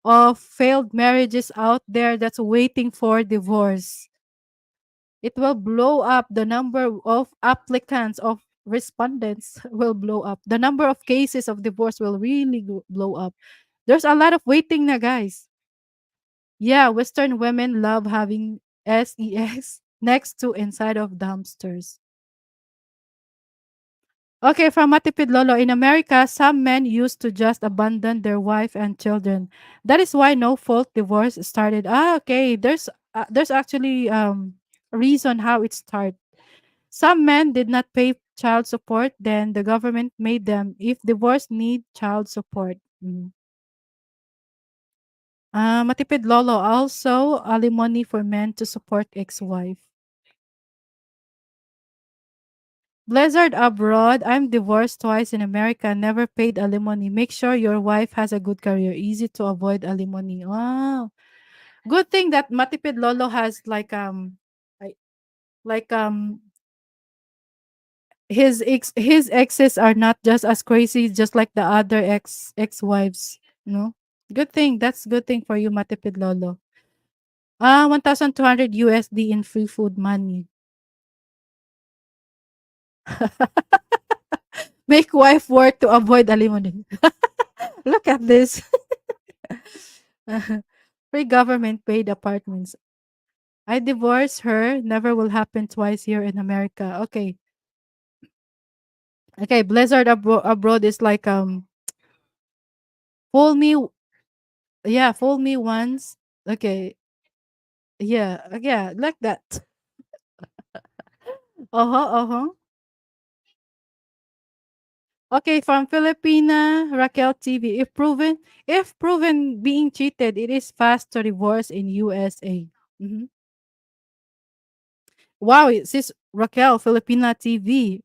of failed marriages out there that's waiting for divorce. It will blow up. The number of applicants, of respondents will blow up. The number of cases of divorce will really blow up. There's a lot of waiting na, guys. Yeah, Western women love having sex next to inside of dumpsters. Okay, from Matipid Lolo, in America, some men used to just abandon their wife and children. That is why no fault divorce started. Okay. There's actually a reason how it started. Some men did not pay child support, then the government made them. If divorce need child support. Mhm. Matipid lolo, also alimony for men to support ex-wife. Blizzard abroad, I'm divorced twice in America, never paid alimony. Make sure your wife has a good career. Easy to avoid alimony. Wow. Good thing that Matipid Lolo has like like his exes are not just as crazy just like the other ex-wives, no? Good thing. That's good thing for you, Matipid Lolo. 1,200 USD in free food money. Make wife work to avoid alimony. Look at this. Free government paid apartments. I divorced her. Never will happen twice here in America. Okay. Okay. Blizzard abroad is like fool me. Yeah, fool me once. Okay. Yeah. Yeah. Like that. Uh huh. Uh huh. Okay. From Filipina Raquel TV. If proven being cheated, it is fast to divorce in USA. Mhm. Wow, it says Raquel Filipina TV.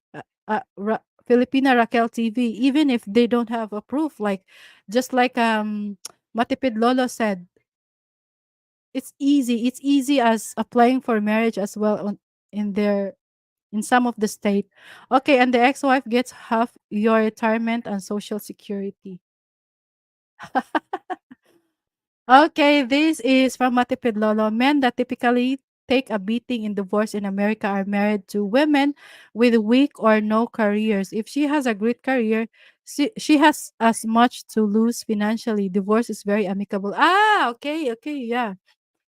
Filipina Raquel TV. Even if they don't have a proof, like just like Matipid Lolo said, it's easy. It's easy as applying for marriage as well in their in some of the state. Okay, and the ex-wife gets half your retirement and social security. Okay, this is from Matipid Lolo. Men that typically take a beating in divorce in America are married to women with weak or no careers. If she has a great career, she has as much to lose financially. Divorce is very amicable. Ah, okay, okay, yeah.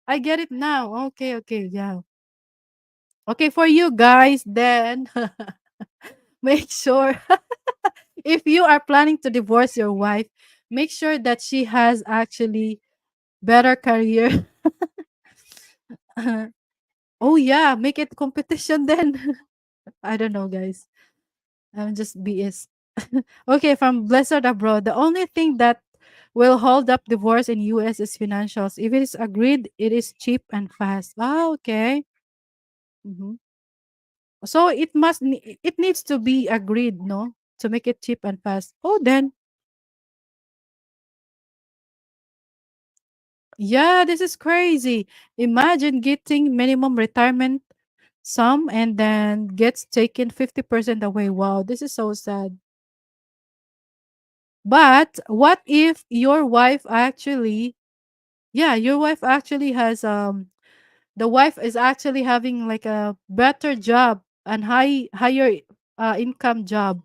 I get it now. Okay, okay, yeah. Okay, for you guys, then make sure if you are planning to divorce your wife, make sure that she has actually better career. Oh yeah, make it competition then. I don't know, guys. I'm just BS. Okay, from Blessed Abroad, the only thing that will hold up divorce in US is financials. If it is agreed, it is cheap and fast. Ah, okay. Mhm. So it needs to be agreed, no, to make it cheap and fast. Oh, then yeah, this is crazy. Imagine getting minimum retirement sum and then gets taken 50% away. Wow, this is so sad. But what if your wife actually, yeah, your wife actually has the wife is actually having like a better job and higher income job.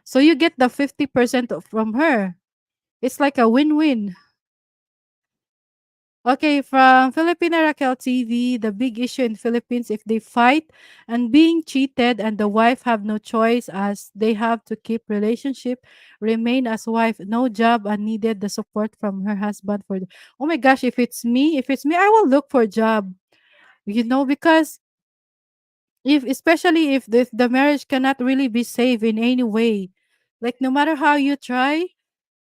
So you get the 50% from her. It's like a win-win. Okay, from Filipina Raquel TV, the big issue in Philippines if they fight and being cheated and the wife have no choice as they have to keep relationship, remain as wife, no job and needed the support from her husband for oh my gosh, if it's me, I will look for a job. Because if especially if the marriage cannot really be saved in any way, like no matter how you try,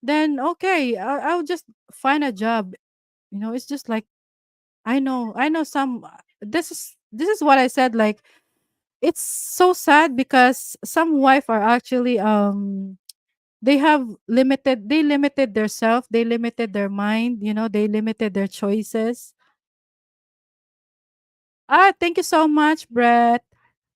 then okay, I'll just find a job. It's just like I know some this is what I said, like it's so sad because some wife are actually they limited their self, they limited their mind, they limited their choices. Thank you so much, Brett.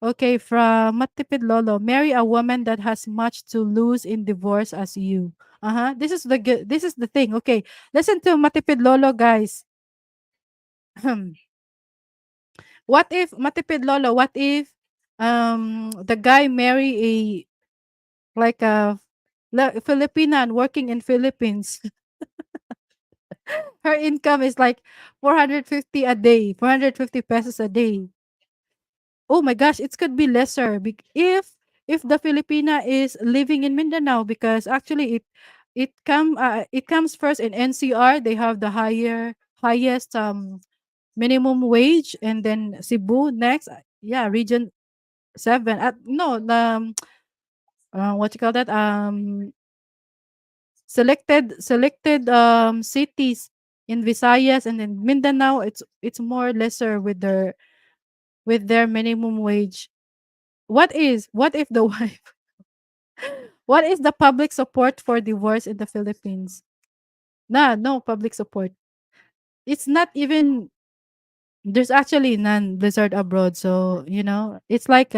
Okay, from Matipid Lolo, marry a woman that has much to lose in divorce as you. Uh-huh. This is the thing. Okay, listen to Matipid Lolo, guys. What if Matipid Lolo, what if the guy marry a like a Filipina and working in Philippines? Her income is like 450 a day, 450 pesos a day. Oh my gosh, it could be lesser if the Filipina is living in Mindanao, because actually it comes first in NCR. They have the highest minimum wage, and then Cebu next. Yeah, region 7. No, what you call that, selected cities in Visayas and in Mindanao. It's more lesser with their minimum wage. What if the wife, what is the public support for divorce in the Philippines? Nah, no public support. It's not even, there's actually none blizzard abroad. So, it's like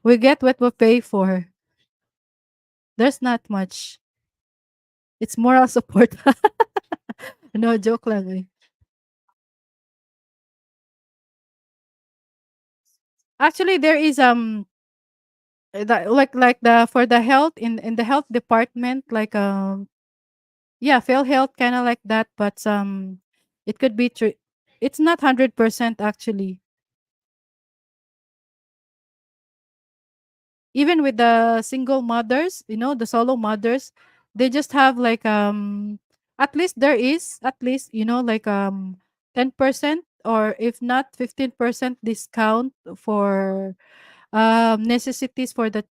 we get what we pay for. There's not much. It's moral support. No, joke lang eh. Actually, there is like the for the health in the health department, like yeah, health kind of like that, but it could be true. It's not 100% actually. Even with the single mothers, the solo mothers, they just have like at least there is at least, like 10% or if not 15% discount for necessities for the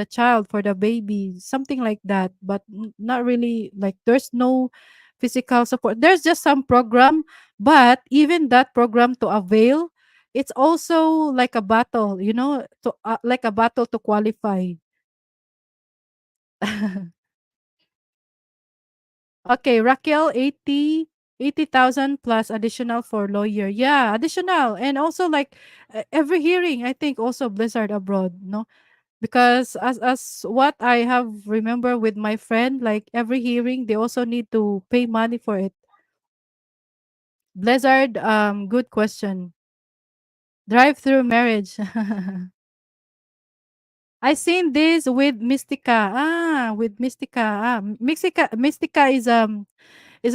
child, for the baby, something like that. But not really, like there's no physical support. There's just some program, but even that program to avail, it's also like a battle, to like a battle to qualify. Okay, Raquel, 80,000 plus additional for lawyer. Yeah, additional. And also like every hearing, I think also Blizzard abroad, no? Because as what I have remember with my friend, like every hearing they also need to pay money for it. Blizzard, good question. Drive through marriage. I seen this with Mystica. With Mystica. Mystica is a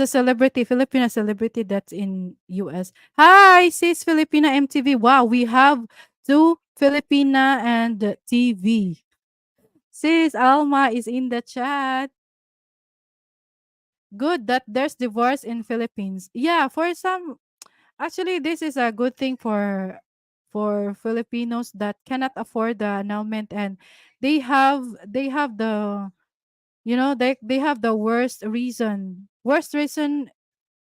celebrity, Filipina celebrity that's in US. Hi, sis Filipina MTV. Wow, we have two Filipina and TV. Sis Alma is in the chat. Good that there's divorce in Philippines. Yeah, for some, actually this is a good thing for Filipinos that cannot afford the annulment, and they have the, they have the worst reason,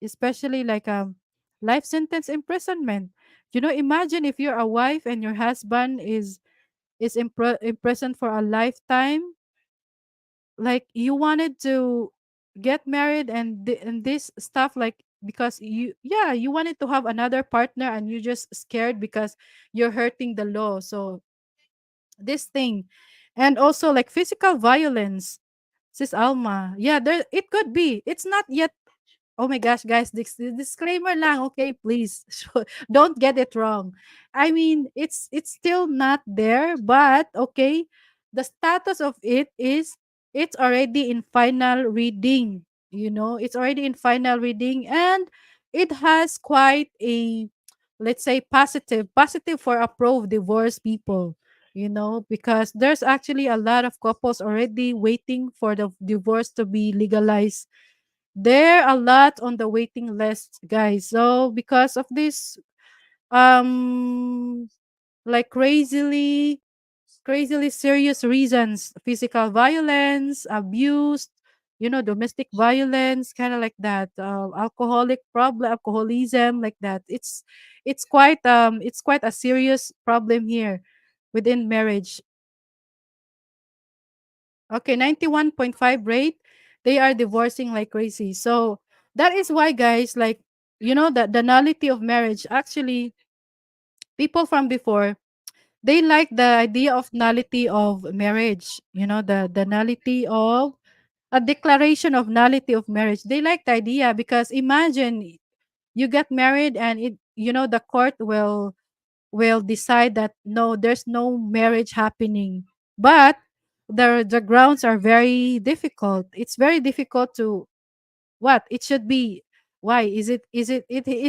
especially like life sentence imprisonment. Imagine if you're a wife and your husband is imprisoned for a lifetime, like you wanted to get married and this stuff, like because you wanted to have another partner and you're just scared because you're hurting the law. So this thing, and also like physical violence, sis Alma, yeah, there it could be, it's not yet. Oh my gosh, guys, disclaimer lang, okay, please. Don't get it wrong. I mean, it's still not there, but okay, the status of it is it's already in final reading. It's already in final reading, and it has quite a, let's say, positive for approved divorce people. Because there's actually a lot of couples already waiting for the divorce to be legalized. There are a lot on the waiting list, guys. So because of this, um, like crazily serious reasons, physical violence, abuse, domestic violence, kind of like that, alcoholism, like that. It's quite a serious problem here within marriage. Okay, 91.5 rate. They are divorcing like crazy. So that is why, guys, like, the nullity of marriage. Actually, people from before, they like the idea of nullity of marriage. The nullity of a declaration of nullity of marriage. They like the idea because imagine you get married and the court will decide that no, there's no marriage happening. But the grounds are very difficult. It's very difficult to what it should be. Why is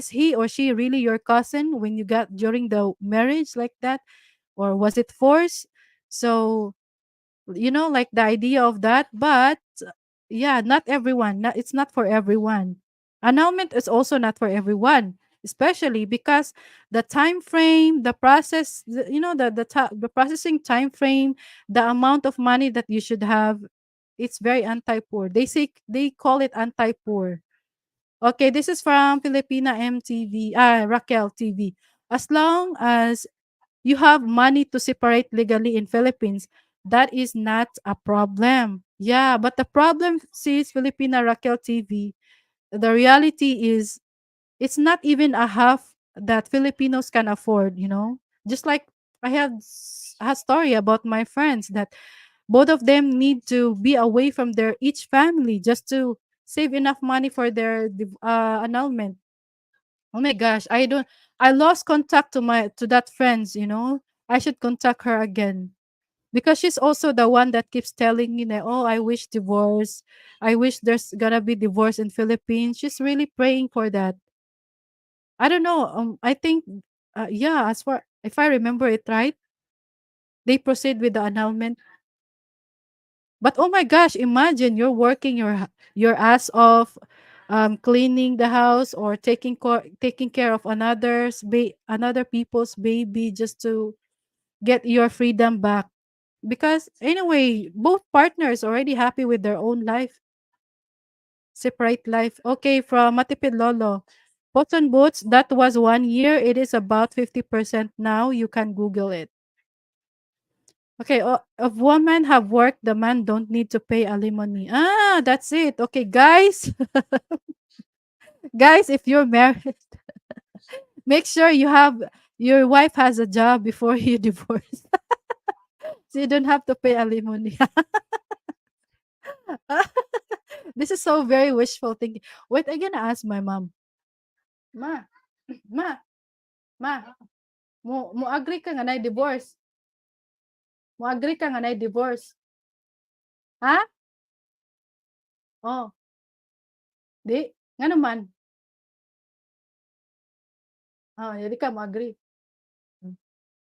he or she really your cousin when you got during the marriage, like that, or was it forced? So like the idea of that. But yeah, not everyone, it's not for everyone. Annulment is also not for everyone. especially because the time frame, the process, the processing time frame, the amount of money that you should have, it's very anti-poor. They call it anti-poor. Okay, this is from Filipina MTV, Raquel TV. As long as you have money to separate legally in Philippines, that is not a problem. Yeah, but the problem, sees Filipina Raquel TV, the reality is it's not even a half that Filipinos can afford, you know? Just like I have a story about my friends that both of them need to be away from their each family just to save enough money for their annulment. Oh my gosh, I lost contact to my to that friends, you know. I should contact her again because she's also the one that keeps telling me that, oh, I wish divorce. I wish there's gonna be divorce in Philippines. She's really praying for that. I don't know. I think, yeah, as far if I remember it right, they proceed with the annulment. But oh my gosh, imagine you're working your ass off, cleaning the house or taking care of another people's baby just to get your freedom back. Because anyway, both partners already happy with their own life, separate life. Okay, from Matipid Lolo. Bots and boots, that was 1 year. It is about 50% now. You can Google it. Okay, if women have worked, the man don't need to pay alimony. Ah, that's it. Okay, guys, guys, if you're married, make sure your wife has a job before you divorce, so you don't have to pay alimony. This is so very wishful thinking. Wait, I'm gonna ask my mom. Ma, ma, ma, mo agree ka nga na divorce? Mo agree ka nga na divorce? Ha? Oh, di. Nga naman. Oh, hindi ka mo agree.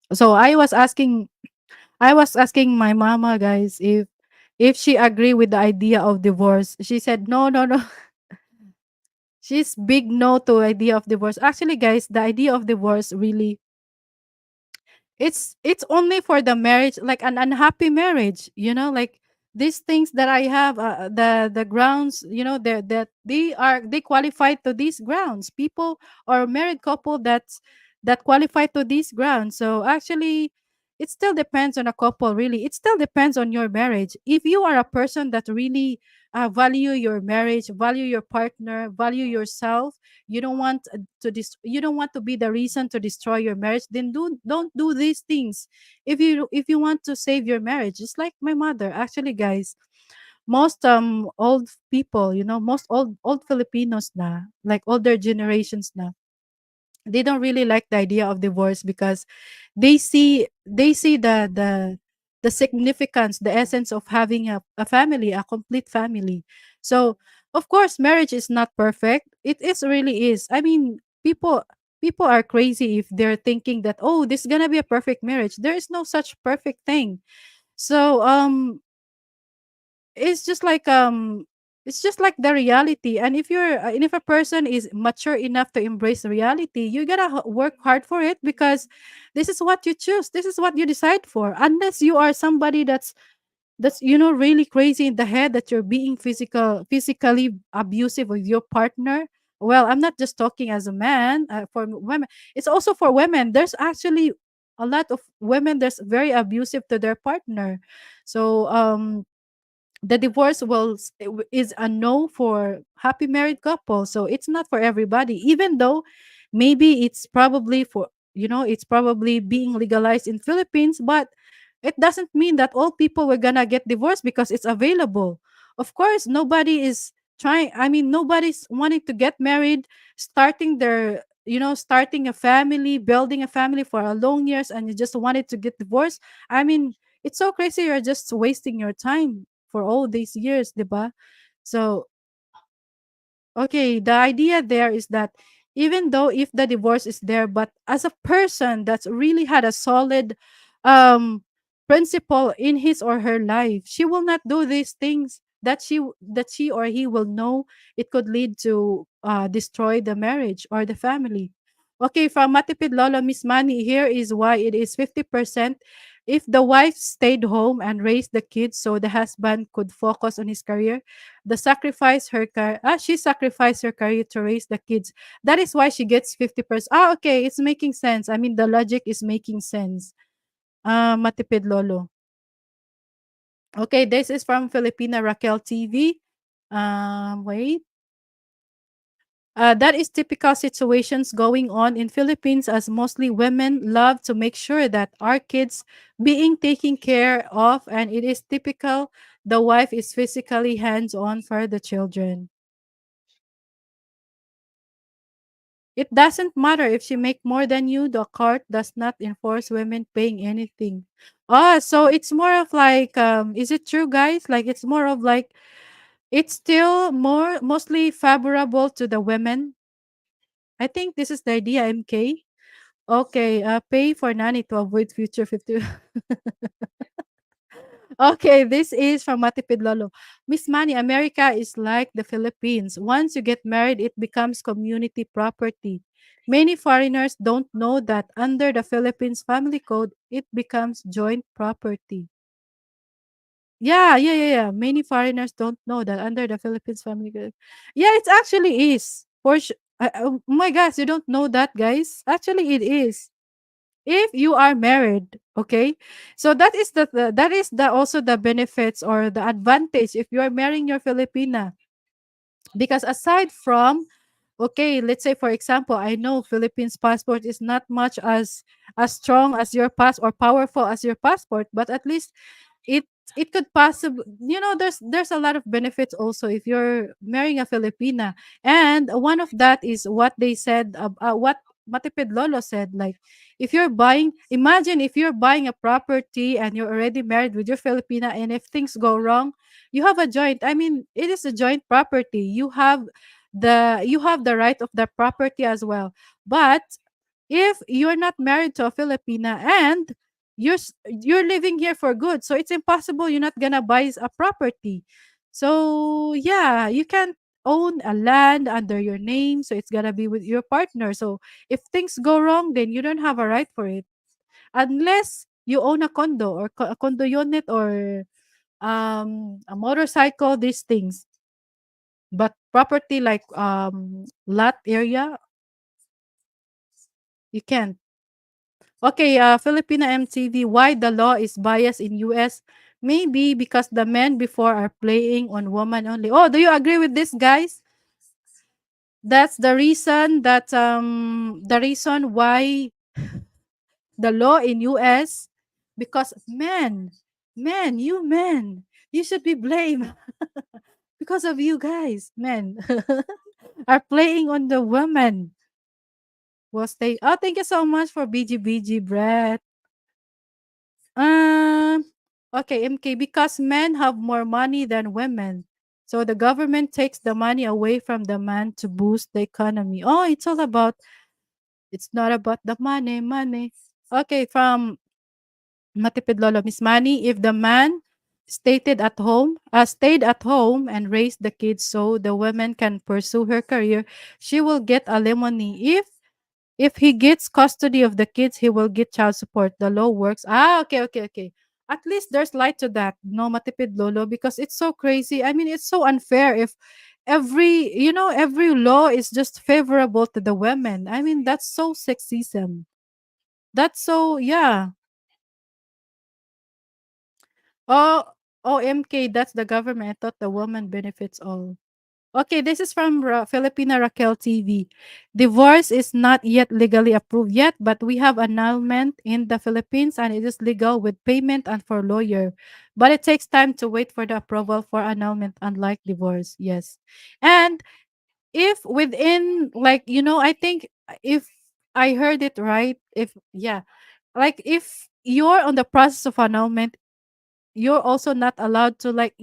So I was asking my mama, guys, if she agree with the idea of divorce. She said no, no, no. She's big no to idea of divorce. Actually, guys, the idea of divorce really, it's only for the marriage, like an unhappy marriage, like these things that I have, the grounds, that they qualify to these grounds, people or married couple that qualify to these grounds. So actually, it still depends on a couple, really. It still depends on your marriage. If you are a person that really value your marriage, value your partner, value yourself, you don't want you don't want to be the reason to destroy your marriage, then don't do these things. If you want to save your marriage, just like my mother. Actually, guys, most old people, most old Filipinos na, like older generations na, they don't really like the idea of divorce because they see the significance, the essence of having a family, a complete family. So of course marriage is not perfect. It is really is. I mean, people are crazy if they're thinking that, oh, this is gonna be a perfect marriage. There is no such perfect thing. So it's just like the reality. And if a person is mature enough to embrace the reality, you gotta work hard for it, because this is what you choose, this is what you decide for. Unless you are somebody that's really crazy in the head, that you're being physically abusive with your partner. Well, I'm not just talking as a man, for women. It's also for women. There's actually a lot of women that's very abusive to their partner. So the divorce is a no for happy married couple. So it's not for everybody, even though maybe it's probably it's probably being legalized in Philippines, but it doesn't mean that all people were gonna get divorced because it's available. Of course, nobody is trying. I mean, nobody's wanting to get married, starting a family, building a family for a long years, and you just wanted to get divorced. I mean, it's so crazy. You're just wasting your time for all these years, diba? So, okay, the idea there is that even though if the divorce is there, but as a person that's really had a solid um principle in his or her life, she will not do these things that she or he will know it could lead to destroy the marriage or the family. Okay, from Matipid Lolo Miss Manny, here is why it is 50%. If the wife stayed home and raised the kids so the husband could focus on his career, she sacrificed her career to raise the kids. That is why she gets 50%. Ah, okay, it's making sense. I mean, the logic is making sense. Matipid Lolo. Okay, this is from Filipina Raquel TV. Wait. That is typical situations going on in Philippines as mostly women love to make sure that our kids being taken care of, and it is typical the wife is physically hands-on for the children. It doesn't matter if she make more than you, the court does not enforce women paying anything. Oh, so it's more of like is it true guys? Like it's more of like it's still more mostly favorable to the women. I think this is the idea, MK. Okay, pay for nanny to avoid future 50. Okay, this is from Matipid Lolo. Miss Manny, America is like the Philippines. Once you get married, it becomes community property. Many foreigners don't know that under the Philippines family code, it becomes joint property. Yeah, yeah, yeah, yeah. Many foreigners don't know that under the Philippines family code. Yeah, it actually is. For sure. Oh my gosh, you don't know that, guys? Actually, it is. If you are married, okay, so that is that is the also the benefits or the advantage if you are marrying your Filipina, because aside from, okay, let's say for example, I know Philippines passport is not much as strong as your pass or powerful as your passport, but at least it it could possibly, there's a lot of benefits also if you're marrying a Filipina. And one of that is what they said, what Matipid Lolo said, like if you're buying, imagine if you're buying a property and you're already married with your Filipina, and if things go wrong, you have a joint, I mean it is a joint property, you have the right of the property as well. But if you're not married to a Filipina and you're living here for good, so it's impossible you're not gonna buy a property. So yeah, you can't own a land under your name, so it's gonna be with your partner. So if things go wrong, then you don't have a right for it unless you own a condo or a condo unit or a motorcycle, these things. But property like lot area, you can't. Okay, Filipina MTV, why the law is biased in US? Maybe because the men before are playing on woman only. Oh, do you agree with this, guys? That's the reason why the law in US, because men, you should be blamed because of you guys, men are playing on the woman. Was they? Oh, thank you so much for BGBG, Brett. Um, okay, MK, because men have more money than women. So the government takes the money away from the man to boost the economy. Oh, it's not about the money. Okay, from Matipid Lolo Miss Manny, if the man stayed at home and raised the kids so the woman can pursue her career, she will get alimony. If he gets custody of the kids, he will get child support. The law works. Ah, okay, okay, okay. At least there's light to that. No matipid lolo, because it's so crazy. I mean, it's so unfair if every law is just favorable to the women. I mean, that's so sexism. That's so, yeah. Oh, MK, that's the government. I thought the woman benefits all. Okay, this is from Filipina Raquel TV. Divorce is not yet legally approved yet, but we have annulment in the Philippines and it is legal with payment and for lawyer. But it takes time to wait for the approval for annulment, unlike divorce. Yes. And if within, like, I think if I heard it right, if, yeah, like if you're on the process of annulment, you're also not allowed to, like,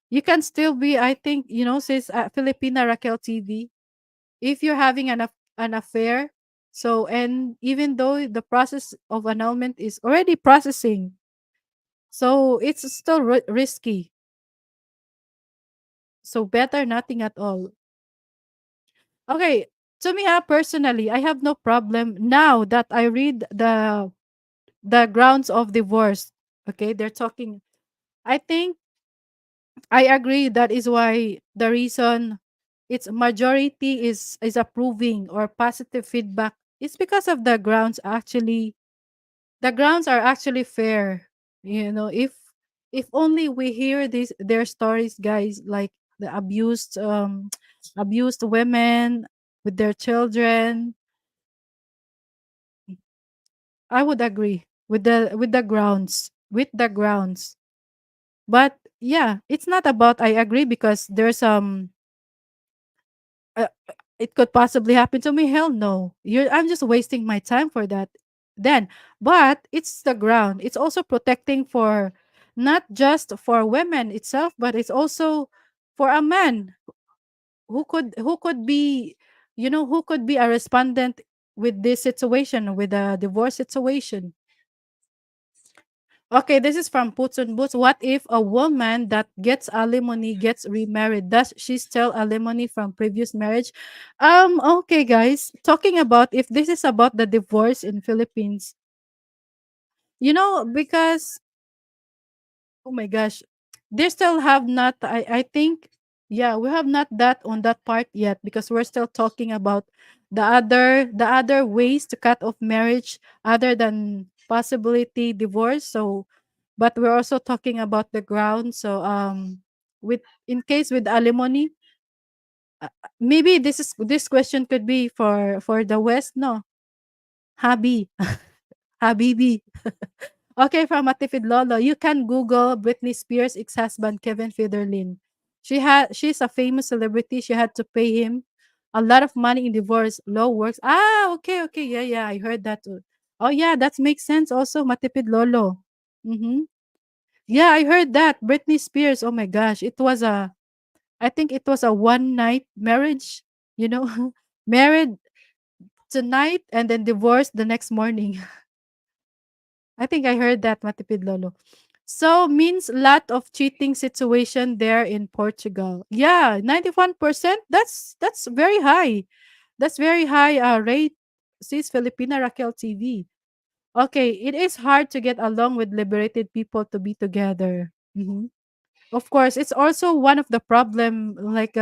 you can still be, I think, says Filipina Raquel TV, if you're having an affair. So, and even though the process of annulment is already processing, so it's still risky. So better nothing at all. Okay, To me, personally, I have no problem now that I read the grounds of divorce. Okay, they're talking. I think I agree. That is why the reason its majority is approving or positive feedback. It's because of the grounds. Actually, the grounds are actually fair. You know, if only we hear these their stories, guys, like the abused abused women with their children, I would agree with the grounds, with the grounds. But yeah, it's not about I agree because there's uh, it could possibly happen to me. Hell no. I'm just wasting my time for that. Then, but it's the ground. It's also protecting for not just for women itself, but it's also for a man who could be, who could be a respondent with this situation, with a divorce situation. Okay, this is from Puts and Boots. What if a woman that gets alimony gets remarried? Does she still alimony from previous marriage? Okay, guys, talking about if this is about the divorce in Philippines, because oh my gosh, they still have not. I think, yeah, we have not that on that part yet because we're still talking about the other ways to cut off marriage other than possibility divorce. So, but we're also talking about the ground. So, with in case with alimony, maybe this question could be for the West. No, Habi, Habibi. Okay, from Matifid Lolo, you can Google Britney Spears' ex-husband Kevin Federline. She's a famous celebrity. She had to pay him a lot of money in divorce. Law works. Ah, okay, okay, yeah, yeah, I heard that too. Oh yeah, that makes sense. Also, Matipid Lolo. Mm-hmm. Yeah, I heard that Britney Spears. Oh my gosh, I think it was a one night marriage. You know, married tonight and then divorced the next morning. I think I heard that, Matipid Lolo. So means lot of cheating situation there in Portugal. Yeah, 91%. That's very high. That's very high rate. Says Filipina Raquel TV. Okay, it is hard to get along with liberated people to be together. Mhm. Of course, it's also one of the problem like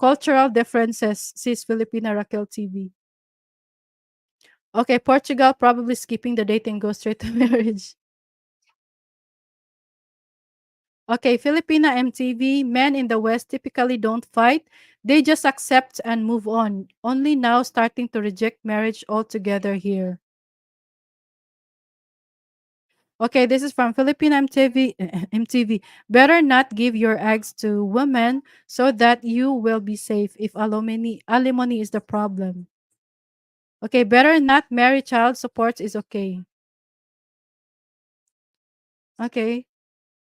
cultural differences. Says Filipina Raquel TV. Okay, Portugal probably skipping the date and go straight to marriage. Okay, Filipina MTV, men in the West typically don't fight. They just accept and move on. Only now starting to reject marriage altogether here. Okay, this is from Filipina MTV. MTV. Better not give your eggs to women so that you will be safe if alimony is the problem. Okay, better not marry child support is okay. Okay.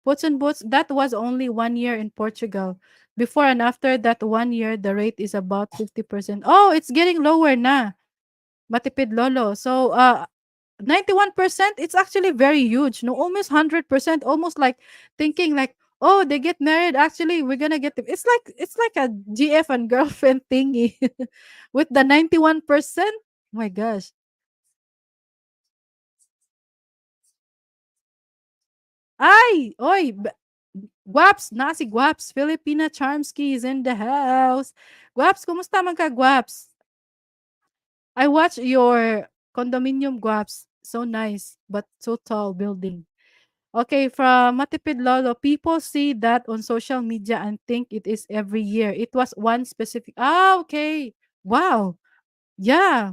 Puts and boots, that was only 1 year in Portugal. Before and after that 1 year, the rate is about 50%. Oh, it's getting lower na. Matipid Lolo. So, 91%, it's actually very huge. No, almost 100%, almost like thinking like, oh, they get married. Actually, we're gonna get them. It's like a GF and girlfriend thingy with the 91%. My gosh. Ay, oy, Guaps, na si Guaps, Filipina Charmsky is in the house. Guaps, kumusta man ka, Guaps? I watch your condominium, Guaps. So nice, but so tall building. Okay, from Matipid Lolo, people see that on social media and think it is every year. It was one specific. Ah, okay. Wow. Yeah.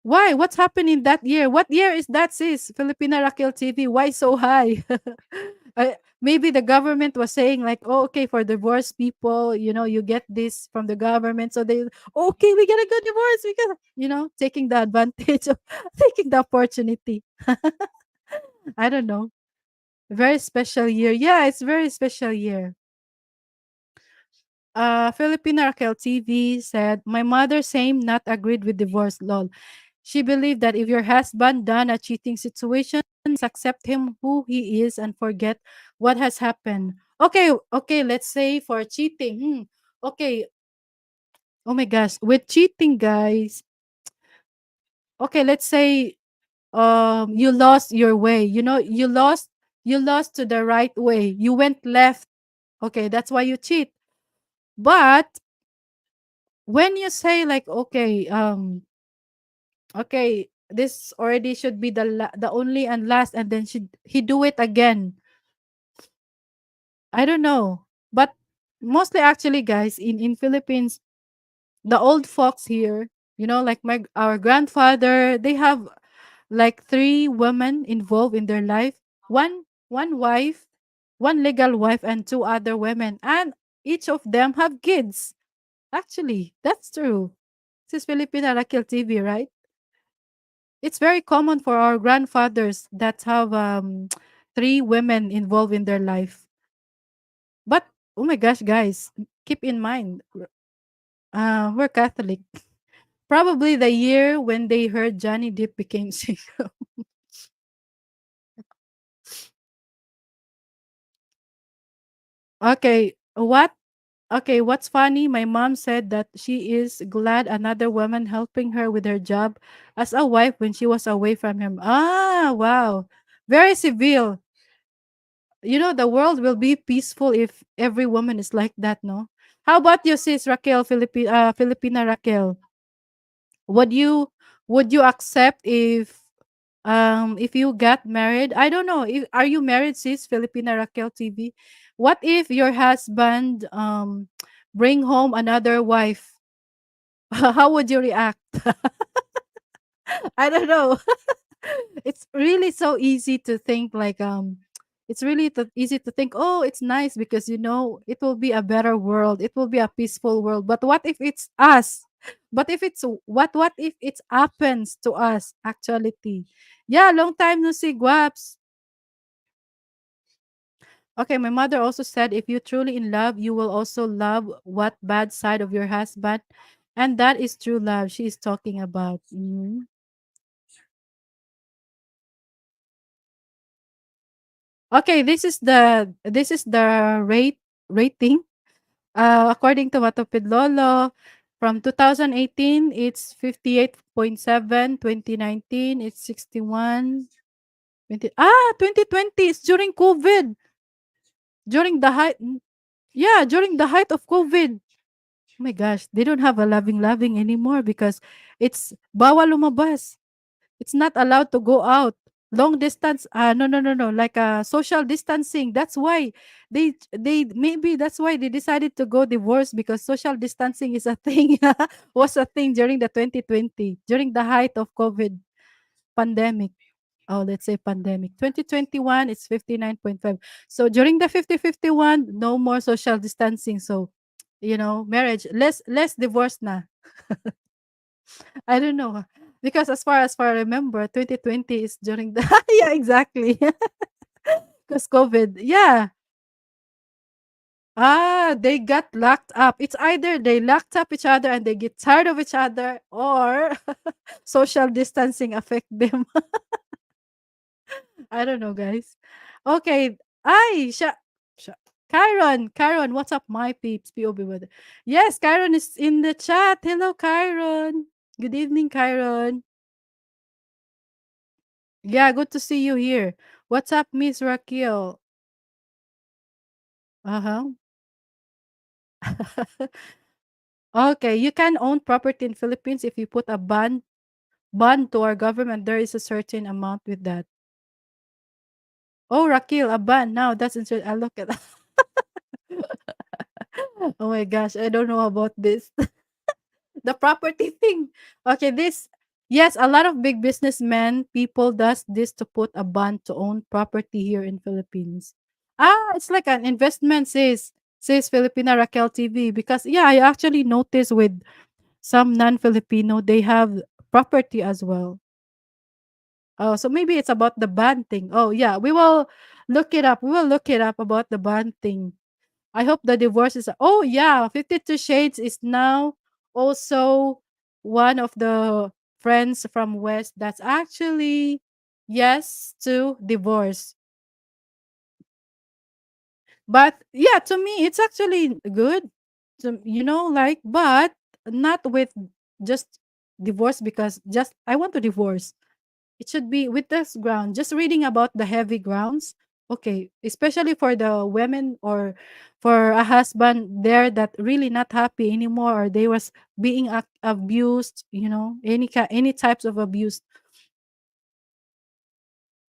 Why? What's happening that year? What year is that, sis? Filipina Raquel TV. Why so high? Maybe the government was saying like, oh, okay, for divorced people, you get this from the government. So they, okay, we get a good divorce. We get, taking the advantage of taking the opportunity. I don't know. Very special year. Yeah, it's very special year. Filipina Raquel TV said, my mother same not agreed with divorce. Lol. She believed that if your husband done a cheating situation, accept him who he is and forget what has happened. Okay, okay, let's say for cheating. Okay, Oh my gosh, with cheating, guys. Okay, let's say you lost your way. You know, you lost to the right way. You went left. Okay, that's why you cheat. But when you say like, okay, okay, this already should be the only and last, and then should he do it again? I don't know. But mostly actually, guys, in Philippines, the old folks here, like our grandfather, they have like three women involved in their life. One wife, one legal wife, and two other women, and each of them have kids. Actually, that's true. This is Filipina Rakil TV, right? It's very common for our grandfathers that have three women involved in their life. But oh my gosh, guys, keep in mind, we're Catholic. Probably the year when they heard Johnny Depp became single. Okay, what? Okay, what's funny? My mom said that she is glad another woman helping her with her job as a wife when she was away from him. Ah, wow. Very civil. The world will be peaceful if every woman is like that, no? How about you, sis Raquel, Filipina Raquel? Would you would you accept if you got married? I don't know. Are you married, sis Filipina Raquel TV? What if your husband bring home another wife? How would you react? I don't know. It's really so easy to think like it's really easy to think, oh, it's nice because it will be a better world, it will be a peaceful world. But what if it's us? But if it's what if it happens to us actuality? Yeah, long time no see, Guaps. Okay, my mother also said if you truly in love, you will also love what bad side of your husband, and that is true love she is talking about. Mhm. Okay, this is the rating. According to Matopidlolo, from 2018 it's 58.7, 2019 it's 61, 2020 it's during COVID, during the height, yeah, during the height of COVID. Oh my gosh, they don't have a loving anymore because it's bawal lumabas. It's not allowed to go out. Long distance, no, no, no, no, like social distancing. That's why maybe that's why they decided to go divorce because social distancing is a thing, was a thing during the 2020, during the height of COVID pandemic. Oh, let's say pandemic. 2021, it's 59.5. So during the 50-51, no more social distancing. So, marriage, less divorce na. I don't know. Because as far I remember, 2020 is during the yeah, exactly. Because COVID. Yeah. They got locked up. It's either they locked up each other and they get tired of each other, or social distancing affect them. I don't know, guys. Okay. Ay, Kyron, what's up, my peeps? POB with it. Yes, Kyron is in the chat. Hello, Kyron. Good evening, Kyron. Yeah, good to see you here. What's up, Miss Raquel? Uh-huh. Okay, you can own property in Philippines if you put a bond to our government. There is a certain amount with that. Oh, Raquel, a bond. Now that's interesting. I look at oh my gosh, I don't know about this. The property thing. Okay, this yes, a lot of big businessmen people does this to put a bond to own property here in Philippines. It's like an investment, says Filipina Raquel TV. Because yeah, I actually noticed with some non-Filipino, they have property as well. Oh, so maybe it's about the bond thing. Oh yeah, we will look it up. We will look it up about the bond thing. I hope the divorce is oh yeah, 52 Shades is now also one of the friends from West that's actually yes to divorce. But yeah, to me it's actually good. Like, but not with just divorce because just I want to divorce. It should be with this ground. Just reading about the heavy grounds. Okay, especially for the women or for a husband there that really not happy anymore or they was being abused, any types of abuse.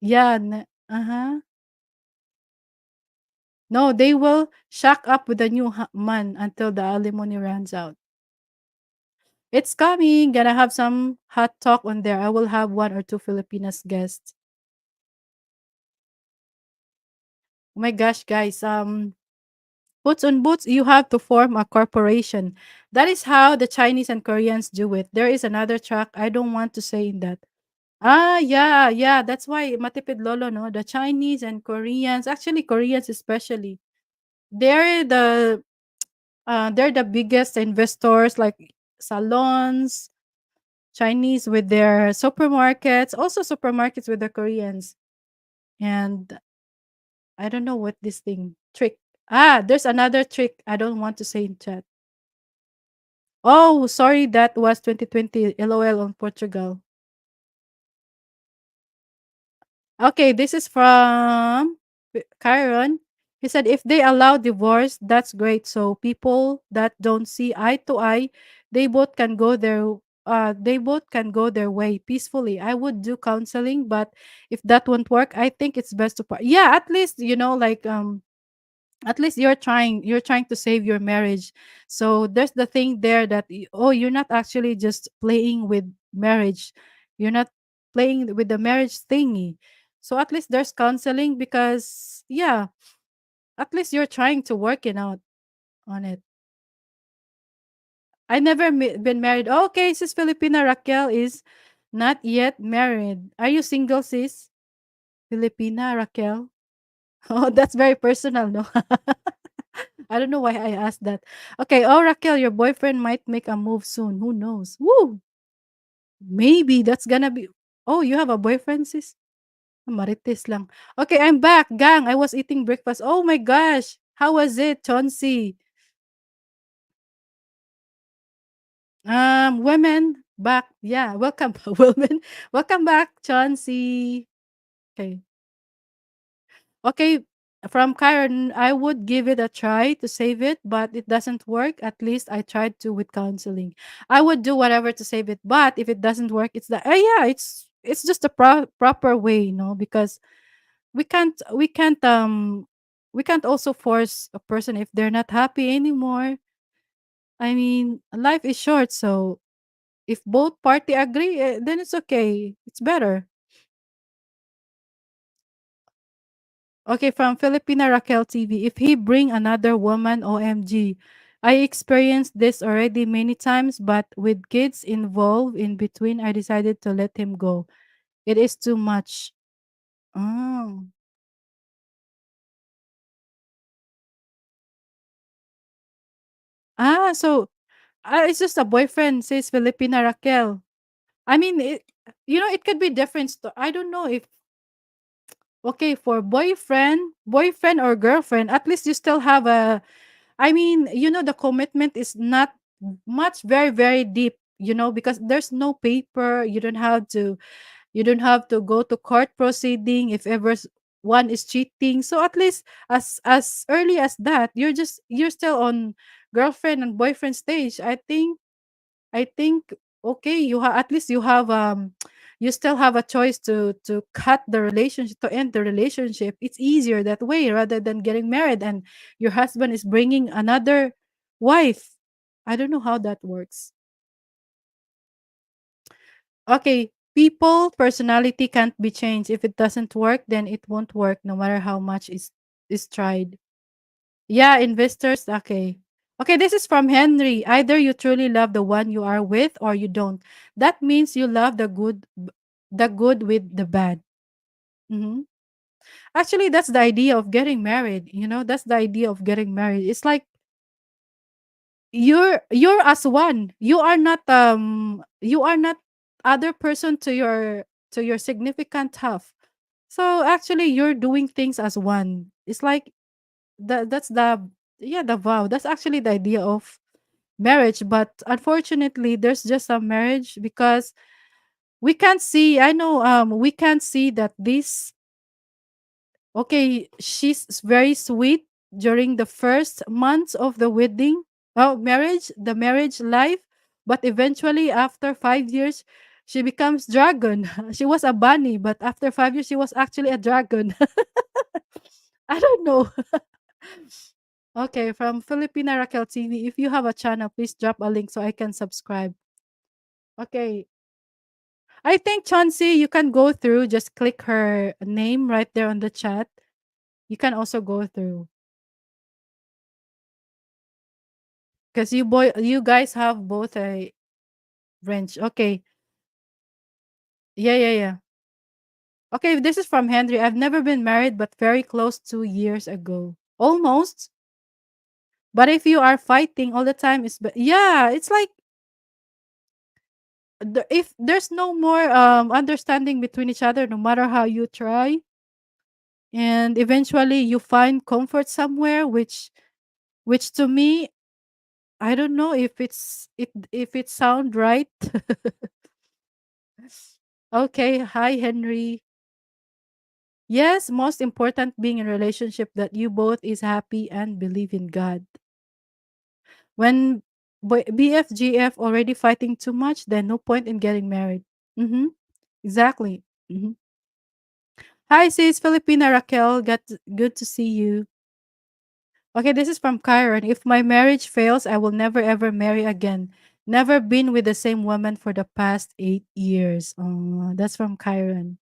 Yeah, uh-huh. No, they will shack up with a new man until the alimony runs out. It's coming. Gonna have some hot talk on there. I will have one or two Filipinas guests. Oh my gosh, guys. Boots on boots, you have to form a corporation. That is how the Chinese and Koreans do it. There is another track. I don't want to say in that. Ah, yeah, yeah. That's why Matipid Lolo, no? The Chinese and Koreans, actually Koreans especially, they're the they're the biggest investors, like salons, Chinese with their supermarkets, also supermarkets with the Koreans. And I don't know what this thing trick. Ah, there's another trick I don't want to say in chat. Oh, sorry, that was 2020. LOL on Portugal. Okay, this is from Kyron. He said if they allow divorce, that's great. So people that don't see eye to eye, they both can go their way peacefully. I would do counseling, but if that won't work, I think it's best to part. Yeah, at least like at least you're trying to save your marriage. So there's the thing there that you're not actually just playing with marriage, you're not playing with the marriage thingy. So at least there's counseling because yeah, at least you're trying to work it out on it. I never been married. Okay, sis Filipina Raquel is not yet married. Are you single, sis Filipina Raquel? Oh, that's very personal, no? I don't know why I asked that. Okay. Oh, Raquel, your boyfriend might make a move soon. Who knows? Woo! Maybe that's gonna be. Oh, you have a boyfriend, sis? Marites lang. Okay, I'm back, gang. I was eating breakfast. Oh my gosh. How was it, Chauncey? Women back. Yeah, welcome, women. Welcome back, Chauncey. Okay. Okay, from Karen, I would give it a try to save it, but it doesn't work. At least I tried to with counseling. I would do whatever to save it, but if it doesn't work, it's the yeah, it's just the proper way, because we can't also force a person if they're not happy anymore. I mean, life is short, so if both party agree, then it's okay. It's better. Okay, from Filipina Raquel TV. If he bring another woman, OMG. I experienced this already many times, but with kids involved in between, I decided to let him go. It is too much. Oh. So it's just a boyfriend, says Filipina Raquel. I mean, it could be different. I don't know if, okay, for boyfriend or girlfriend, at least you still have I mean, the commitment is not much very, very deep, because there's no paper. You don't have to go to court proceeding if ever one is cheating. So at least as early as that, you're still on girlfriend and boyfriend stage. I think okay, at least you still have a choice to cut the relationship, to end the relationship. It's easier that way rather than getting married and your husband is bringing another wife. I don't know how that works. Okay, people personality can't be changed. If it doesn't work, then it won't work no matter how much is tried. Yeah, investors. Okay. Okay, this is from Henry. Either you truly love the one you are with or you don't. That means you love the good with the bad. Hmm. Actually, that's the idea of getting married. That's the idea of getting married. It's like you're as one. You are not other person to your significant half. So actually you're doing things as one. It's like that's the, yeah, the vow. That's actually the idea of marriage, but unfortunately there's just a marriage because we can't see, I know, we can't see that this, okay, she's very sweet during the first months of the wedding, oh, marriage, the marriage life, but eventually after 5 years, she becomes dragon. She was a bunny, but after 5 years, she was actually a dragon. I don't know. Okay, from Filipina Raquel TV, if you have a channel, please drop a link so I can subscribe. Okay, I think Chauncey, you can go through. Just click her name right there on the chat. You can also go through because you guys have both a wrench. Okay, yeah, yeah, yeah. Okay, this is from Henry. I've never been married, but very close 2 years ago, almost. But if you are fighting all the time, yeah, it's like if there's no more understanding between each other, no matter how you try, and eventually you find comfort somewhere, which to me, I don't know if it sound right. Okay, hi Henry. Yes, most important being in relationship that you both is happy and believe in God. When BFGF already fighting too much, then no point in getting married. Mm-hmm. Exactly. Mm-hmm. Hi sis Filipina Raquel, good to see you. Okay, this is from Kyron. If my marriage fails, I will never ever marry again. Never been with the same woman for the past 8 years. Oh, that's from Kyron.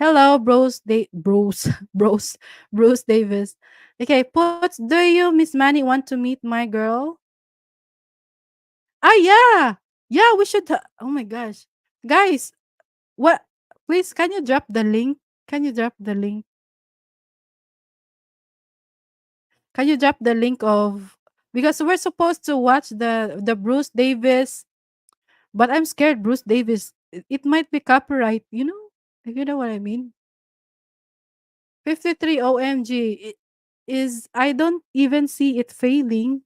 Hello, bros, bros, Bruce Davis. Okay, put. Do you, Miss Manny, want to meet my girl? Ah, yeah, yeah. We should. Oh my gosh, guys, what? Please, can you drop the link? Can you drop the link? Can you drop the link of, because we're supposed to watch the Bruce Davis, but I'm scared Bruce Davis. It might be copyright. You know, if you know what I mean. 53 OMG is, I don't even see it failing.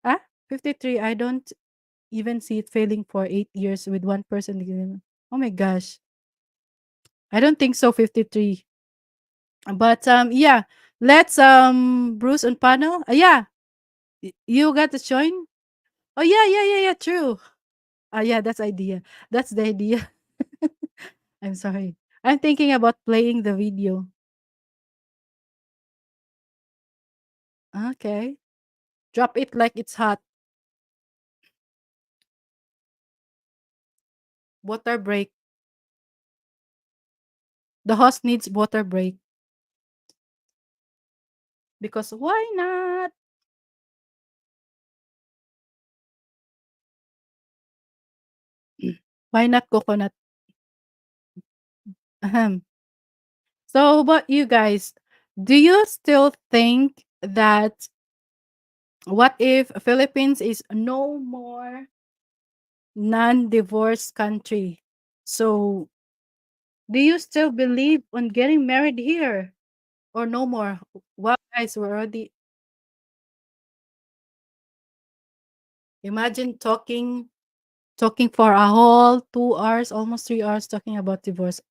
Ah, 53. I don't even see it failing for 8 years with one person. Oh my gosh. I don't think so, 53. But yeah, let's Bruce and Pano. Yeah, you got to join. Oh yeah, yeah, yeah, yeah, true. Yeah, that's idea. That's the idea. I'm sorry. I'm thinking about playing the video. Okay. Drop it like it's hot. Water break. The host needs water break. Because why not? Why not coconut? Ahem. So, but you guys, do you still think that what if Philippines is no more non-divorce country? So, do you still believe on getting married here or no more? Wow, guys, we're already, imagine talking for a whole 2 hours, almost 3 hours talking about divorce.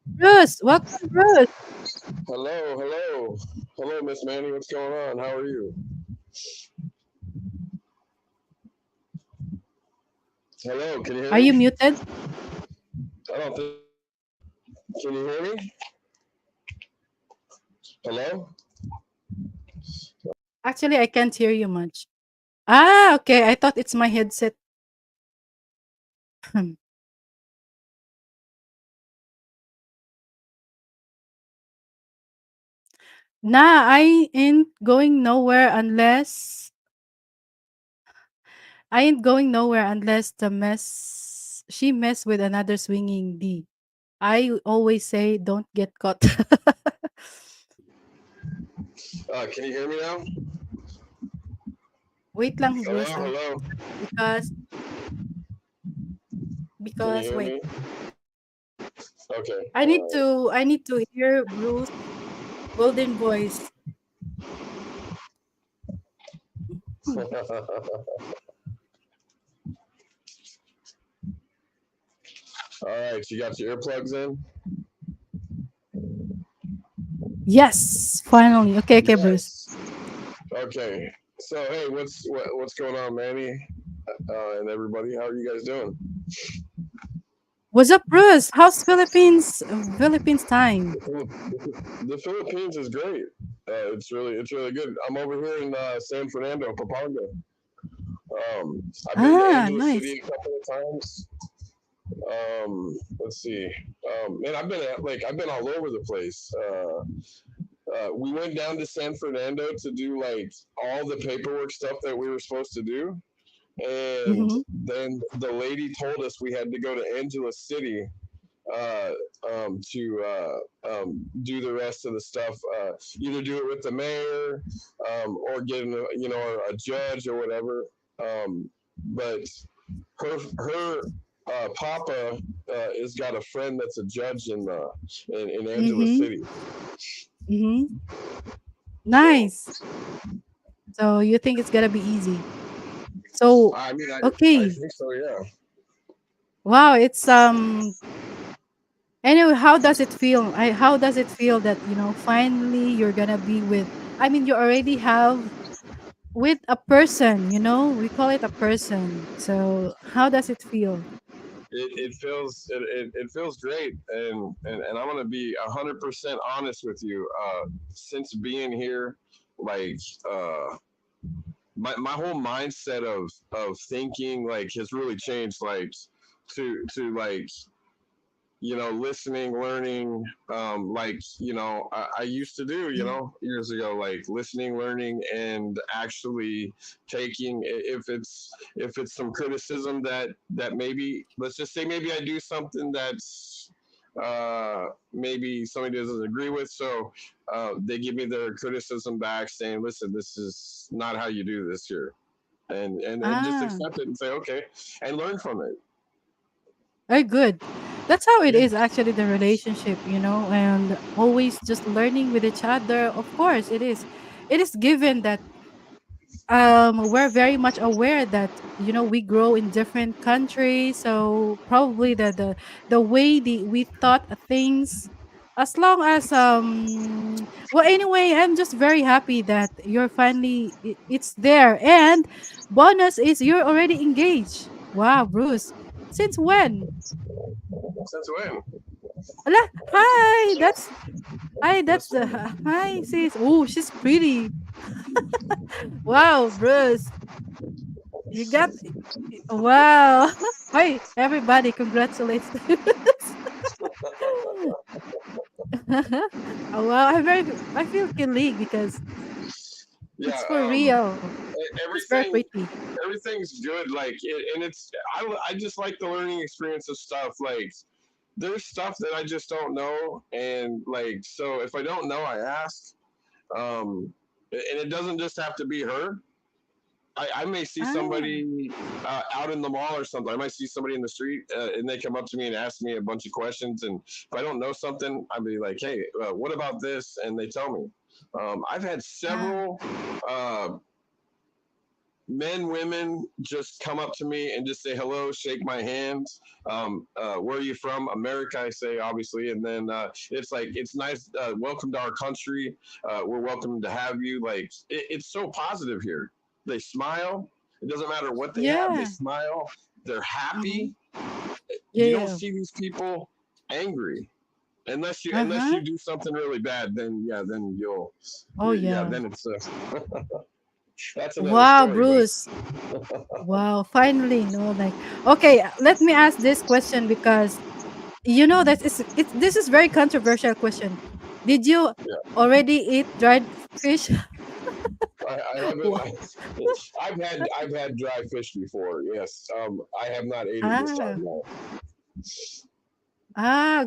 Bruce, welcome, Bruce. Hello, hello, hello, Miss Manny. What's going on? How are you? Hello, can you hear Are you me? muted? I don't think. Can you hear me? Hello. Actually, I can't hear you much. Ah, okay. I thought it's my headset. Nah, I ain't going nowhere unless the mess she mess with another swinging D. I always say don't get caught. Can you hear me now? Wait lang, Bruce. Hello, hello. Because Can you hear wait. me? Okay. I need to hear Bruce golden voice. All right, you got your earplugs in? Yes, finally. Okay, okay, Bruce. Yes. Okay. So hey, what's going on, Manny, and everybody? How are you guys doing? What's up, Bruce? How's Philippines time? The Philippines is great. It's really good. I'm over here in San Fernando, Pampanga. I've been to Ah, Angeles nice. City a couple of times. Let's see. Man, I've been all over the place. We went down to San Fernando to do like all the paperwork stuff that we were supposed to do, and Mm-hmm. then the lady told us we had to go to Angeles City uh, to do the rest of the stuff. Either do it with the mayor, or get a judge or whatever. But her papa has got a friend that's a judge in Angeles Mm-hmm. City. Mm-hmm. So Nice. So you think it's gonna be easy? So I mean, I okay. think so. Yeah. Wow, it's anyway, how does it feel? How does it feel that, finally you're gonna be with, I mean, you already have with a person, we call it a person. So how does it feel? It feels great, and I'm gonna be 100% honest with you. Since being here, like my whole mindset of thinking like has really changed. Like to like listening, learning, like I used to do, Mhm. years ago, like listening, learning, and actually taking if it's some criticism that maybe, let's just say, maybe I do something that's maybe somebody doesn't agree with, so they give me their criticism back, saying, listen, this is not how you do this here, and just Ah, accept it and say okay, and learn from it. very good. That's how it Yeah. is actually the relationship, and always just learning with each other. Of course, it is. It is given that we're very much aware that we grow in different countries, so probably the way we thought of things, as long as well, anyway, I'm just very happy that you're finally it's there, and bonus is you're already engaged. Wow, Bruce, since when? Since when? Ala, hi, that's the hi sis. Oh, she's pretty. Wow, Bruce, you got wow. Hi, everybody, congratulations. Oh, wow, I feel kilig because Yeah. it's for real. She's very Everything pretty. everything's good, like and I just like the learning experience of stuff. Like there's stuff that I just don't know, and like, so if I don't know, I ask. And it doesn't just have to be her. I may see Ah, somebody out in the mall or something. I might see somebody in the street, and they come up to me and ask me a bunch of questions. And if I don't know something, I'll be like, "Hey, what about this?" And they tell me. I've had ah, several uh, men, women just come up to me and just say hello, shake my hand. Where are you from? America, I say, obviously. And then it's like, it's nice. Welcome to our country. We're welcome to have you. Like, it's so positive here. They smile. It doesn't matter what they have, they yeah. smile. They're Mhm. happy. You don't Yeah. see these people angry. Unless Uh-huh. you do something really bad, then yeah, then you'll Oh, yeah, yeah. then it's that's another Wow, story. But Bruce. Wow, finally, no, like, okay, let me ask this question because that this is very controversial question. Did you yeah. already eat dried fish? I haven't. Wow. I've had dry fish before. Yes. I have not ate it this Ah, time. No.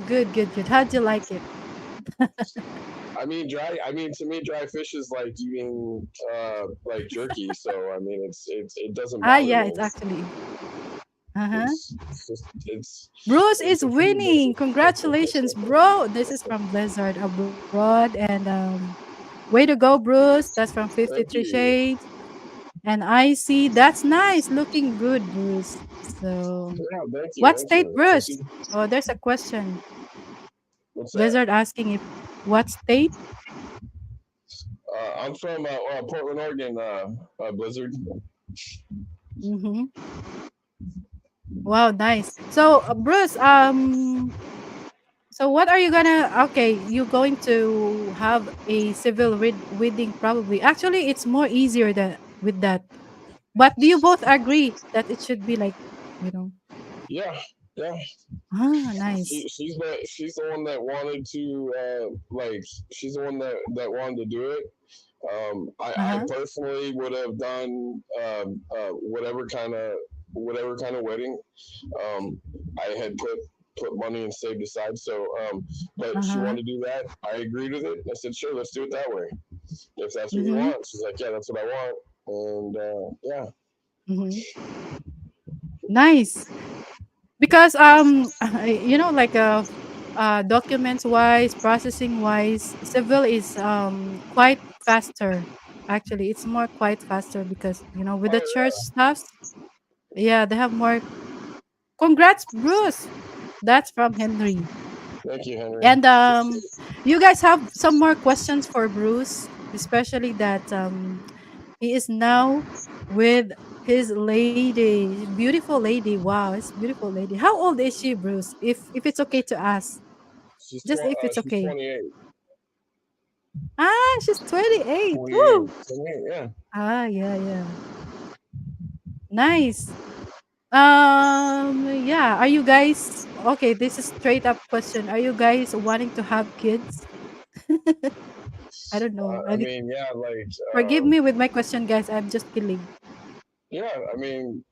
good, good, good. How'd you like it? I mean, dry. I mean, to me, dry fish is like eating like jerky. So I mean, it doesn't Ah, bother yeah, me. it's actually. Uh-huh. Bruce It's is a food winning. Congratulations, that. bro. This is from Blizzard Abroad. And way to go, Bruce. That's from Thank 53 you. Shades. And I see that's nice. Looking good, Bruce. So, Yeah, thank you, what thank state, you. So she, Bruce? Oh, there's a question. what's that? Blizzard asking if what state? I'm from Portland, Oregon. Blizzard. Mm-hmm. Wow, nice. So, Bruce, so what are you gonna? Okay, you're going to have a civil wedding probably. Actually, it's more easier than with that. But do you both agree that it should be like, you know? Yeah, yeah. Ah, nice. She's the one that wanted to like she's the one that wanted to do it. Uh I huh. personally would have done whatever kind of wedding. Um, I had put money and saved aside. So, but Uh she huh. wanted to do that. I agreed with it. I said, sure, let's do it that way. If that's what you Mm-hmm. want. She's like, yeah, that's what I want. And yeah, Mm-hmm. Nice. Because like documents wise, processing wise, civil is quite faster. Actually, it's more quite faster because with the oh church yeah, stuffs, yeah, they have more. Congrats, Bruce. That's from Henry. thank you, Henry. And you guys have some more questions for Bruce, especially that he is now with his lady, beautiful lady. Wow, it's beautiful lady. How old is she, Bruce? If it's okay to ask, just if it's She's okay. 28. Ah, she's 28. 28. Woo! 28. Yeah. Ah, yeah, yeah. Nice. Yeah. Are you guys okay? This is straight up question. Are you guys wanting to have kids? I don't know. I mean, yeah, like, Forgive me with my question, guys. I'm just kidding. yeah, I mean,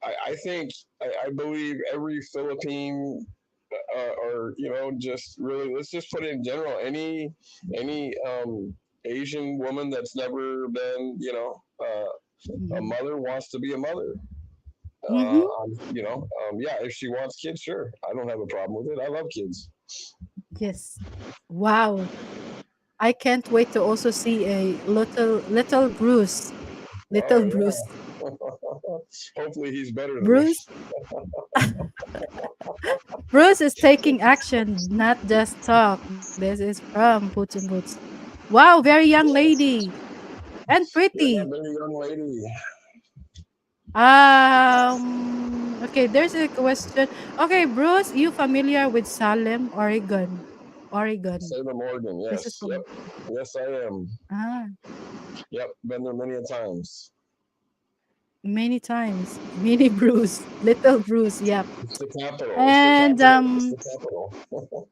I think I believe every Philippine or just really let's just put it in general any Asian woman that's never been a Mhm. mother wants to be a mother. Mhm. Yeah, if she wants kids, sure, I don't have a problem with it. I love kids. Yes. Wow. I can't wait to also see a little Bruce. Oh Little Bruce. yeah. Hopefully he's better than me. Bruce Bruce is taking action, not just talk. This is from Boots and Boots. Wow, very young lady and Yeah, pretty. very young lady. Okay, there's a question. Okay, Bruce, you familiar with Salem, Oregon? Oregon. Salem, Oregon. This is Yes. Yep. from Yes, I am. ah Yep. Been there many a times. many times. Mini Bruce, little Bruce. Yep. It's the capital. It's the And capital. It's the capital.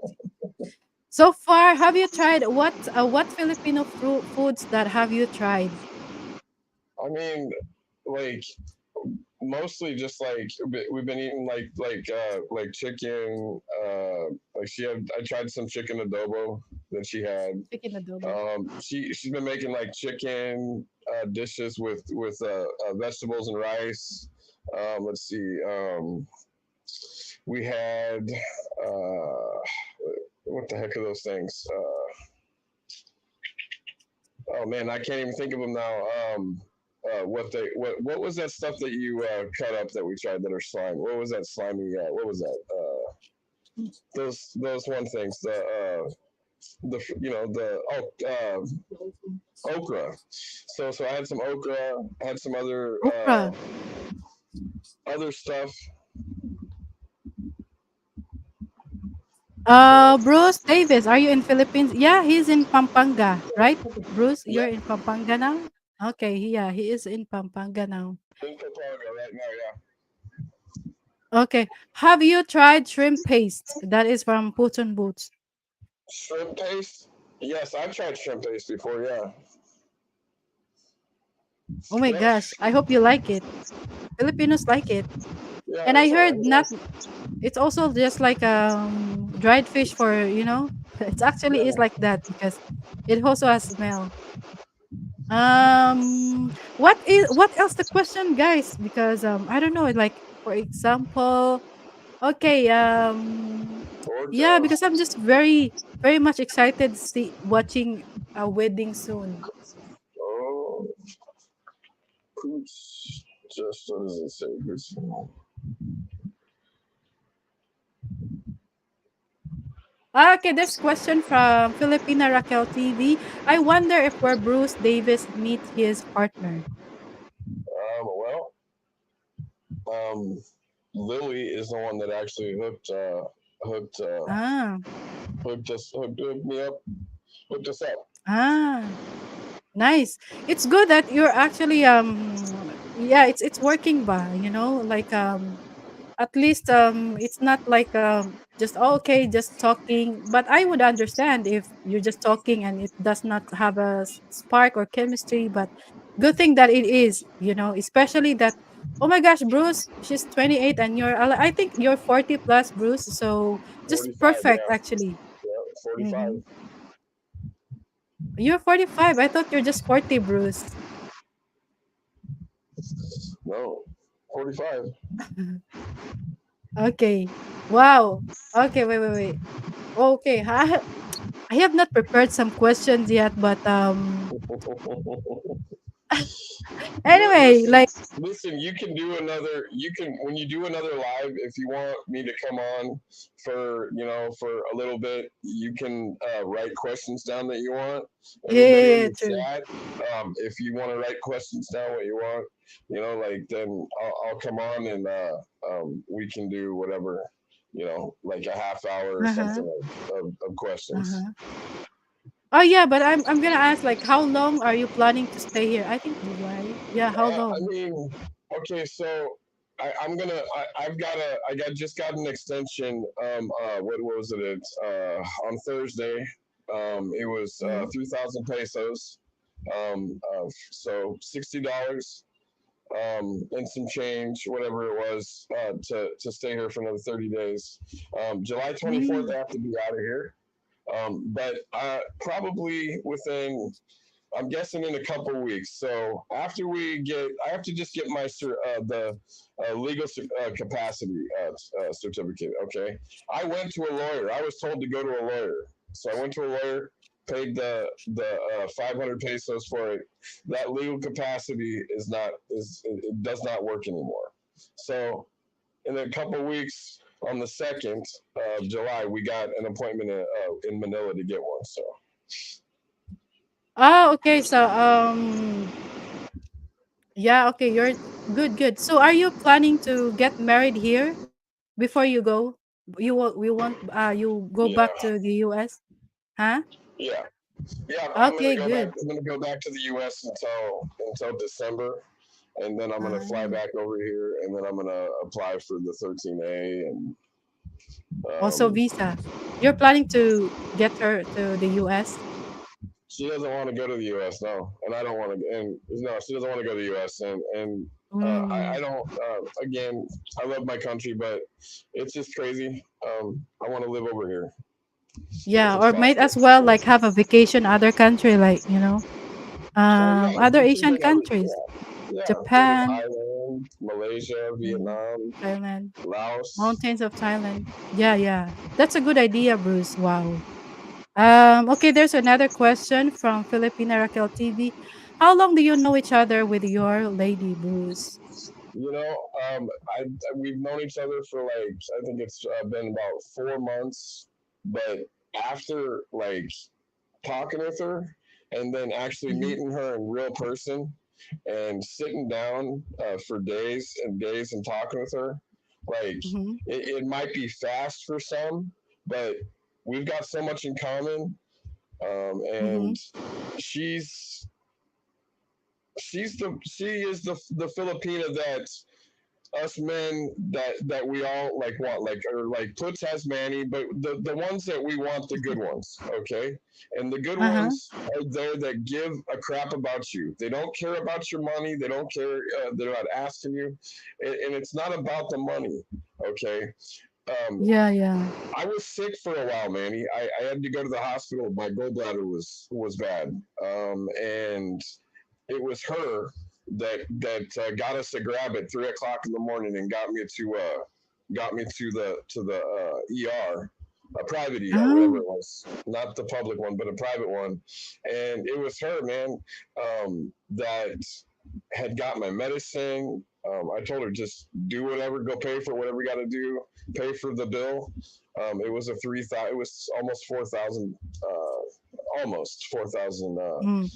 so far, have you tried what Filipino foods that have you tried? I mean, like mostly just like we've been eating like chicken. Like she had. I tried some chicken adobo that she had. Chicken adobo. She's been making like chicken dishes with vegetables and rice. Let's see. We had what the heck are those things? Oh man, I can't even think of them now. What was that stuff that you cut up that we tried that are slime? What was that slimy? What was that? Those one things. The the okra. So I had some okra. I had some Okra. other stuff. Bruce Davis, are you in Philippines? Yeah, he's in Pampanga, right? Bruce, Yeah, you're in Pampanga now? Okay, yeah, he is in Pampanga now. in Papaga right now. Yeah, Okay. Have you tried shrimp paste? That is from Puton Boots. shrimp paste. Yes, I've tried shrimp paste before. Yeah, Oh my yep, gosh, I hope you like it. Filipinos like it. yeah. And It I was heard alright. It was not nice. it's also just like dried fish for, it actually is Yeah. like that because it also has smell. What else the question, guys? Because I don't know, like for example, okay, yeah, Orca. because I'm just very very much excited see watching a wedding soon. Oh, Coots. Just what does it say? Coots. Okay, this question from Filipina Raquel TV. I wonder if where Bruce Davis meet his partner. Well, um, Lily is the one that actually hooked Ah, hooked me up, hooked us up. ah, nice. It's good that you're actually yeah, it's working ba, like at least it's not like just oh, okay, just talking, but I would understand if you're just talking and it does not have a spark or chemistry, but good thing that it is, especially that oh my gosh, Bruce, she's 28 and I think you're 40 plus, Bruce, so just 45, perfect yeah, actually. yeah, Hmm. 45. You're 45. I thought you're just 40, Bruce. No, 45. Okay. Wow. Okay, wait. Okay, I have not prepared some questions yet, but anyway, Listen, like listen. You can do another. You can when you do another live. If you want me to come on for for a little bit, you can write questions down that you want. Everybody in yeah, the true. chat, if you want to write questions down, what you want, like then I'll come on and we can do whatever, like a half hour or Uh-huh. something of questions. Uh-huh. Oh yeah, but I'm gonna ask like how long are you planning to stay here? I think July. Yeah, how I long? mean, okay, so I'm gonna. I've got a. I got just got an extension. What was it? It's on Thursday. It was Mm-hmm. 3,000 pesos. So $60. And some change, whatever it was, to stay here for another 30 days. July 24th, Mm. I have to be out of here. But probably within I'm guessing in a couple weeks. So after I have to just get my the legal capacity certificate. Okay, I went to a lawyer. I was told to go to a lawyer, so I went to a lawyer, paid the 500 pesos for it. That legal capacity it does not work anymore. So in a couple weeks, on the 2nd of July, we got an appointment in Manila to get one. So Oh, okay. So yeah, okay, you're good. So are you planning to get married here before you go? You go back yeah, to the US? Huh? yeah. Yeah, I'm gonna Okay, go back. good. I'm gonna go back to the U.S. until December, and then I'm gonna fly Ah. back over here, and then I'm gonna apply for the 13A, and Also um, visa. You're planning to get her to the US? she doesn't want to go to the U.S. No, and I don't want to. And no, she doesn't want to go to the U.S. And I Mm. don't. Again, I love my country, but it's just crazy. I want to live over here if Yeah, it's or might as possible. well like have a vacation other country, like, Yeah, other we can go Asian to other. countries. Yeah, go to Japan, Thailand, Malaysia, mhm, Vietnam, Thailand, Laos. mountains of Thailand. Yeah, yeah. That's a good idea, Bruce. Wow. Okay, there's another question from Filipina Raquel TV. How long do you know each other with your lady, Bruce? You know, I we've known each other for like I think it's been about 4 months, but after like talking with her and then actually Mm-hmm. meeting her in real person and sitting down for days and days and talking with her, like Mm-hmm. it might be fast for some, but we've got so much in common, Mm-hmm. and she's she is the Filipina that us men that we all like want like or like puts as Manny, but the ones that we want the good ones, okay? And the good Uh-huh. ones are there that give a crap about you. They don't care about your money. They don't care. They're not asking you, and it's not about the money, okay? Um, Yeah, yeah. I was sick for a while, Manny. I had to go to the hospital. My gallbladder was bad, and it was her that got us to grab at 3 o'clock in the morning and got me to the ER, a private ER, whatever Oh. it was, not the public one, but a private one, and it was her, man, that had got my medicine. I told her just do whatever, go pay for whatever you got to do, pay for the bill. It was a 3,000. It was almost 4,000. Almost 4,000 Mm.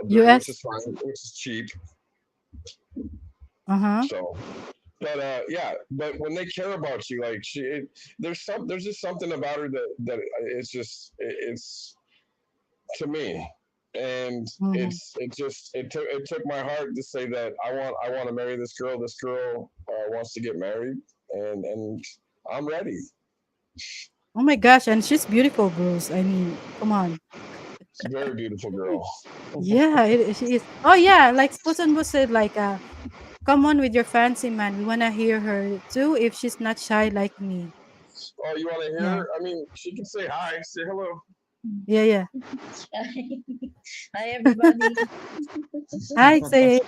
which US? is fine, which is cheap. Uh-huh. So, but yeah, but when they care about you, like there's just something about her that it's just it's to me, and Mhm. it took my heart to say that I want to marry this girl. This girl wants to get married, and I'm ready. Oh my gosh, and she's beautiful, Bruce. I mean, come on. She's a very beautiful girl. Yeah, she is. Oh yeah, like Puss said, like, come on with your fancy man. We wanna hear her too if she's not shy like me. Oh, you want to hear Yeah. her? I mean, she can say hi, say hello. Yeah, yeah. Hi, everybody. Hi, say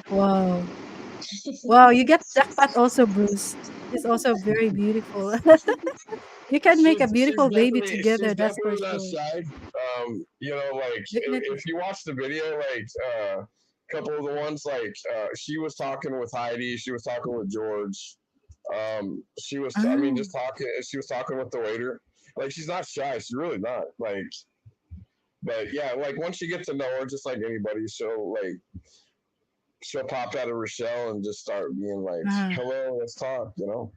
wow. Wow, you get jackpot also, Bruce. She's also very beautiful. You can make a beautiful baby together, She's that's for definitely not sure. shy. You know, like Definitely. if you watch the video, like a couple of the ones, like she was talking with Heidi, she was talking with George. She was, I mean, Oh, just talking. She was talking with the waiter. Like she's not shy. She's really not. Like, but yeah, like once you get to know her, just like anybody, she'll pop out of her shell and just start being like, uh-huh. "Hello, let's talk." You know.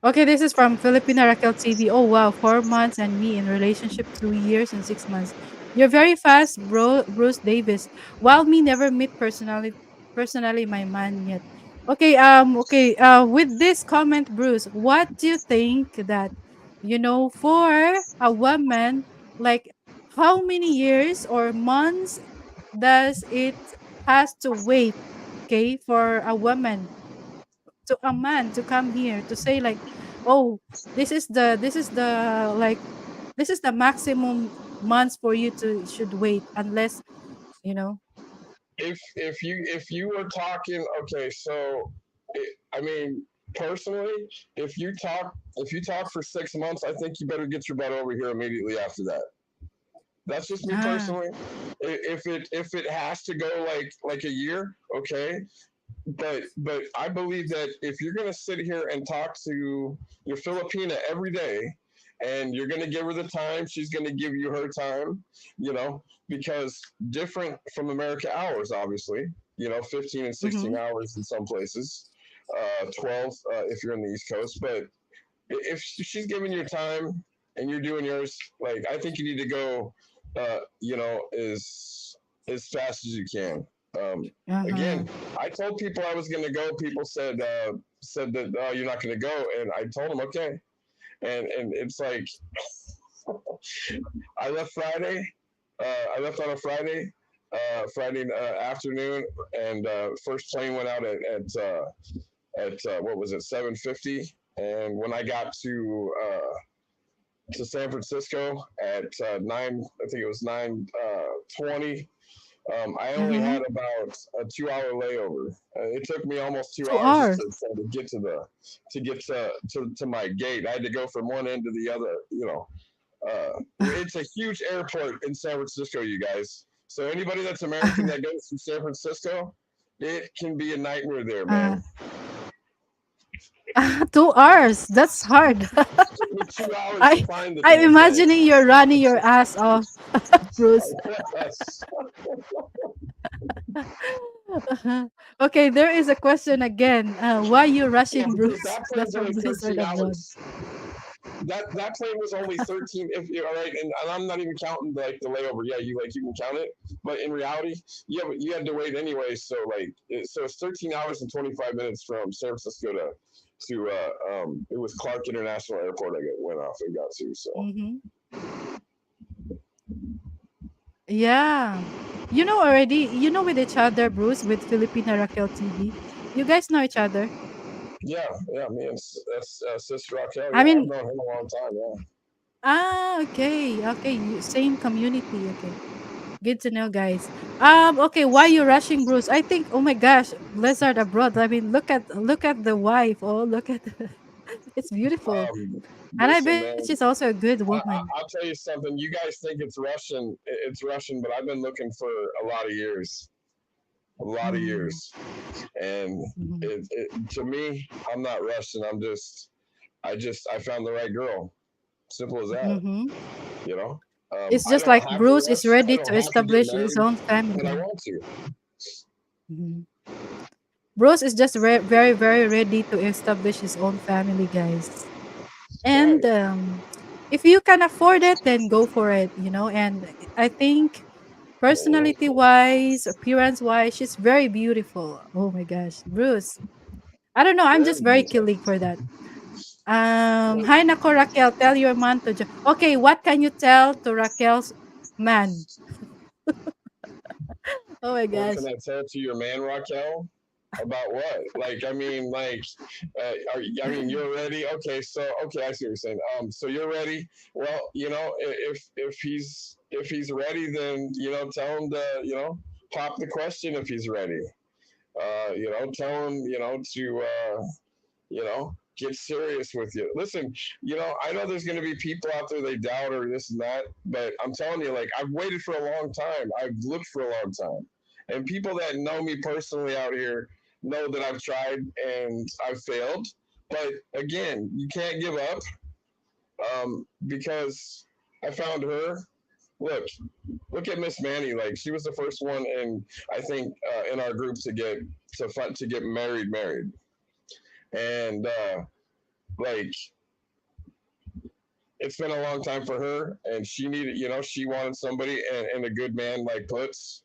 Okay, this is from Filipina Raquel TV. Oh wow, 4 months and me in relationship 2 years and 6 months. You're very fast, bro, Bruce Davis. While me never meet personally my man yet. Okay, okay. With this comment, Bruce, what do you think that, for a woman, like how many years or months does it has to wait, okay, for a woman to a man to come here to say like, oh, this is the like this is the maximum months for you to should wait unless you know If you were talking, okay, so I mean, personally, if you talk for 6 months, I think you better get your butt over here immediately after that. That's just me ah personally. If it has to go like a year, okay, but I believe that if you're gonna sit here and talk to your Filipina every day, and you're gonna give her the time, she's gonna give you her time, you know, because different from America hours, obviously, 15 and 16 mhm, hours in some places, 12 if you're in the East Coast, but if she's giving you time and you're doing yours, like I think you need to go, as fast as you can. uh-huh, Again, I told people I was going to go. People said that you're not going to go, and I told them okay. And it's like I left Friday. I left on a Friday afternoon, and first plane went out at what was it, 7:50, and when I got to San Francisco at 9, I think it was 9:20. I only mhm. had about a 2 hour layover. It took me almost two two hours just hours to get to my gate. I had to go from one end to the other. It's a huge airport in San Francisco, you guys. So anybody that's American that goes to San Francisco, it can be a nightmare there, uh, man. 2 hours, that's hard. It took me 2 hours to i find the I'm damn thing. imagining you're running your ass off, Bruce. Yes. Okay, there is a question again. Why you Yeah, rushing, because Bruce? that That's plane's from only Blizzard 13 Abroad. hours. That plane was only 13. If you're all right, and I'm not even counting like the layover. Yeah, you can count it, but in reality, you had to wait anyway. So so it's 13 hours and 25 minutes from San Francisco to it was Clark International Airport. Went off and got to. So Mhm. Yeah. You know already, with each other, Bruce, with Filipina Raquel TV. You guys know each other. yeah, yeah, me and that's Sister Raquel. I Yeah, I've mean, known him a long time. Yeah. okay. Okay, same community. Okay. Good to know, guys. Okay, why you rushing, Bruce? I think, oh my gosh, Blizzard Abroad. I mean, look at the wife. Oh, look at It's beautiful. And I Listen, bet she's man, also a good woman. I'll tell you something. You guys think it's Russian? It's Russian, but I've been looking for a lot of years, a lot of Mm, years, and mhm, to me, I'm not Russian. I found the right girl. Simple as that. mhm. You know, It's I just don't like have to Bruce is rush. I ready to don't have to get establish his married, own but I family. want to. Mhm. Bruce is just very, very ready to establish his own family, guys. And Right, if you can afford it, then go for it, And I think personality wise, appearance wise, she's very beautiful. Oh my gosh, Bruce. I don't know. I'm very just very beautiful. killing for that. What, Hi Nako Raquel, tell your man to okay, what can you tell to Raquel's man? Oh my what can gosh. I tell to your man, Raquel? About what? Like, I mean, like, I mean, you're ready. Okay, so okay, I see what you're saying. So you're ready. Well, if he's ready, then tell him to pop the question if he's ready. Tell him get serious with you. Listen, I know there's going to be people out there they doubt or this and that, but I'm telling you, like, I've waited for a long time. I've looked for a long time, and people that know me personally out here know that I've tried and I've failed. But again, you can't give up because I found her. Look, look at Miss Manny. Like she was the first one, and I think in our group to get married, and like it's been a long time for her, and she needed, she wanted somebody, and a good man like Puts,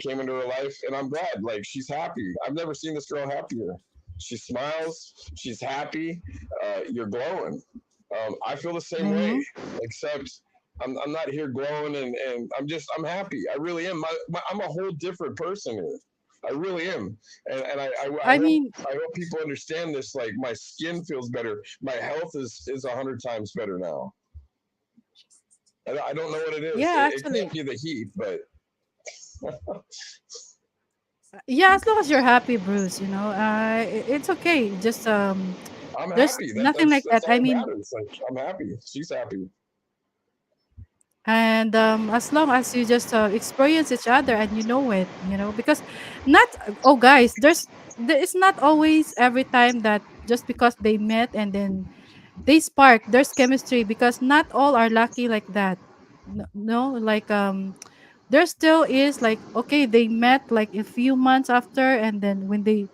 came into her life, and I'm glad. Like she's happy. I've never seen this girl happier. She smiles. She's happy. You're glowing. I feel the same way, Mm-hmm. except I'm not here glowing, and I'm happy. I really am. I'm a whole different person here. I really am, I I hope mean, people understand this. Like my skin feels better. My health is 100 times better now. I don't know what it is. yeah, It can't actually, be the heat, but yeah. As long as you're happy, Bruce, it's okay. Just I'm there's happy. nothing like that. That's I all that mean, matters. Like I'm happy. She's happy. and as long as you just experience each other and you know it, because not oh guys, it's not always every time that just because they met and then they spark, there's chemistry because not all are lucky like that. No, like there still is like okay, they met like a few months after and then when they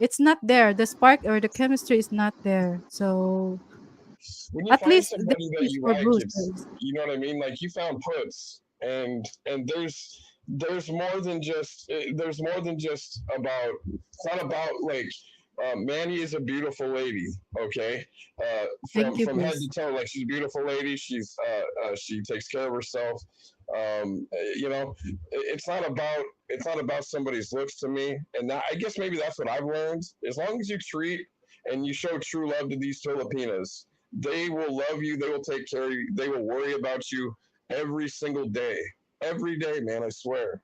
it's not there, the spark or the chemistry is not there. So When you at find least this somebody that is you for like, Bruce. it's what I mean. Like you found Puts, and there's more than just about. It's not about like Manny is a beautiful lady. Okay, Thank you, from head Bruce. to toe, like she's a beautiful lady. She takes care of herself. It's not about somebody's looks to me, and I guess maybe that's what I've learned. As long as you treat and you show true love to these Filipinas, they will love you. They will take care of you. They will worry about you every single day. Every day, man, I swear.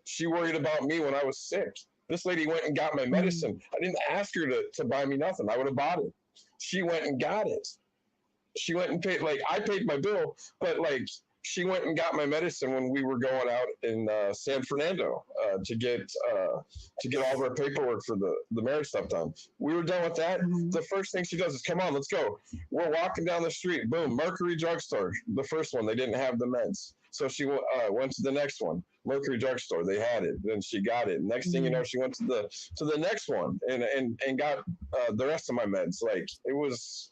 She worried about me when I was sick. This lady went and got my Mm, medicine. I didn't ask her to buy me nothing. I would have bought it. She went and got it. She went and paid, like, I paid my bill, but like, she went and got my medicine when we were going out in San Fernando to get all of our paperwork for the marriage stuff done. We were done with that. mhm, The first thing she does is, "Come on, let's go." We're walking down the street. Boom, Mercury Drugstore. The first one, they didn't have the meds, so she went to the next one. Mercury Drugstore, they had it. Then she got it. Next thing you know, mm, she went to the next one and got the rest of my meds. Like it was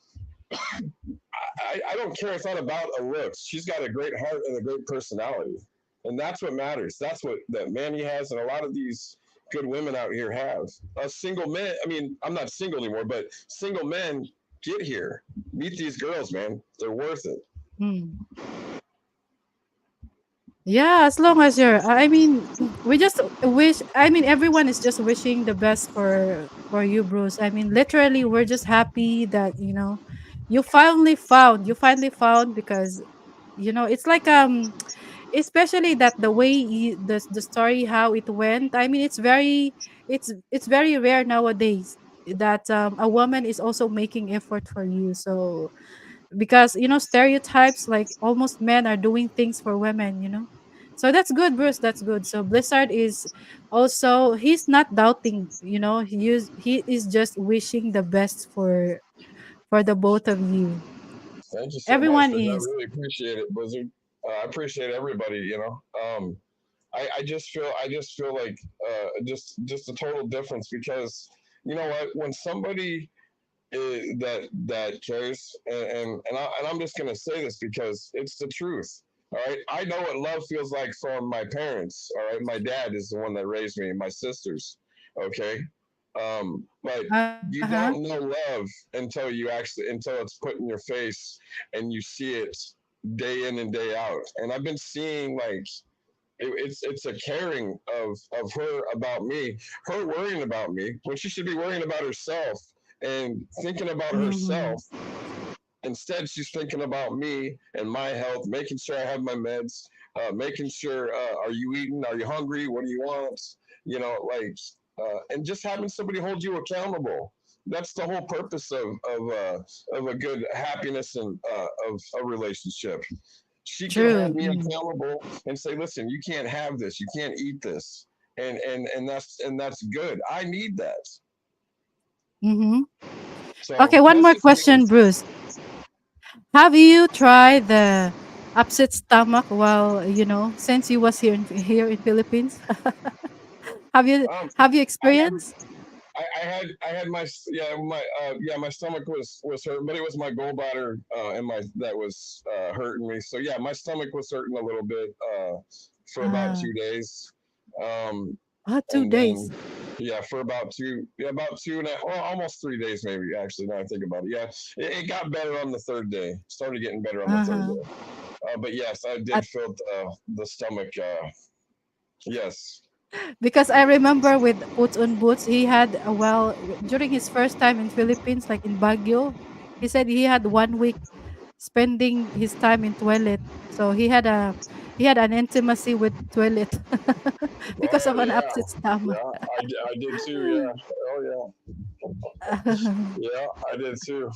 I don't care. It's not about a looks. She's got a great heart and a great personality, and that's what matters. That's what that Manny has, and a lot of these good women out here have. A single man. I mean, I'm not single anymore, but single men get here. Meet these girls, man. They're worth it. mm. Yeah, as long as you're I mean, we just wish I mean everyone is just wishing the best for you, Bruce. I mean, literally we're just happy that, you finally found because it's like especially that the way the story how it went. I mean, it's very rare nowadays. that a woman is also making effort for you. So because stereotypes like almost men are doing things for women. So that's good, Bruce. That's good. So Blizzard is also, he's not doubting. He is just wishing the best for the both of you. Thank you so much, Everyone Blizzard. I is. really appreciate it, Blizzard. I appreciate everybody. I just feel like just a total difference because you know what, when somebody that cares, and I'm just gonna say this because it's the truth. All right, I know what love feels like from my parents. All right, my dad is the one that raised me, my sisters. Okay, but Uh-huh. you don't know love until it's put in your face and you see it day in and day out. And I've been seeing like it's a caring of her about me, her worrying about me when she should be worrying about herself and thinking about Mhm. herself. Instead, she's thinking about me and my health, making sure I have my meds, making sure are you eating, are you hungry, what do you want, and just having somebody hold you accountable. That's the whole purpose of a good happiness and of a relationship. She can hold True. me Mhm. accountable and say, "Listen, you can't have this. You can't eat this," and that's good. I need that. Mhm. So Okay, one that's more just me. question, Bruce. Have you tried the upset stomach while, since you was here in Philippines? have you Um, have you I had experienced? I had my stomach was hurt, but it was my gallbladder and my that was hurting me. So yeah, my stomach was hurting a little bit for about Ah, 2 days, um, 2 and then days. yeah, for about two and almost 3 days maybe. Actually, now I think about it, yeah, it got better on the third day. Started getting better on the third Uh-huh. day. But yes, I did At feel the stomach. Yes, Because I remember with Puts on Boots, he had during his first time in Philippines, like in Baguio, he said he had 1 week spending his time in toilet. So he had an intimacy with toilet because oh of an yeah, upset stomach. yeah, I did too. Yeah, oh yeah. Yeah, I did too.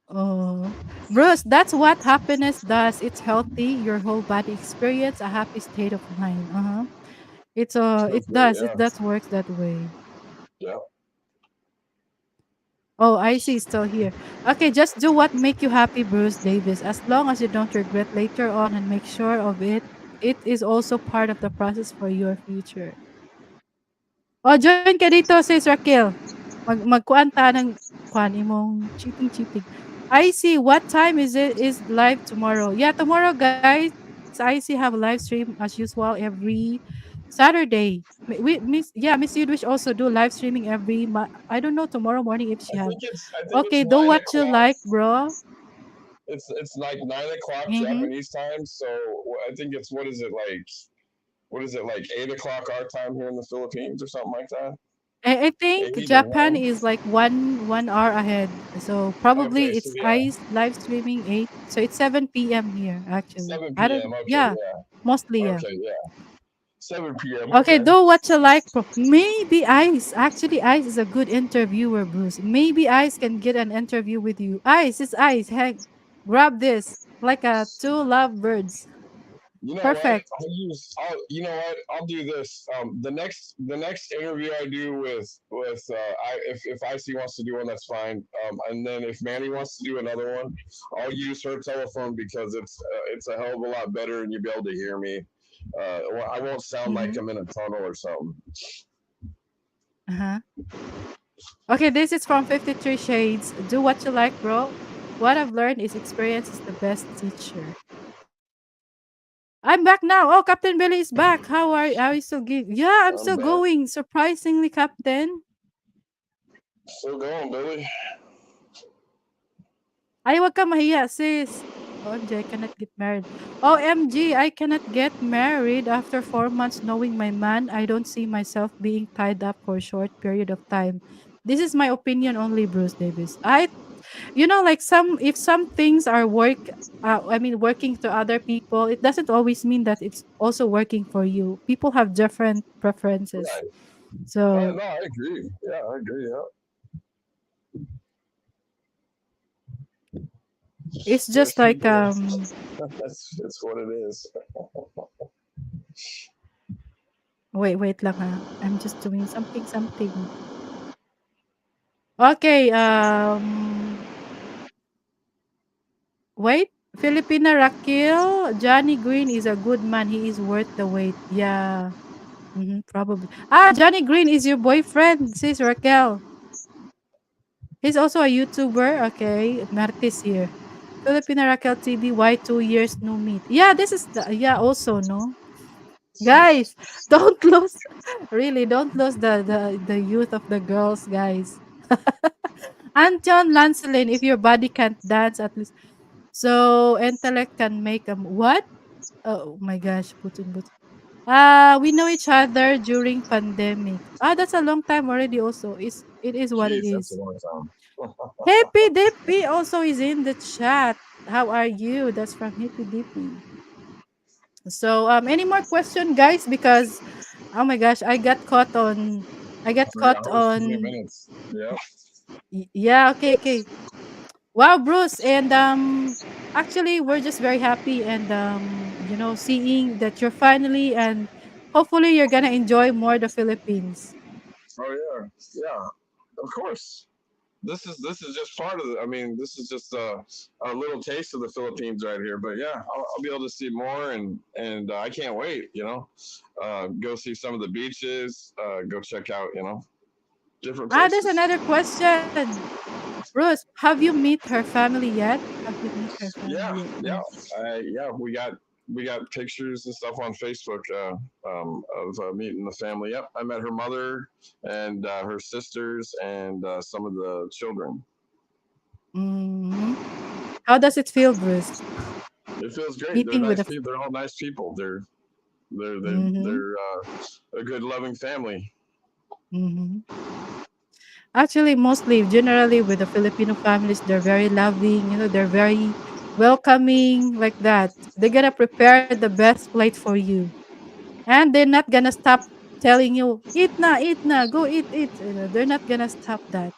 Oh, Bruce, that's what happiness does. It's healthy. Your whole body experience a happy state of mind. It Truthfully, does. It yeah, does works that way. yeah. Oh, I see. Still here. Okay, just do what make you happy, Bruce Davis. As long as you don't regret later on and make sure of it, it is also part of the process for your future. Oh, join ka dito, sis Raquel. Magkuan ta ng kuan imong cheating. I see. What time is it? Is live tomorrow? Yeah, tomorrow, guys. I see have a live stream as usual every Saturday. Miss Udwish also do live streaming I don't know tomorrow morning if she have. I think it's Okay, do nine what you o'clock. like, bro. It's like 9 o'clock Mm-hmm. Japanese time. So I think it's what is it like? What is it like 8 o'clock our time here in the Philippines or something like that? I think 8 or 9. Japan is like one hour ahead. So Okay, probably so it's yeah, ICE live streaming 8. So it's 7 p.m. here actually. 7 I don't p.m. Okay, yeah, yeah, mostly yeah. okay, yeah, 7 p.m. Okay, Okay. do what you like. Maybe Ice. Actually, Ice is a good interviewer, Bruce. Maybe Ice can get an interview with you. Ice, it's Ice. Hey, grab this. Like a two lovebirds. You know what? Perfect. You know what? I'll do this. The next interview I do with if IC wants to do one, that's fine. And then if Manny wants to do another one, I'll use her telephone because it's a hell of a lot better, and you'll be able to hear me. I won't sound like Mm-hmm. I'm in a tunnel or something. Uh-huh. Okay, this is from 53 Shades. Do what you like, bro. What I've learned is experience is the best teacher. I'm back now. Oh, Captain Billy is back. How are you? Are you still good? Yeah, I'm I'm still bad. going. Surprisingly, Captain. Still going, Billy. Ay, wag ka mahiya, sis. OMG, I cannot get married. OMG, I cannot get married after 4 months knowing my man. I don't see myself being tied up for a short period of time. This is my opinion only, Bruce Davis. Like if some things are working to other people, it doesn't always mean that it's also working for you. People have different preferences. Right. So No, I agree. Yeah, I agree. Yeah, it's there's just like people. That's what it is. wait lang ha. I'm just doing something. Okay, wait. Filipina Raquel, Johnny Green is a good man. He is worth the wait. Yeah. Probably. Ah, Johnny Green is your boyfriend, sis Raquel. He's also a YouTuber. Okay, Martis here. Filipina Raquel TV. Why 2 years no meet? Yeah, this is the yeah. Also no, guys, don't lose. Really, don't lose the youth of the girls, guys. Anton Lancelin, if your body can't dance, at least so intellect can make them what? Oh my gosh, Putin, Putin. We know each other during pandemic. Ah, that's a long time already. Also, it is what it Jeez, that's a is. long time. Happy Dippy also is in the chat. How are you? That's from Happy Dippy. So, any more question, guys? Because, oh my gosh, I got 3 caught hours, 20 on. minutes. Yeah. Yeah, okay, okay. Wow, Bruce, and actually, we're just very happy and seeing that you're finally and hopefully you're gonna enjoy more the Philippines. Oh yeah, yeah. Of course. This is just part of the. I mean, this is just a little taste of the Philippines right here. But yeah, I'll be able to see more, and I can't wait. Go see some of the beaches. Go check out different Ah, there's places. another question. Bruce, have you met her family yet? Have you met her family Yeah, yet? yeah, No. yeah. We got pictures and stuff on Facebook of meeting the family. Yep, I met her mother and her sisters and some of the children. Hmm. How does it feel, Bruce? It feels great. They're Meeting with nice a. people. They're all nice people. Mm-hmm. They're a good, loving family. Mm-hmm. Actually, mostly, generally, with the Filipino families, they're very loving. They're very welcoming, like that. They're gonna prepare the best plate for you, and they're not gonna stop telling you, eat na, go eat." They're not gonna stop that.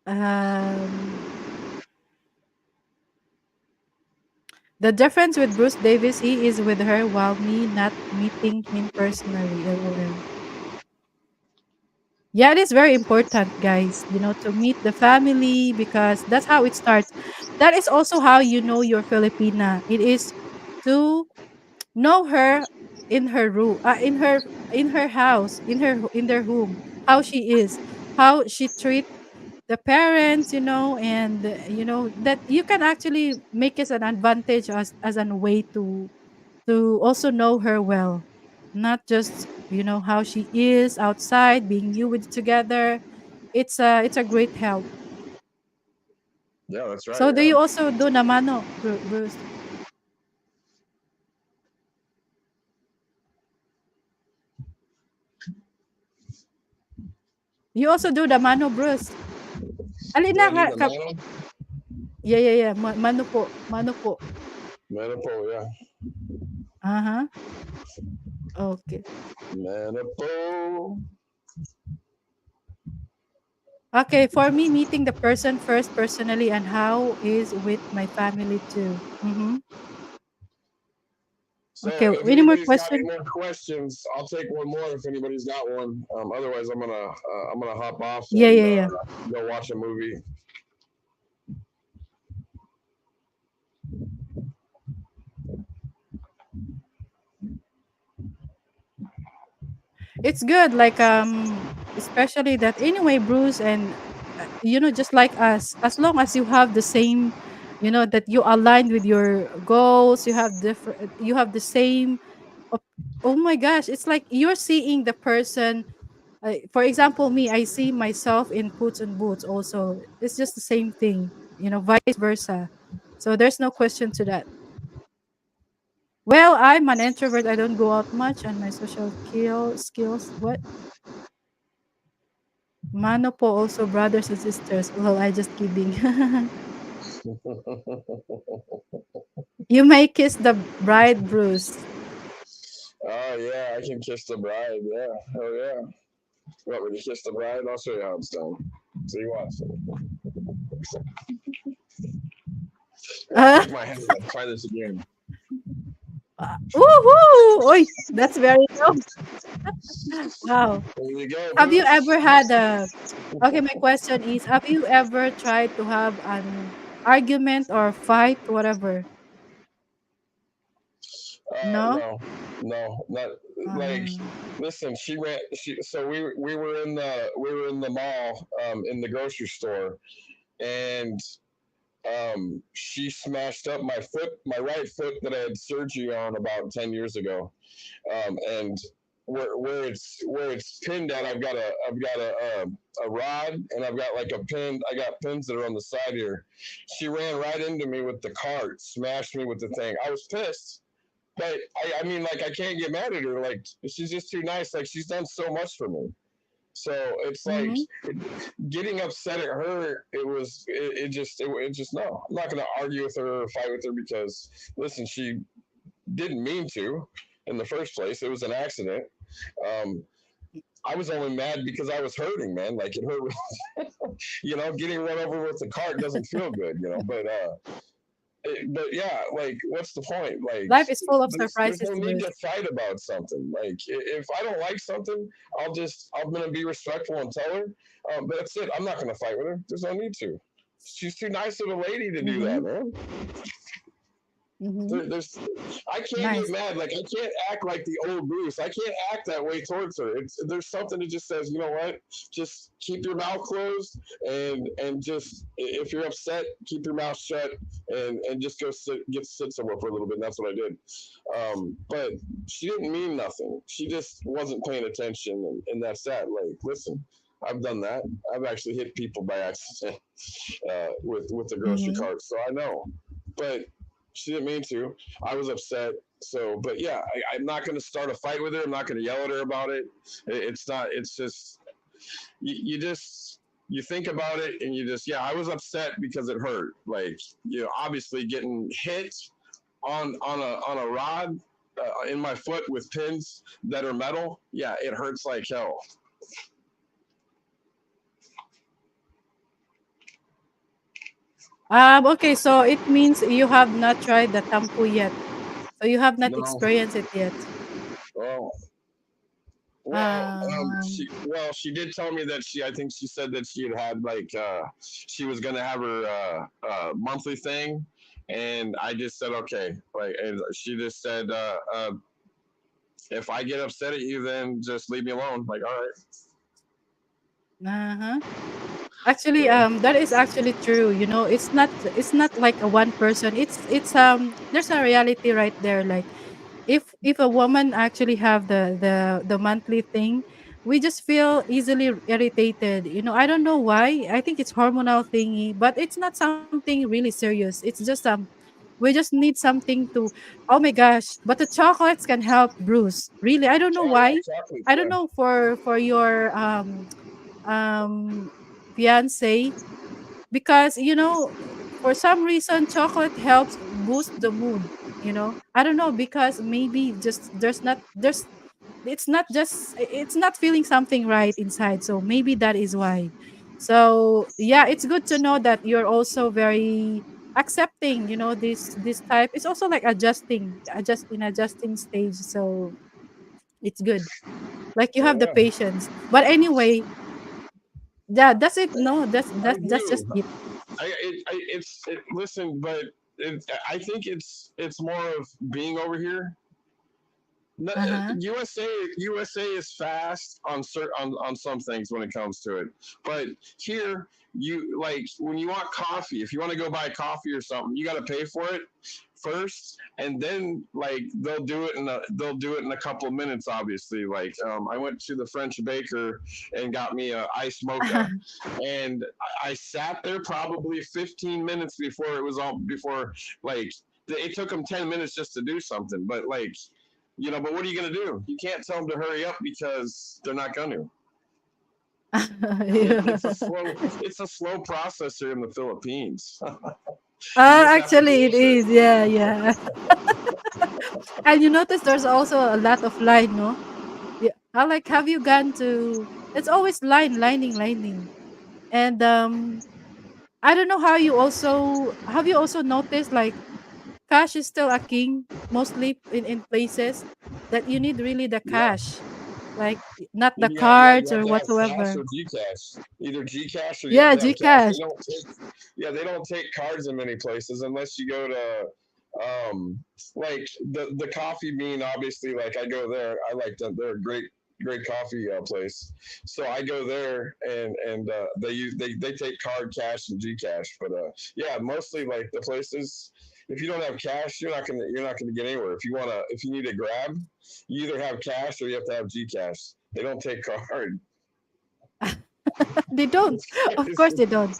Um, the difference with Bruce Davis, he is with her while me not meeting him personally. LOL. Yeah, it is very important, guys, to meet the family because that's how it starts. That is also how you know you're Filipina. It is to know her in her room, in her house, in their home, how she is, how she treat the parents, and that you can actually make it an advantage as an way to also know her well, not just how she is outside being you with together. It's a great help. Yeah, that's right. So do Yeah. you also do namano, Bruce? You also do the mano, Bruce? Do Alina I do the ka, man? yeah, yeah, yeah. Mano po, mano po. Manipo, yeah. Uh-huh. Okay. Manipo. Okay, for me, meeting the person first personally and how is with my family too. Mm-hmm. So Okay, if any more anybody's got any question? more questions, I'll take one more if anybody's got one. Otherwise, I'm gonna hop off Yeah, and yeah, yeah. go watch a movie. It's good, like especially that anyway, Bruce, and just like us, as long as you have the same, that you aligned with your goals, you have the same. op- Oh my gosh, it's like you're seeing the person. For example, me, I see myself in Puts and Boots. Also, it's just the same thing, vice versa. So there's no question to that. Well, I'm an introvert. I don't go out much, and my social skills. What? Mano po also brothers and sisters. Well, I just kidding. You may kiss the bride, Bruce. Oh yeah, I can kiss the bride. Yeah, oh yeah. What, would you kiss the bride? I'll show you how it's done. See, watch. Yeah, I Uh, hit my head. Let's try this again. woohoo! Oy, that's very low. Wow. There you go, Have you Boots. ever had a Okay, my question is, have you ever tried to have an argument or fight, whatever? No? No, no, not like. Uh, Listen, she ran. So we were in the mall, in the grocery store, and she smashed up my right foot that I had surgery on about 10 years ago, and where it's pinned at, I've got a rod, and I got pins that are on the side here. She ran right into me with the cart, smashed me with the thing. I was pissed. But I mean, like, I can't get mad at her. Like, she's just too nice. Like, she's done so much for me. So it's like, mhm, getting upset at her. It just no. I'm not going to argue with her or fight with her because, listen, she didn't mean to in the first place. It was an accident. Um, I was only mad because I was hurting, man. Like, it hurt. Getting run over with the cart doesn't feel good, but yeah, like, what's the point? Like, life is full of there's surprises, no need Bruce. to fight about something. Like, if I don't like something, I'm gonna be respectful and tell her. But that's it. I'm not gonna fight with her. There's no need to. She's too nice of a lady to do that, Mhm, man. mhm. There's, I can't get Nice. mad. Like, I can't act like the old Bruce. I can't act that way towards her. There's something that just says, you know what? Just keep your mouth closed, and just, if you're upset, keep your mouth shut, and just go sit somewhere for a little bit. And that's what I did. But she didn't mean nothing. She just wasn't paying attention, and that's that. Like, listen, I've done that. I've actually hit people by accident, with the grocery Mhm. cart, so I know. But she didn't mean to. I was upset. So, but yeah, I'm not going to start a fight with her. I'm not going to yell at her about it. It's not. It's just, you just, you think about it, and you just, yeah, I was upset because it hurt. Like, obviously getting hit on a rod, in my foot with pins that are metal. Yeah, it hurts like hell. Okay, so it means you have not tried the tampu yet. So you have not No. experienced it yet. Well, Um, she did tell me that I think she said that she had, like, she was gonna have her, monthly thing, and I just said okay. Like, and she just said, if I get upset at you, then just leave me alone. Like, all right. uh-huh. Actually, Yeah. that is actually true. You know, it's not like a one person. It's there's a reality right there. Like if a woman actually have the monthly thing, we just feel easily irritated. You know, I don't know why. I think it's hormonal thingy, but it's not something really serious. It's just we just need something to. Oh my gosh! But the chocolates can help, Bruce. Really, I don't know Oh yeah, why. chocolates. I don't Yeah. know for your um fiance, because for some reason chocolate helps boost the mood. I don't know, because maybe just there's it's not feeling something right inside, so maybe that is why. So yeah, it's good to know that you're also very accepting. This type is also like adjusting stage, so it's good, like you Oh have the yeah. patience. But anyway, yeah, that's it. No, I that's just do. it. Listen, but I think it's more of being over here. No, Uh-huh. USA is fast on some things when it comes to it, but here, you, like, when you want coffee, if you want to go buy coffee or something, you got to pay for it first, and then, like, they'll do it in a couple of minutes. Obviously, like, I went to the French baker and got me a iced mocha, and I sat there probably 15 minutes before it was all before, like, it took them 10 minutes just to do something, but, like, but what are you going to do? You can't tell them to hurry up because they're not going to. Yeah. It's a slow process here in the Philippines. You Oh, just have to actually, it believe it. is. Yeah, yeah. And you notice there's also a lot of line, no? Yeah. I like, have you gone to, it's always line, lining, lining. And I don't know how you also, have you also noticed like cash is still a king mostly in places that you need really the Yeah, cash. Like not the yeah, you cards have or to have cash whatsoever. or Gcash. Either Gcash or you have Yeah, to have cash. They Gcash. don't take, yeah, they don't take cards in many places unless you go to, um, like the coffee bean. Obviously, like I go there. I like them. They're a great coffee place. So I go there and they take card, cash, and Gcash. But yeah, mostly like the places. If you don't have cash, you're not gonna get anywhere. If you need a grab, you either have cash or you have to have Gcash. They don't take card. They don't. Of course they don't.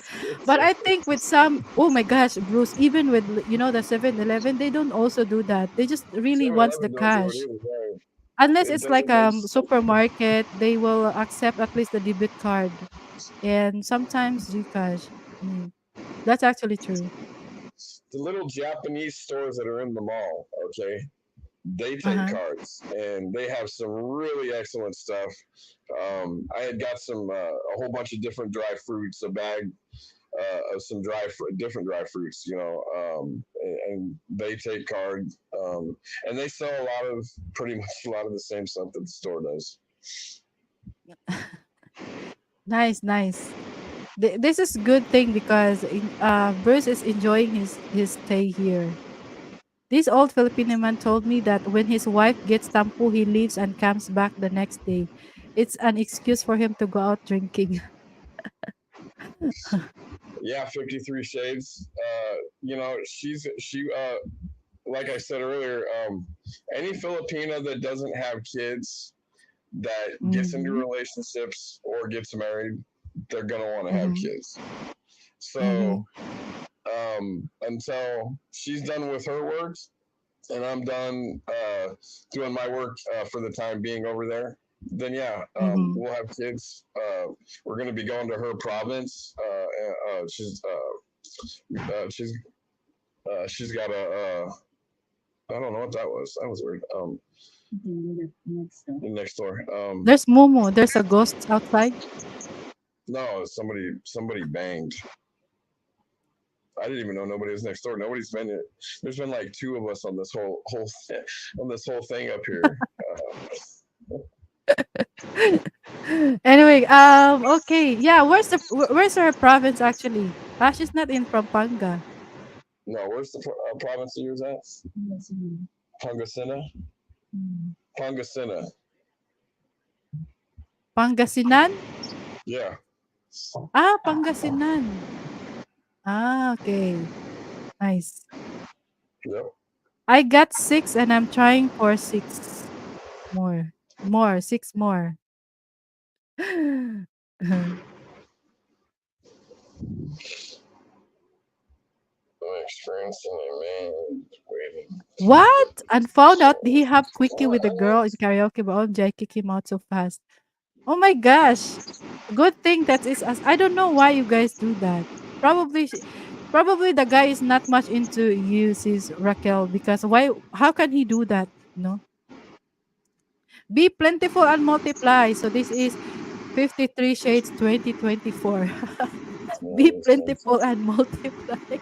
But I think with some, oh my gosh, Bruce, even with the 7-Eleven, they don't also do that. They just really Seven wants the Eleven don't do it cash. either. Right? Unless it's like They supermarket, they will accept at least the debit card and sometimes GCash. Mm, that's actually true. the little Japanese stores that are in the mall. Okay, they take Uh-huh. cards and they have some really excellent stuff. I had got a whole bunch of different dry fruits, a bag of some different dry fruits, and they take card, and they sell a lot of pretty much a lot of the same stuff that the store does. Nice, nice. This is good thing because Bruce is enjoying his stay here. This old Filipino man told me that when his wife gets tampu, he leaves and comes back the next day. It's an excuse for him to go out drinking. Yeah, 53 Shades. She like I said earlier, any Filipino that doesn't have kids that gets into Mhm. relationships or gets married, they're gonna want to have Mhm. kids. So Mhm. until she's done with her work and I'm done doing my work for the time being over there, then yeah, Mhm. we'll have kids. We're gonna be going to her province. She's she's got a I don't know what that was. That was weird. Next door. There's Momo. There's a ghost outside. No, somebody banged. I didn't even know nobody was next door. Nobody's been here. There's been like two of us on this whole on this whole thing up here. Anyway, okay, yeah. Where's her province actually? She's not in Pampanga. No, where's the province that you was at? Pangasinan. Pangasinan. Pangasinan? Yeah. Pangasinan. Okay, nice. Yep. I got 6 and I'm trying for 6 more. 6 more. I'm experiencing a man waiting. What? And found out he have quickie with a girl in What? karaoke, but OMG, kick him out so fast. Oh my gosh. Good thing that is us. I don't know why you guys do that. Probably probably the guy is not much into you, sis Raquel, because why how can he do that? No? Be plentiful and multiply. So this is 53 Shades 2024. Be plentiful and multiply.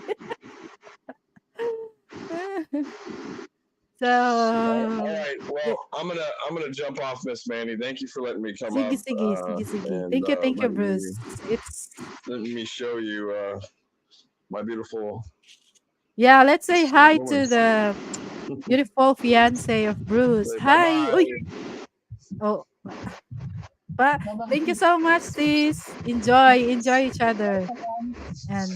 All So right. Well, eh, I'm gonna jump off, Miss Manny. Thank you for letting me come sige, up sige, sige, sige. and Thank you, Bruce. It's letting me show you my beautiful yeah, let's say hi woman. to the beautiful fiance of Bruce. Say bye Hi. Uy. bye. Oh, thank you so much, sis. Enjoy each other. And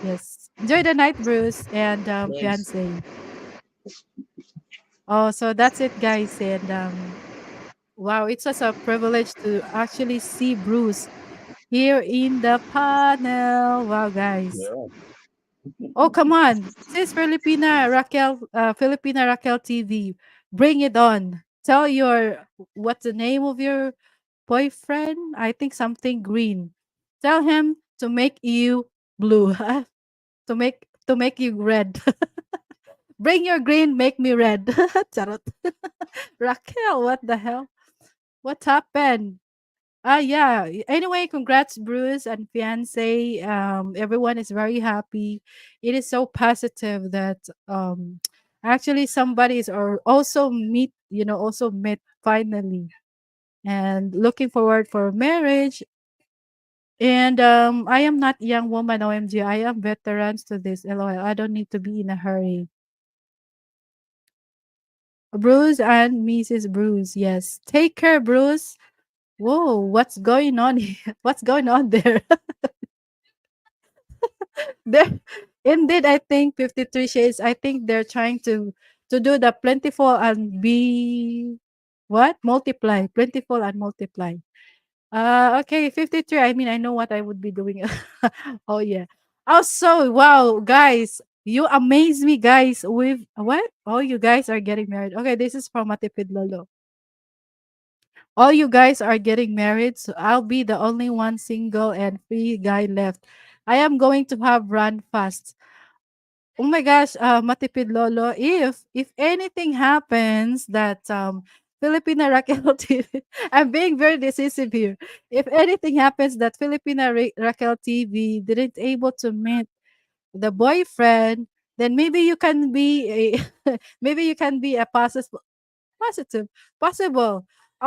yes, enjoy the night, Bruce and Thanks. fiance. Oh, so that's it, guys. And wow, it's such a privilege to actually see Bruce here in the panel. Wow, guys. Yeah. Oh, come on. Sis Filipina Raquel TV. Bring it on. Tell your what's the name of your boyfriend? I think something green. Tell him to make you blue. To make you red. Bring your green, make me red. Charot. Raquel, what the hell? What happened? Yeah. Anyway, congrats, Bruce and fiance. Everyone is very happy. It is so positive that actually somebody is or also meet, also met finally, and looking forward for marriage. And I am not young woman, OMG. I am veterans to this. LOL. I don't need to be in a hurry. Bruce and Mrs. Bruce. Yes. Take care, Bruce. Whoa, what's going on here? What's going on there? There, indeed, I think 53 Shades, I think they're trying to do the plentiful and be what? Multiply. Plentiful and multiply. Okay, 53. I mean, I know what I would be doing. Oh yeah. Also, wow, guys, you amaze me, guys, with what? Oh, you guys are getting married. Okay, this is from Matipid Lolo. All you guys are getting married, so I'll be the only one single and free guy left. I am going to have run fast. Oh my gosh, Matipid Lolo, if anything happens that Filipina Raquel TV, I'm being very decisive here. If anything happens that Raquel TV didn't able to meet the boyfriend, then maybe you can be a maybe you can be a positive, possible.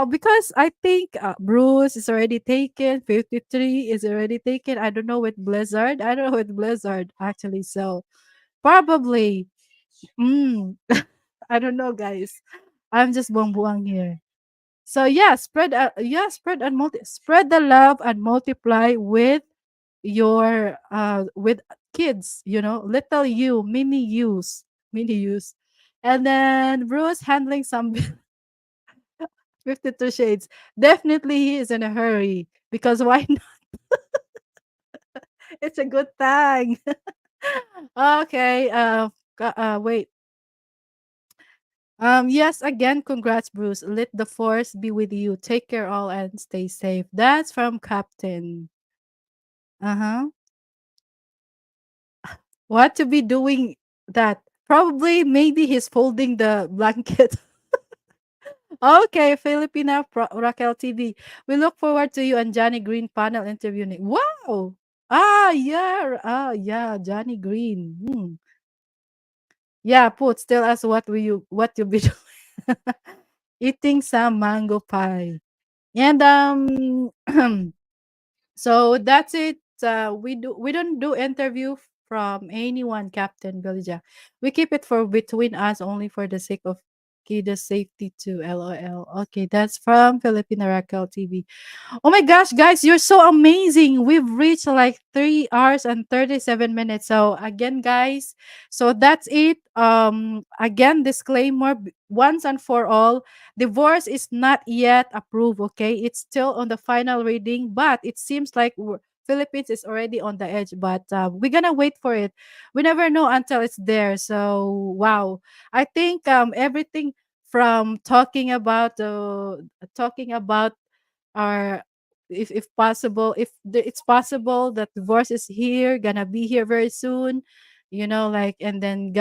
Because I think Bruce is already taken, 53 is already taken. I don't know with Blizzard. I don't know with Blizzard actually. So probably. Mm, I don't know, guys. I'm just buang here. So yeah, spread the love and multiply with your with kids, little you, mini use. And then Bruce handling some 52 shades. Definitely he is in a hurry because why not? It's a good thing. Okay, wait. Yes, again, congrats, Bruce. Let the force be with you. Take care all and stay safe. That's from Captain. Uh-huh. What to be doing that? Probably maybe he's folding the blanket. Okay, Raquel TV. We look forward to you and Johnny Green panel interview. Wow. Yeah, Johnny Green. Hmm. Yeah, put tell us what you be doing. Eating some mango pie. And so that's it. We don't do interview from anyone, Captain Belja. We keep it for between us only for the sake of Kida's safety too. LOL. Okay, that's from Filipino Raquel TV. Oh my gosh, guys, you're so amazing. We've reached like 3 hours and 37 minutes. So again, guys, so that's it. Again, disclaimer once and for all, divorce is not yet approved, okay? It's still on the final reading, but it seems like Philippines is already on the edge, but we're gonna wait for it. We never know until it's there. So wow, I think everything from talking about or if possible it's possible that divorce is here gonna be here very soon, like, and then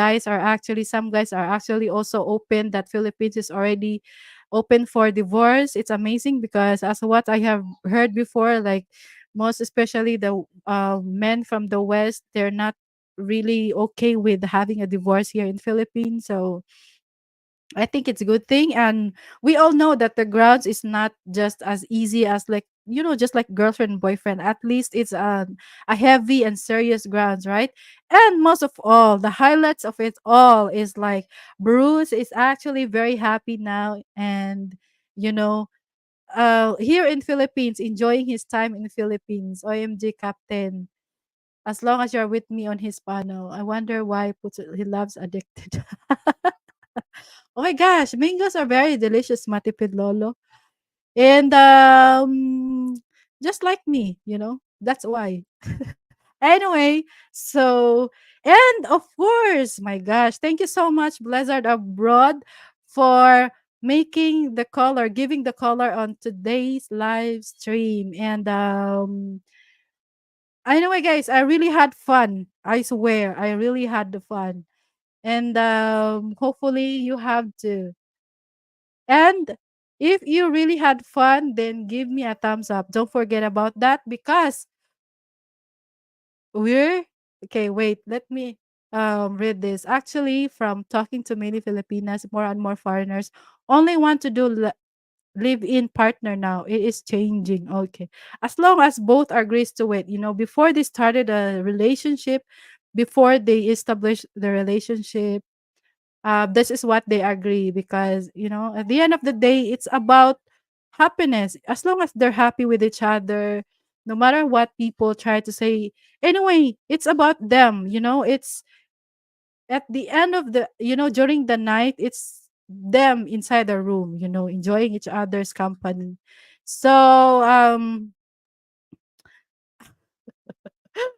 some guys are actually also open that Philippines is already open for divorce. It's amazing because as what I have heard before, like most especially the men from the west, they're not really okay with having a divorce here in Philippines. So I think it's a good thing. And we all know that the grounds is not just as easy as like, just like girlfriend and boyfriend. At least it's a heavy and serious grounds, right? And most of all, the highlights of it all is like Bruce is actually very happy now. And, you know, here in Philippines, enjoying his time in the Philippines. OMG, Captain. As long as you're with me on his panel, I wonder why he loves addicted. Oh my gosh, mangoes are very delicious, Matipid Lolo. And just like me, that's why. Anyway, so and of course, my gosh, thank you so much, Blizzard Abroad, for giving the color on today's live stream. And anyway, guys, I really had fun. I swear, I really had the fun. And hopefully you have to. And if you really had fun, then give me a thumbs up. Don't forget about that because we're okay. Wait, let me read this. Actually, from talking to many Filipinas, more and more foreigners only want to do live-in partner now. It is changing. Okay. As long as both agrees to it, before they started a relationship, before they established the relationship, this is what they agree because, at the end of the day, it's about happiness. As long as they're happy with each other, no matter what people try to say. Anyway, it's about them, it's at the end of the, during the night, it's them inside the room, enjoying each other's company. So,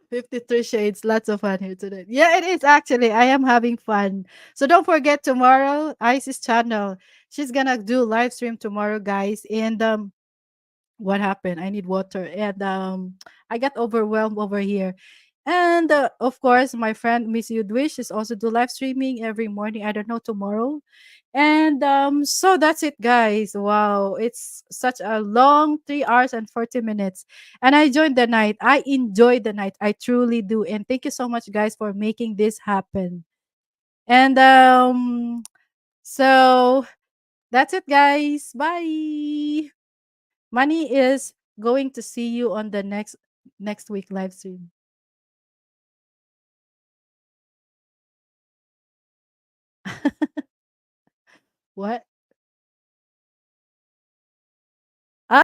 53 shades, lots of fun here today. Yeah, it is actually. I am having fun. So don't forget tomorrow, Ice's channel. She's gonna do live stream tomorrow, guys. And what happened? I need water. And I got overwhelmed over here. And of course, my friend Miss Yudwish is also do live streaming every morning. I don't know tomorrow. And so that's it, guys. Wow, it's such a long 3 hours and 40 minutes. And I joined the night. I enjoyed the night. I truly do. And thank you so much, guys, for making this happen. And so that's it, guys. Bye. Money is going to see you on the next week live stream. What?